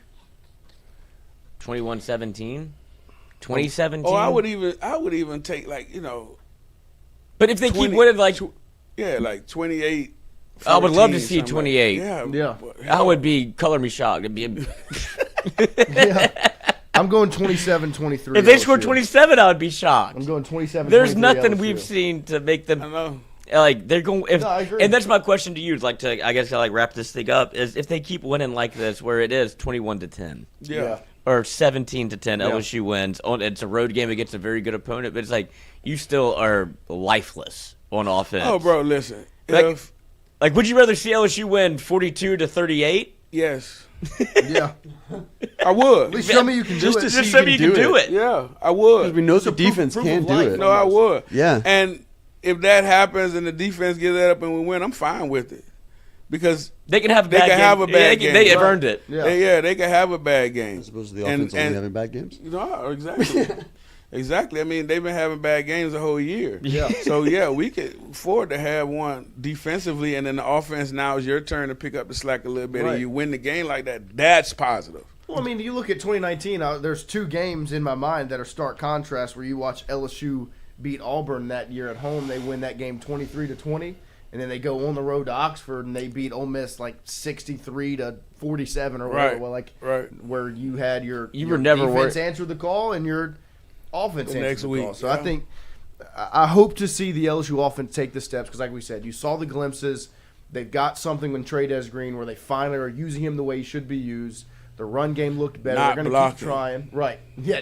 21-17, 2017. Oh, I would even take But if they keep winning, like 28. 14, I would love to see 28. Yeah. I would be color me shocked. It'd be I'm going 27-23. If they score 27, I would be shocked. I'm going 27. There's nothing we've seen to make them. I know. Like they're going. I agree. And that's my question to you. Is like to I guess to wrap this thing up is if they keep winning like this, where it is 21-10. Yeah. Or 17-10, LSU wins. It's a road game against a very good opponent, but it's like you still are lifeless on offense. Oh, bro, listen. Like, would you rather see LSU win 42-38? Yes. Yeah. I would. At least show me you can do it. Just show me you can do it. Yeah, I would. Because we know the defense can do it. No, I would. Yeah. And if that happens and the defense gives that up and we win, I'm fine with it. Because they can have a bad game. They have earned it. Yeah, they can have a bad game. As opposed to the offense only having bad games? No, exactly. Exactly. I mean, they've been having bad games the whole year. Yeah. So, we could afford to have one defensively, and then the offense now is your turn to pick up the slack a little bit, and you win the game like that. That's positive. Well, I mean, you look at 2019, there's two games in my mind that are stark contrast where you watch LSU beat Auburn that year at home. They win that game 23-20, and then they go on the road to Oxford and they beat Ole Miss like 63-47 or whatever. Well, where you had your were never defense answer the call and your offense answer the call. So yeah. I think I hope to see the LSU offense take the steps because, like we said, you saw the glimpses. They've got something with Trey Green where they finally are using him the way he should be used. The run game looked better. Not They're going to keep trying. Right. Yeah,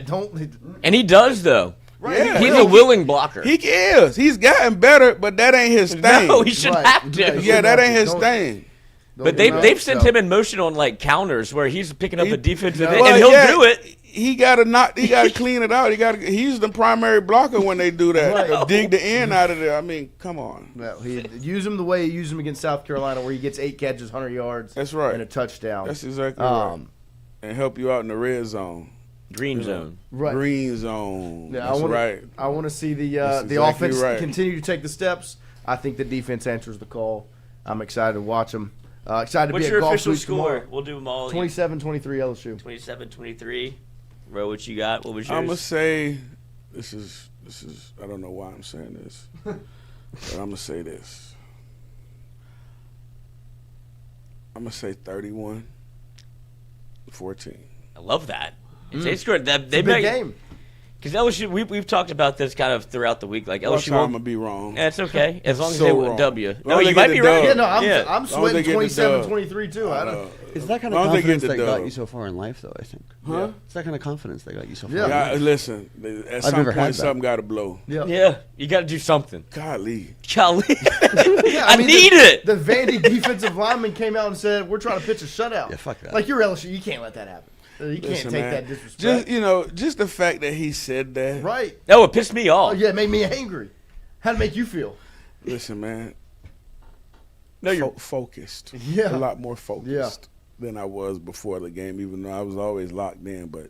And he does, though. Right. Yeah. He's a willing blocker. He is. He's gotten better, but that ain't his thing. No, he should have to. Yeah, that ain't his thing. But they've sent him in motion on like counters where he's picking up a defensive end, Well, and he'll do it. He gotta clean it out. He's the primary blocker when they do that. Right. Dig the end out of there. I mean, come on. Well, he use him the way he used him against South Carolina, where he gets 8 catches, 100 yards. That's right. And a touchdown. That's exactly right. And help you out in the red zone. Green zone. Right. Green zone. Yeah, That's right. I want to see the exactly offense right. continue to take the steps. I think the defense answers the call. I'm excited to watch them. Excited to What's be your at Golf official Week score? tomorrow. We'll do them all. 27-23 LSU. 27-23. Ro, what you got? What was yours? I'm gonna say this is. I don't know why I'm saying this, but I'm gonna say this. I'm gonna say 31-14. I love that. They scored that. It's a big game. Because LSU, we've talked about this kind of throughout the week. Like LSU, I'm gonna be wrong. That's okay as long as So they wrong. W. As No, long as you they might get be the right. dub. Yeah, no, I'm As long as they sweating get the 27-23 too. I don't. It's that kind As of long as they confidence get that the got dub. you so far in life, though, I think. Huh? It's that kind of confidence that got you so far Yeah. in life. Listen, at some never had point that. something got to blow. Yeah, you got to do something. Golly. Golly, Yeah, I need it. The Vandy defensive lineman came out and said, "We're trying to pitch a shutout." Yeah, fuck that. Like you're LSU, you can't let that happen. You can't Listen, take man, that disrespect. just the fact that he said that. Right. No, it pissed me off. Oh, yeah, it made me angry. How'd it make you feel? Listen, man. No, you're focused. Yeah. A lot more focused than I was before the game, even though I was always locked in. But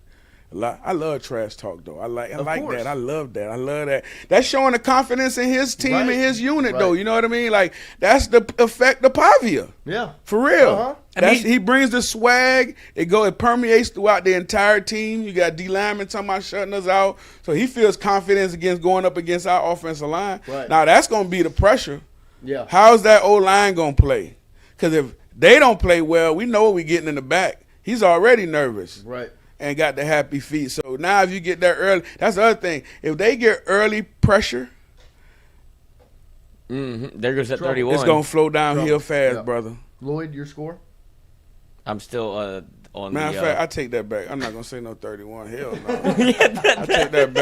I love trash talk, though. I like course. that. I love that. I love that. That's showing the confidence in his team and his unit, though. Right. You know what I mean? Like, that's the effect of Pavia. Yeah. For real. Uh-huh. He brings the swag. It permeates throughout the entire team. You got D lineman talking about shutting us out. So he feels confidence against going up against our offensive line. Right. Now that's gonna be the pressure. Yeah. How's that O-line gonna play? Because if they don't play well, we know what we're getting in the back. He's already nervous. Right. And got the happy feet. So now if you get there early, that's the other thing. If they get early pressure, there goes that 31. it's gonna flow downhill fast, Yeah. brother. Lloyd, your score? I'm still on Matter the. of fact, I take that back. I'm not gonna say no 31. Hell no. I take that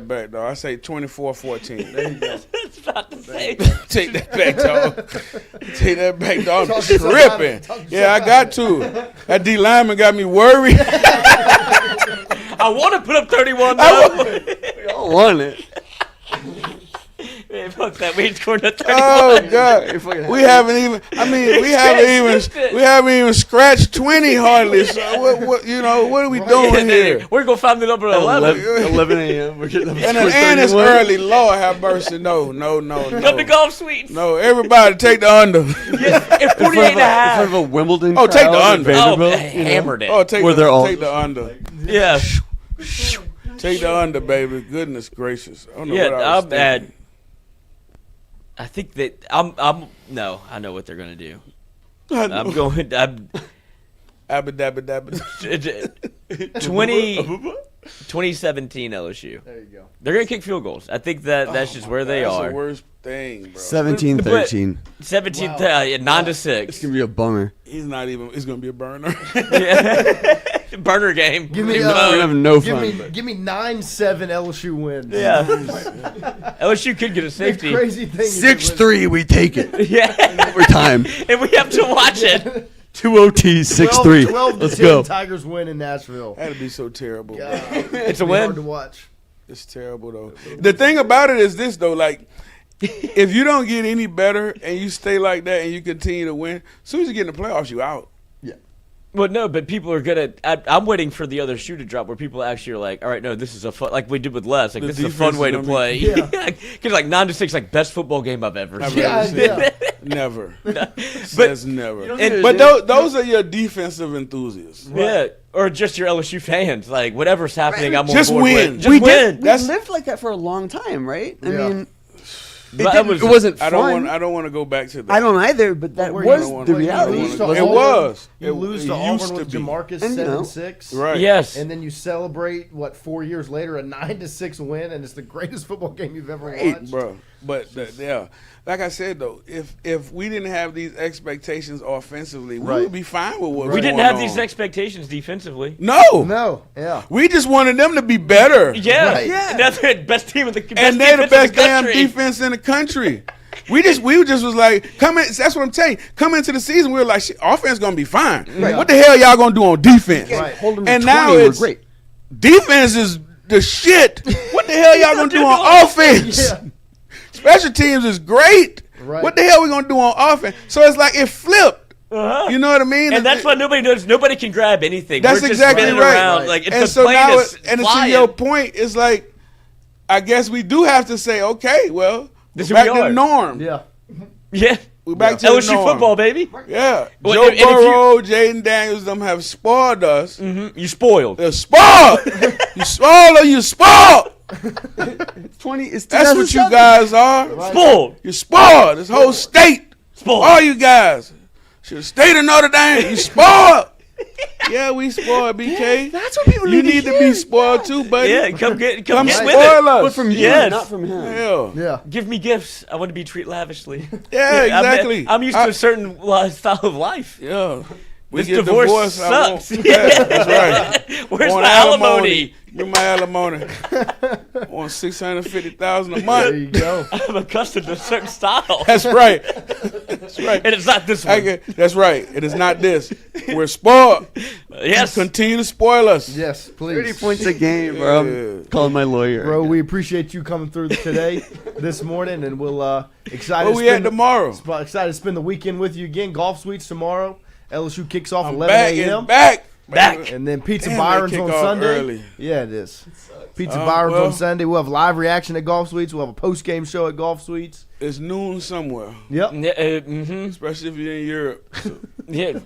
back, dog. I say 24-14. There you go. It's about to say. Take that back, dog. Take that back, dog. I'm Talk yourself out of tripping. it. Talk Yeah, I yourself got to. That D lineman got me worried. I want to put up 31 though. We all want it. Man, fuck that. We ain't scored a 31. Oh God, we haven't even scratched 20 hardly. So what are we doing here? We're gonna find the number 11. 11 a.m. We're getting up And it's early. Lord have mercy. No. Come to Golf Suites. No, everybody take the under. It's 48 and a in front half. of a Wimbledon Oh, take the crowd under. at Oh, Vanderbilt, hammered it. Oh, take Where they're all- the under. Yeah. Take the under, baby. Goodness gracious. I don't know Yeah, what I was I'm thinking. I think that no, I know what they're gonna do. I know. I'm going. I'm Abba dabba dabba. 2017 LSU. There you go. They're gonna kick field goals. I think that's just where they That's are. the worst thing, bro. 17-13. 17, Wow. 9-6. It's going to be a bummer. He's not even. It's gonna be a burner. Burner game. Give me We're going to have no give fun. me 9-7 LSU wins. Yeah. LSU could get a The safety. crazy thing. 6-3, we take it. Yeah. Overtime. And we have to watch it. 2 OTs, 6-3. 12 Let's to 10 go. Tigers win in Nashville. That'd be so terrible. God, It's a be hard win. to watch. It's terrible though. The thing about it is this though, like if you don't get any better and you stay like that and you continue to win, as soon as you get in the playoffs, you out. Yeah. Well, no, but people are gonna. I'm waiting for the other shoe to drop where people actually are like, all right, no, this is a fun, like we did with Les. Like this is a fun way to play. Yeah. Because like 9-6, like best football game I've ever seen. Yeah. Never. But never. And, Those are your defensive enthusiasts. yeah, or just your LSU fans. Like whatever's happening, Right. I'm Just on board win. with. Just win. We lived like that for a long time, right? I Yeah. mean, But it wasn't fun. I don't want to go back to that. I don't either, but that Where was you- the like, you reality. lose to It Auburn- was. You lose It to used Auburn to with be. Jamarcus And, you know, 7-6. Right. Yes. And then you celebrate 4 years later a 9-6 win, and it's the greatest football game you've ever Right, watched. Bro, but yeah, like I said though, if we didn't have these expectations offensively, we Right. would be fine with what We didn't going have these on. expectations defensively. No, No, yeah. we just wanted them to be better. Yeah, Right. yeah. That's the best team in the best And they're the defense best in the damn country. defense in the country. We just was like, come in. That's what I'm telling you. Come into the season, we were like, shit, offense gonna be fine. Right. What the hell y'all gonna do on defense? Right. Hold them to And 20, now we're it's great. defense is the shit. What the hell y'all gonna do on offense? Yeah. Special teams is great. Right. What the hell we gonna do on offense? So it's like it flipped. You know what I mean? And that's what nobody knows. Nobody can grab anything. That's We're just exactly spinning right. around. Right. Like it's And the so plane now, is and to flying. your point, it's like, I guess we do have to say, okay, well, This we're is back who we to are. the norm. Yeah. Yeah. We're back to the LSU norm. football, baby. Yeah. Well, Joe and if you- Burrow, Jaden Daniels, them have spoiled us. You spoiled. They're spoiled. You spoiled or you spoiled. 20. It's That's what you 2007. guys are. Spoiled. You're spoiled. This whole state. Spoiled. All you guys. Should have stayed in Notre Dame. You spoiled. Yeah, we spoiled, BK. That's what people You need need to to be hear. spoiled too, buddy. Yeah, come get Come with spoil it. us. But from you, Yes. not from him. Hell. Yeah. Give me gifts. I want to be treated lavishly. Yeah, exactly. I'm used to a certain style of life. Yeah. We This get divorce divorced, I won't- sucks. Yeah, that's right. Where's Want my alimony? Give my alimony. I want $650,000 a There month. you go. I'm accustomed to a certain style. That's right. That's right. And it's not this one. That's right. It is not this. We're spoiled. Yes. Continue to spoil us. Yes, 30 please. points a game, bro. I'm calling my lawyer. Bro, we appreciate you coming through today, this morning, and we'll excited. Where to we at spend tomorrow? Excited to spend the weekend with you again. Golf Suites tomorrow. LSU kicks off I'm 11 back. a.m. It's back. Back. And then Pizza Damn, Byron's they kick on off Sunday. early. Yeah, it is. Pizza Byron's well. on Sunday. We'll have live reaction at Golf Suites. We'll have a post-game show at Golf Suites. It's noon somewhere, Yep. Yeah, especially if you're in Europe. So, yeah.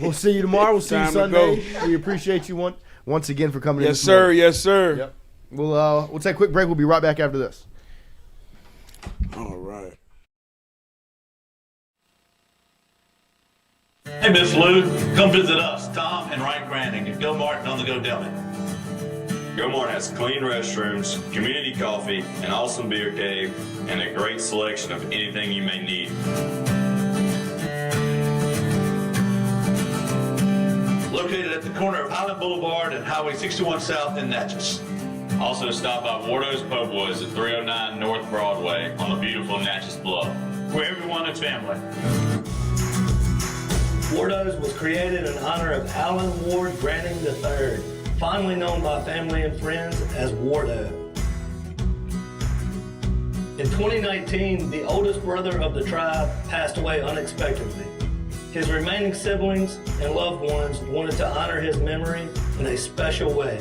We'll see you tomorrow. We'll see you Time to Sunday. We appreciate you once again for coming in. yes, this sir. morning. Yes, sir. Yep. We'll take a quick break. We'll be right back after this. All right. Hey, Miss Lou, come visit us, Tom and Wright Granding at Go Martin on the Go Deli. Gomart has clean restrooms, community coffee, an awesome beer cave, and a great selection of anything you may need. Located at the corner of Highland Boulevard and Highway 61 South in Natchez. Also stop by Wardo's Pub Was at 309 North Broadway on the beautiful Natchez Bluff. Where everyone is family. Wardo's was created in honor of Alan Ward Granning III, fondly known by family and friends as Wardo. In 2019, the oldest brother of the tribe passed away unexpectedly. His remaining siblings and loved ones wanted to honor his memory in a special way.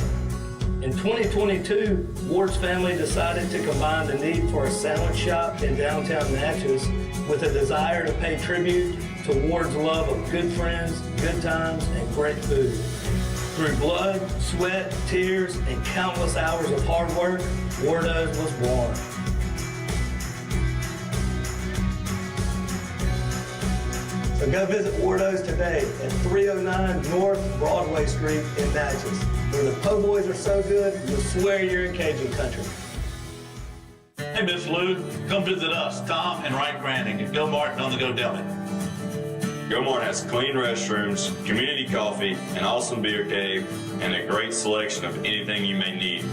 In 2022, Ward's family decided to combine the need for a sandwich shop in downtown Natchez with a desire to pay tribute to Ward's love of good friends, good times, and great food. Through blood, sweat, tears, and countless hours of hard work, Wardo's was born. So go visit Wardo's today at 309 North Broadway Street in Natchez, where the po' boys are so good, you'll swear you're in Cajun country. Hey, Miss Lou, come visit us, Tom and Wright Granding at Go Martin on the Go Deli. Gomart has clean restrooms, community coffee, an awesome beer cave, and a great selection of anything you may need.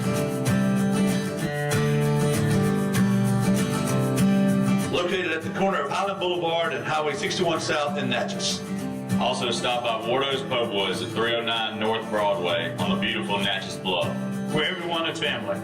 Located at the corner of Highland Boulevard and Highway 61 South in Natchez. Also stop by Wardo's Pub Was at 309 North Broadway on the beautiful Natchez Bluff. Where everyone is family.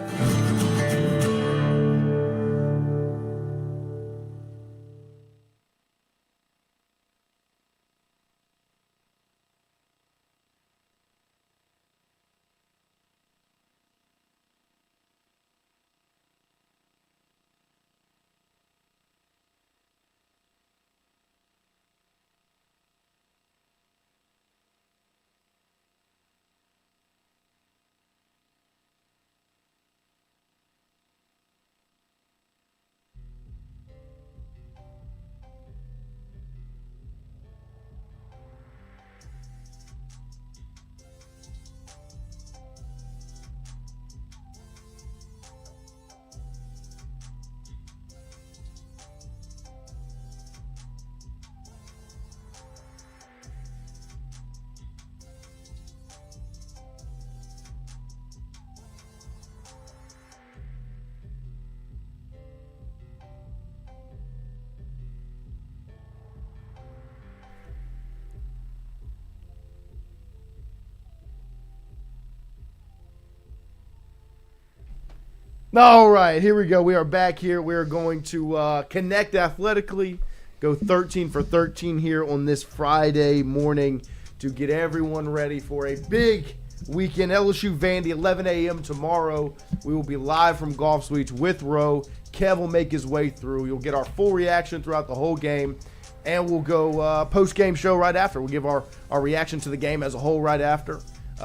All right, here we go. We are back here. We are going to connect athletically, go 13 for 13 here on this Friday morning to get everyone ready for a big weekend. LSU Vandy, 11 a.m. tomorrow. We will be live from Golf Suites with Roe. Kev will make his way through. You'll get our full reaction throughout the whole game, and we'll go post-game show right after. We'll give our reaction to the game as a whole right after.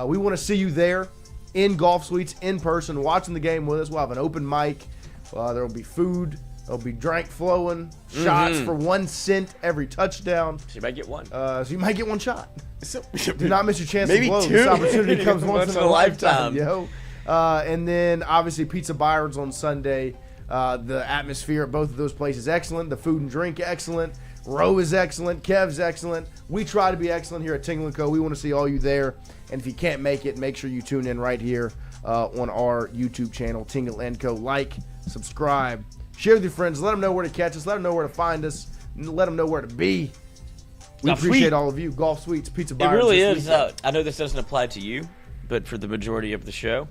We want to see you there in Golf Suites, in person, watching the game with us. We'll have an open mic. There will be food. There'll be drink flowing, shots for 1 cent every touchdown. So you might get one. So you might get one shot. Do not miss your chance Maybe to blow. two. This opportunity comes once in a lifetime, lifetime. yo. And then, obviously, Pizza Byron's on Sunday. The atmosphere at both of those places excellent. The food and drink excellent. Roe is excellent. Kev's excellent. We try to be excellent here at Tingle & Co. We want to see all you there. And if you can't make it, make sure you tune in right here on our YouTube channel, Tingle & Co. Like, subscribe, share with your friends. Let them know where to catch us. Let them know where to find us. Let them know where to be. We appreciate all of you. Golf Suites, Pizza Byron's. It really is. I know this doesn't apply to you, but for the majority of the show,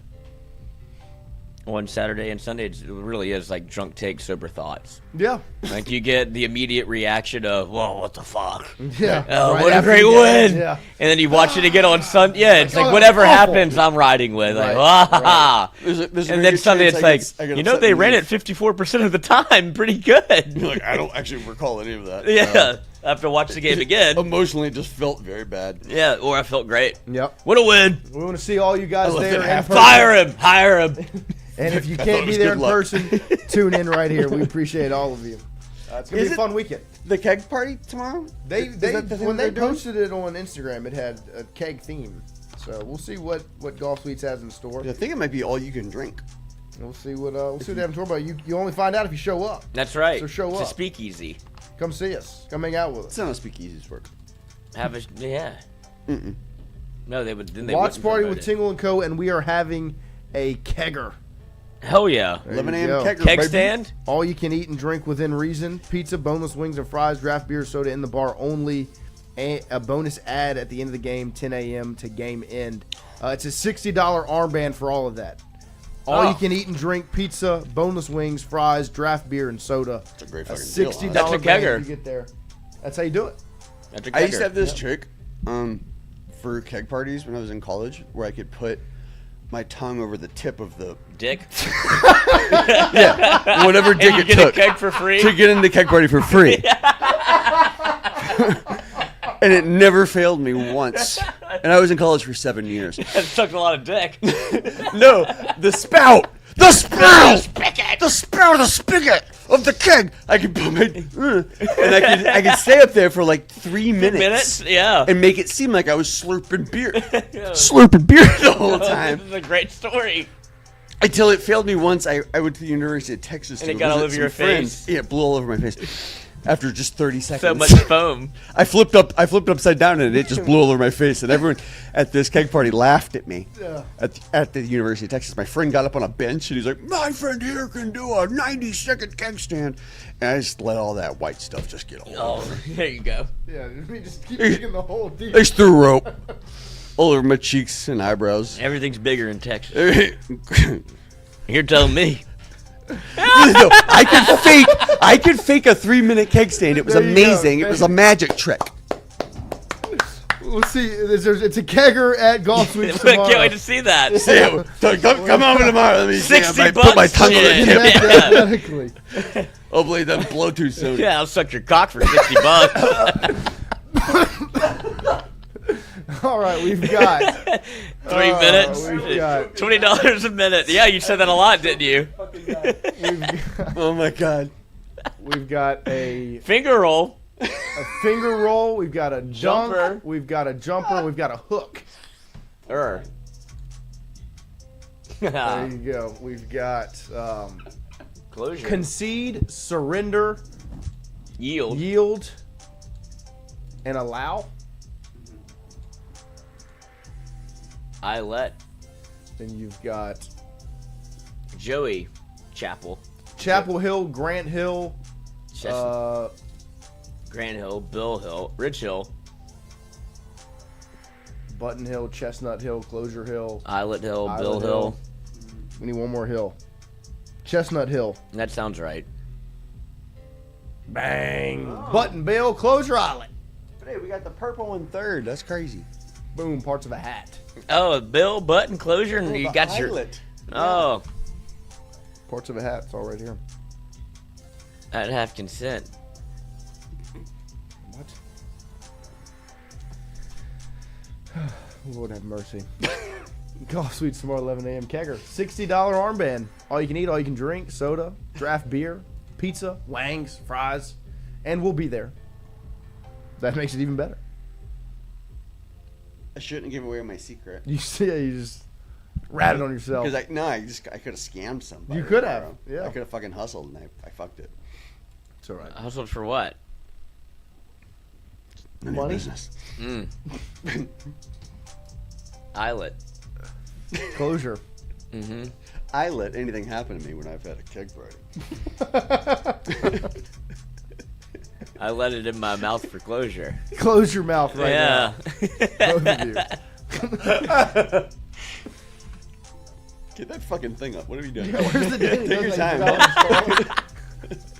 on Saturday and Sunday, it really is like drunk take, sober thoughts. Yeah. Like you get the immediate reaction of, "Whoa, what the fuck? Yeah. Oh, Right what a after great the game, win!" yeah. And then you watch it again on Sunday. Yeah, it's Like, like oh, whatever that was awful. happens, I'm riding with. Like, Right, "Ah, ha, ha." There's a And very then good Sunday, chance it's I like, get upset they and ran leave. it 54% of the time. Pretty good. Like, I don't actually recall any of that. Yeah. I have to watch the game again. Emotionally, it just felt very bad. Yeah, or I felt great. Yep. What a win. We want to see all you guys I left there it in half person. Fire him. Hire him. And if you I thought can't it be was there good in luck. person, tune in right here. We appreciate all of you. It's going to be a fun weekend. The keg party tomorrow? They Is that the thing when they they're doing? posted it on Instagram, it had a keg theme. So we'll see what Golf Suites has in store. I think it might be all you can drink. We'll see what they have in store. But you only find out if you show up. That's right. So show it's up. a speakeasy. Come see us. Come hang out with It's us. not how speakeasies work. Yeah. No, they would. Then they Watch wouldn't party promote with it. Tingle & Co. And we are having a kegger. Hell yeah. There 11 you a.m. go. kegger, Keg baby. stand. All you can eat and drink within reason. Pizza, boneless wings and fries, draft beer, soda in the bar only. A bonus ad at the end of the game, 10 a.m. to game end. It's a $60 armband for all of that. All you can eat and drink, pizza, boneless wings, fries, draft beer, and soda. That's a great fucking $60 deal. That's a band kegger. you get there. That's how you do it. That's a I used to kegger. have this trick for keg parties when I was in college where I could put my tongue over the tip of the Dick. whatever dick And you it get took a keg for free. to get in the keg party for free. And it never failed me once. And I was in college for 7 years. That sucked a lot of dick. No, the spout! The spout! The spout, the spigot of the keg! I could put my... and I could stay up there for like 3 minutes. Yeah. And make it seem like I was slurping beer. Slurping beer the whole time. This is a great story. Until it failed me once. I went to the University of Texas And to it got all visit over some your friends. face. Yeah, it blew all over my face. After just 30 seconds. So much foam. I flipped upside down and it just blew all over my face. And everyone at this keg party laughed at me at the University of Texas. My friend got up on a bench and he's like, "My friend here can do a 90-second keg stand." And I just let all that white stuff just get all over. Oh, there you go. Yeah, we just keep taking the whole deal. I just threw rope all over my cheeks and eyebrows. Everything's bigger in Texas. You're telling me. No, I could fake a 3-minute keg stand. It was There you amazing. go. It was a magic trick. We'll see. It's a kegger at Golf Suites tomorrow. Can't wait to see that. Come over tomorrow. Let me see. $60 I put my tongue on the shit. tip. Connect athletically. Hopefully it doesn't blow too soon. Yeah, I'll suck your cock for $60. All right, we've got 3 minutes. we've got $20 a minute. Yeah, you said that a lot, didn't you? Oh my god. we've got a Finger roll. finger roll. We've got a Jumper. jumper. We've got a jumper. We've got a hook. There you go. We've got Closure. concede, surrender, Yield. yield, and allow. I let Then you've got Joey Chapel. Chapel Hill, Grant Hill, Grand Hill, Bill Hill, Rich Hill, Button Hill, Chestnut Hill, Closure Hill. Islet Hill, Islet Bill Hill. Hill. We need one more hill. Chestnut Hill. That sounds right. Bang. Button bill, close your eyelet. But hey, we got the purple one third. That's crazy. Boom, parts of a hat. Oh, bill, button, closure, and you got your... eyelet. Oh. Parts of a hat. It's all right here. I'd have consent. What? Lord have mercy. Golf Suites tomorrow, 11 a.m. Kegger. $60 armband. All you can eat, all you can drink, soda, draft beer, pizza, wangs, fries, and we'll be there. That makes it even better. I shouldn't give away my secret. You just ratted on yourself. Because I could have scammed somebody. You could have, bro. yeah. I could have fucking hustled and I fucked it. It's all right. Hustled for what? None of your Money? business. Eyelet. Closure. Mm-hmm. I let anything happen to me when I've had a keg party. I let it in my mouth for closure. Close your mouth right Yeah. now. Both of you. Get that fucking thing up. What are you doing? Yeah, where's the Denny? Take your Those time.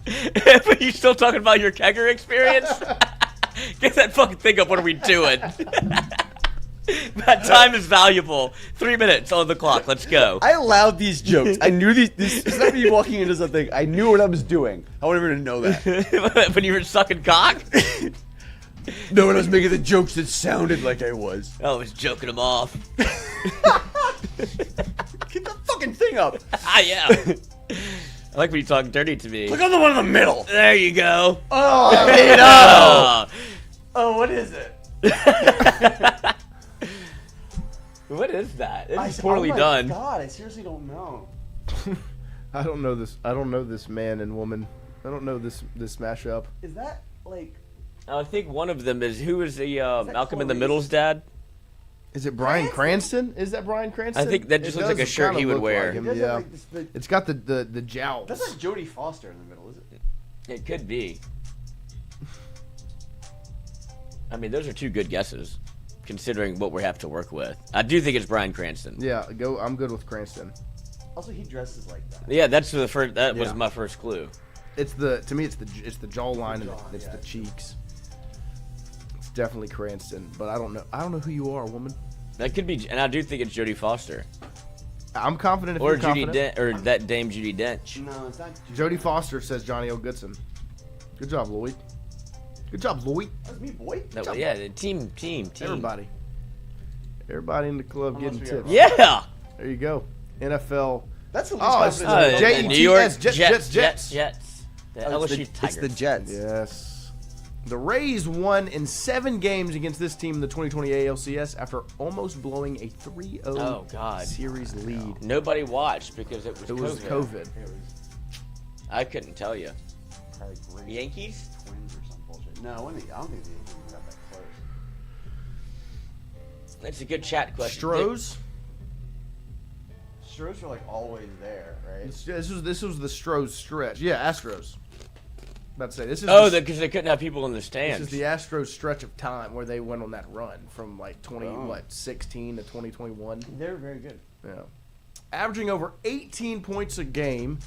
things But you still talking about your kegger experience? Get that fucking thing up. What are we doing? That time is valuable. 3 minutes on the clock. Let's go. I allowed these jokes. I knew these. It's not me walking into something. I knew what I was doing. I want everyone to know that. When you were sucking cock? No one was making the jokes that sounded like I was. I was joking them off. Get the fucking thing up. Yeah. I like when you talk dirty to me. Click on the one in the middle. There you go. Oh, oh, what is it? What is that? It's poorly done. God, I seriously don't know. I don't know this. I don't know this man and woman. I don't know this mashup. Is that like? I think one of them is who is the Malcolm in the Clarice? Middle's dad? Is it Bryan Cranston? Is that Bryan Cranston? I think that just It looks like does a shirt kinda he would look wear. like him, It does yeah. look like this, It's got the jowls. that's not Jodie Foster in the middle, is it? It could be. I mean, those are two good guesses, considering what we have to work with. I do think it's Bryan Cranston. Yeah, go. I'm good with Cranston. Also, he dresses like that. Yeah, that's the first. That was Yeah. my first clue. It's to me it's the jawline and it's the cheeks. It's definitely Cranston, but I don't know who you are, woman. That could be, and I do think it's Jodie Foster I'm confident if or you're confident. Dent, or that Dame Judi Dench. No, it's not. Jodie Foster says Johnny O. Goodson. Good job, Lloyd. Good job, Lloyd. That's me, boy. That, yeah, the team. Everybody in the club getting we tips. Yeah. There you go. NFL. That's the least Oh, it's confident. J- New York Jets. Jets. The Oh, LSU it's Tigers. the Jets. Yes. The Rays won in 7 games against this team in the 2020 ALCS after almost blowing a 3-0 Oh, God. series lead. Nobody watched because it was COVID. I couldn't tell you. Probably great. Yankees? Twins or some bullshit. No, I don't think the Yankees got that close. That's a good chat question. Stros. Stros are like always there, right? This was the Stros stretch. Yeah, Astros. About to say this is Oh, the, because they couldn't have people in the this stands. is the Astros stretch of time where they went on that run from like 16 to 2021. They're very good. Yeah. Averaging over 18 points a game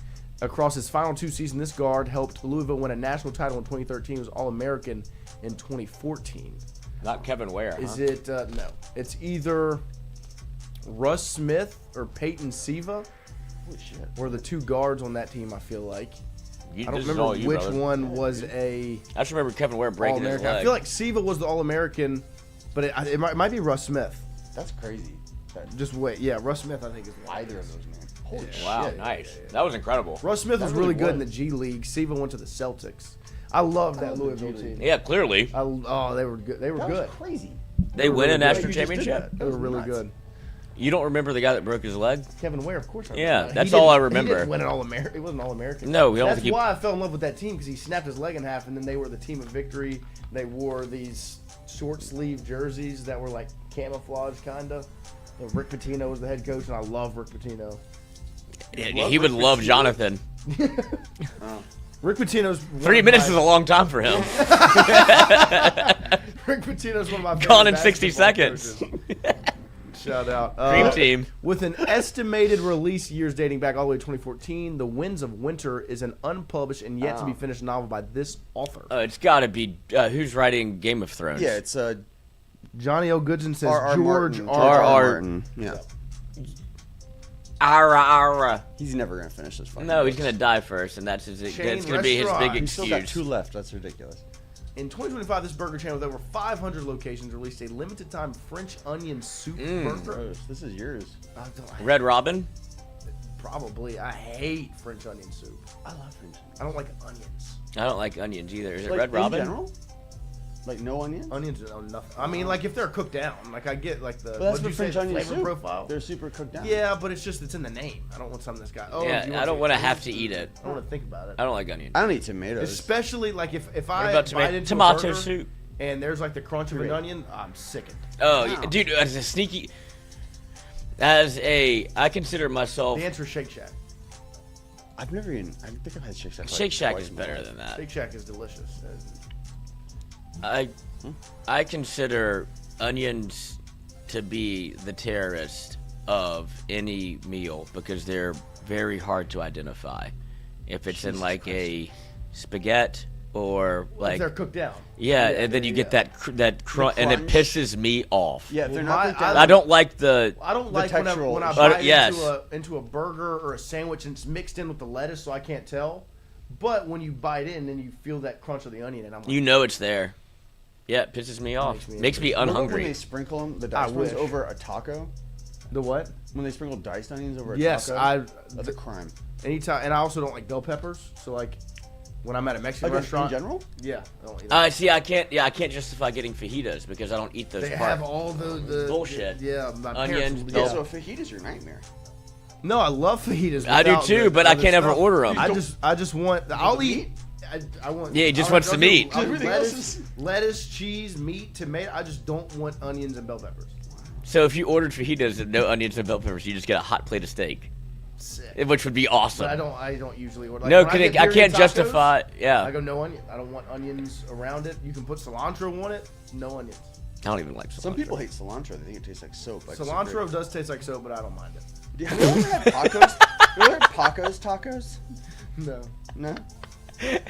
across his final 2 seasons, this guard helped Louisville win a national title in 2013. He was All-American in 2014. Not Kevin Ware, huh? Is it? No. It's either Russ Smith or Peyton Siva Holy shit. were the 2 guards on that team, I feel like. I don't This is remember all you, which brother. one was a I just remember Kevin Ware breaking his All-American. leg. I feel like Siva was the All-American, but it might be Russ Smith. That's crazy. Just wait. Yeah, Russ Smith, I think, is the Either of those, man. Holy shit. Wow, shit. nice. That was incredible. Russ Smith was That really really good in the was. G League. Siva went to the Celtics. I love that Louisville team. Yeah, clearly. They were good. They were That good. was crazy. They win a national You just did championship. that. They were really nuts. good. You don't remember the guy that broke his leg? Kevin Ware, of course. I Yeah, remember. that's He all I didn't- remember. He didn't win an All-American. He wasn't All-American. No, we don't That's think he- why I fell in love with that team, because he snapped his leg in half, and then they were the team of victory. They wore these short-sleeve jerseys that were like camouflage, kind of. Rick Pitino was the head coach, and I love Rick Pitino. Yeah, he would love Jonathan. Rick Pitino's one 3 of minutes my- is a long time for him. Rick Pitino's one of my favorite Gone in 60 basketball seconds. coaches. Shout out. Dream team. With an estimated release years dating back all the way to 2014, The Winds of Winter is an unpublished and yet to be finished novel by this author. It's got to be who's writing Game of Thrones. Yeah, it's Johnny O. Goodson says R. George Martin. R. Martin. Yeah. Ara. He's never going to finish this fucking No, he's books. going to die first, and that's going to be his Restaurant. big He's still got excuse. 2 left. That's ridiculous. In 2025, this burger chain with over 500 locations released a limited-time French onion soup burger. Gross. This is yours. Red Robin? Probably. I hate French onion soup. I love French onions. I don't like onions. I don't like onions either. Is it Like, Red Robin? In general? Like no onions? Onions are nothing. I mean, like if they're cooked down, like I get like the But that's what'd what you say, French onion flavor soup. profile. They're super cooked down. Yeah, but it's in the name. I don't want something that's got. Oh, Yeah, do you I don't want to say have to onions? eat it. I don't want to think about it. I don't like onions. I don't eat tomatoes. Especially like if What I about bite into tomato a burger soup? and there's like the crunch of an onion, I'm sickened. Oh, dude, as a sneaky. I consider myself. The answer is Shake Shack. I've never even. I think I've had Shake Shack. Shake Shack twice is in my better life. than that. Shake Shack is delicious. I consider onions to be the terrorist of any meal because they're very hard to identify. If it's in like a spaghetti or like if they're cooked down. yeah, and then you get that crunch, and it pisses me off. Yeah, if they're Well, not cooked down. I don't like the. I don't like when textural I issue. bite Yes. into a burger or a sandwich and it's mixed in with the lettuce, so I can't tell. But when you bite in, then you feel that crunch of the onion, and I'm like, You know it's there. Yeah, it pisses me off. Makes me Remember when unhungry. they sprinkle them, the diced ones, wish. over a taco? the what? When they sprinkle diced onions over a Yes, taco? That's a crime. anytime, and I also don't like bell peppers. So like, when I'm at a Mexican Like restaurant, in general? yeah, I don't eat that. See, I can't justify getting fajitas because I don't eat those They parts. have all the Bullshit. Yeah, my Onions, parents- Yeah, Oh. so a fajita's your nightmare. No, I love fajitas. I do without too, the but I other can't ever stuff. order 'em. I just want. I'll eat. I want. Yeah, he just I'll- wants I'll the do- meat. I'll do Everything else lettuce, cheese, meat, tomato. I just don't want onions and bell peppers. So if you ordered fajitas and no onions and bell peppers, you just get a hot plate of steak, Sick. which would be awesome. But I don't usually order. Like, No, when I get can't period tacos, justify. Yeah, I go no onion. I don't want onions around it. You can put cilantro on it. No onions. I don't even like cilantro. Some people hate cilantro. They think it tastes like soap. Like Cilantro does taste like soap, but I don't mind it. Yeah, have you ever had Paco's? You ever had Paco's tacos? No. No?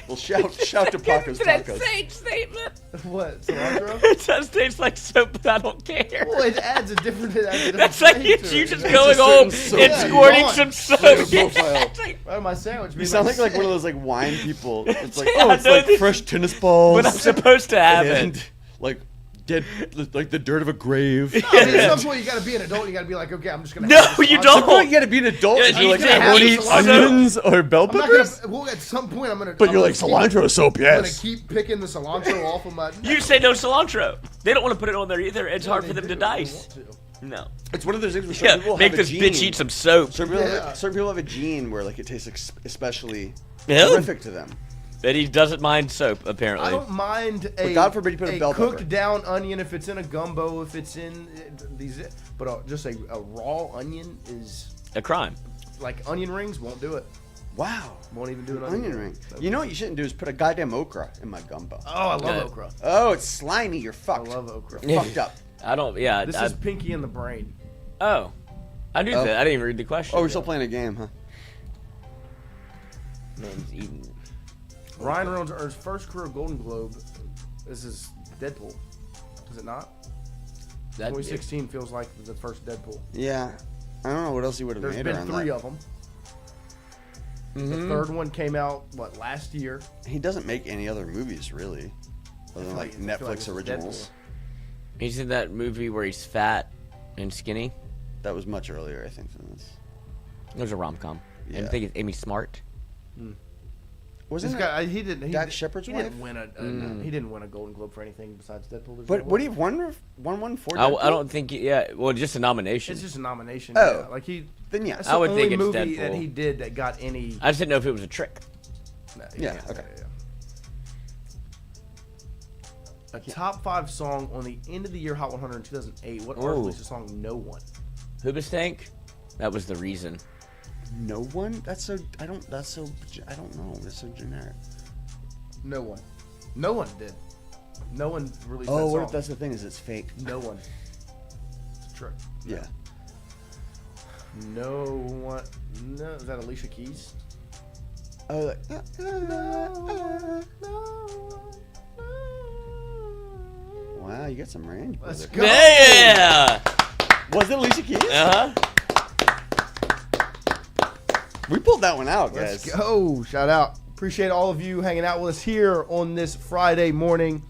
Well, shout to Paco's tacos. Same statement. What cilantro? It does taste like soap, but I don't care. Well, it adds a different. That's like you flavor. just It's going a home certain and soap squirting you some want. soap. profile. It's like, Why would my sandwich be You sound like this? one of those like wine people. It's like, Yeah, oh, it's no, like this- fresh tennis balls. but I'm supposed to have and it. like dead, like the dirt of a grave. I mean, at some point you gotta be an adult. You gotta be like, okay, I'm just gonna. No, have this you cilantro. don't. Well, you gotta be an adult. Yeah, and you you're like, can't I won't have eat cilantro. onions or bell I'm not peppers. gonna. Well, at some point I'm gonna. But I'm you're gonna like cilantro soap, I'm gonna yes. keep picking the cilantro off of my. You say no cilantro. They don't want to put it on there either. It's hard They for them do. to They dice. want to. No. It's one of those things where some Yeah, people make have a this gene. bitch eat some soap. Certain people, Yeah. certain people have a gene where like it tastes especially Yeah. horrific to them. But he doesn't mind soap, apparently. I don't mind a. God forbid you put a bell cooked pepper. down onion if it's in a gumbo, if it's in these, but just a raw onion is A crime. like onion rings. Won't do it. Wow. Won't even do an Onion ring. You know what you shouldn't do is put a goddamn okra in my gumbo. Oh, I love Yeah. okra. Oh, it's slimy. You're fucked. I love okra. Yeah. Fucked up. I don't, yeah. This is Pinky in the Brain. Oh. I knew Oh. that. I didn't even read the question. Oh, we're still playing a game, huh? Man's eating. Ryan Reynolds earns first career Golden Globe. This is Deadpool. Is it not? That, 2016 feels like the first Deadpool. Yeah. I don't know what else he would have There's made been around 3 that. of them. The third one came out last year. He doesn't make any other movies really, other than like I feel like Netflix this is originals. He's in that movie where he's fat and skinny. That was much earlier, I think, than this. It was a rom-com. Yeah. I think it's Amy Smart. Wasn't This it? guy, he didn't. Dax Shepard's he wife? Didn't win he didn't win a Golden Globe for anything besides Deadpool. There's But no would way. he have won one for I Deadpool? don't think, yeah, well, just a nomination. It's just a nomination. Oh. Yeah. Like he. Then yeah. That's I the would only think it's movie that Deadpool. he did that got any. I just didn't know if it was a trick. No, Yeah, okay. A top 5 song on the end of the year Hot 100 in 2008. What Ooh. artist released the song No One? Hoobastank? That was the reason. No one? That's so. I don't know. That's so generic. No one. No one did. No one released that Oh, song. what if that's the thing? Is it's fake? No one. Trick. Yeah. No one. No, is that Alicia Keys? Oh, wow, you got some range. Let's go. Yeah. Was it Alicia Keys? Uh huh. We pulled that one out, Let's guys. go. Shout out. Appreciate all of you hanging out with us here on this Friday morning.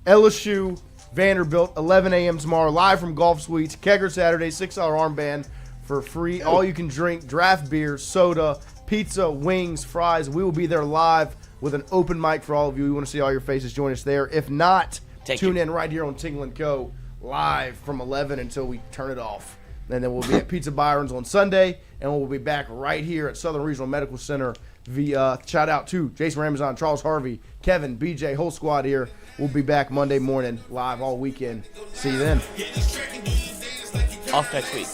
LSU, Vanderbilt, 11 a.m. tomorrow, live from Golf Suites. Kegger Saturday, $6 armband for free. All you can drink, draft beer, soda, pizza, wings, fries. We will be there live with an open mic for all of you. We want to see all your faces. Join us there. If not, tune in right here on Tingle & Co. live from 11 until we turn it off. And then we'll be at Pizza Byron's on Sunday, and we'll be back right here at Southern Regional Medical Center. Shout out to Jason Ramazan, Charles Harvey, Kevin, BJ, whole squad here. We'll be back Monday morning, live all weekend. See you then. Off next week.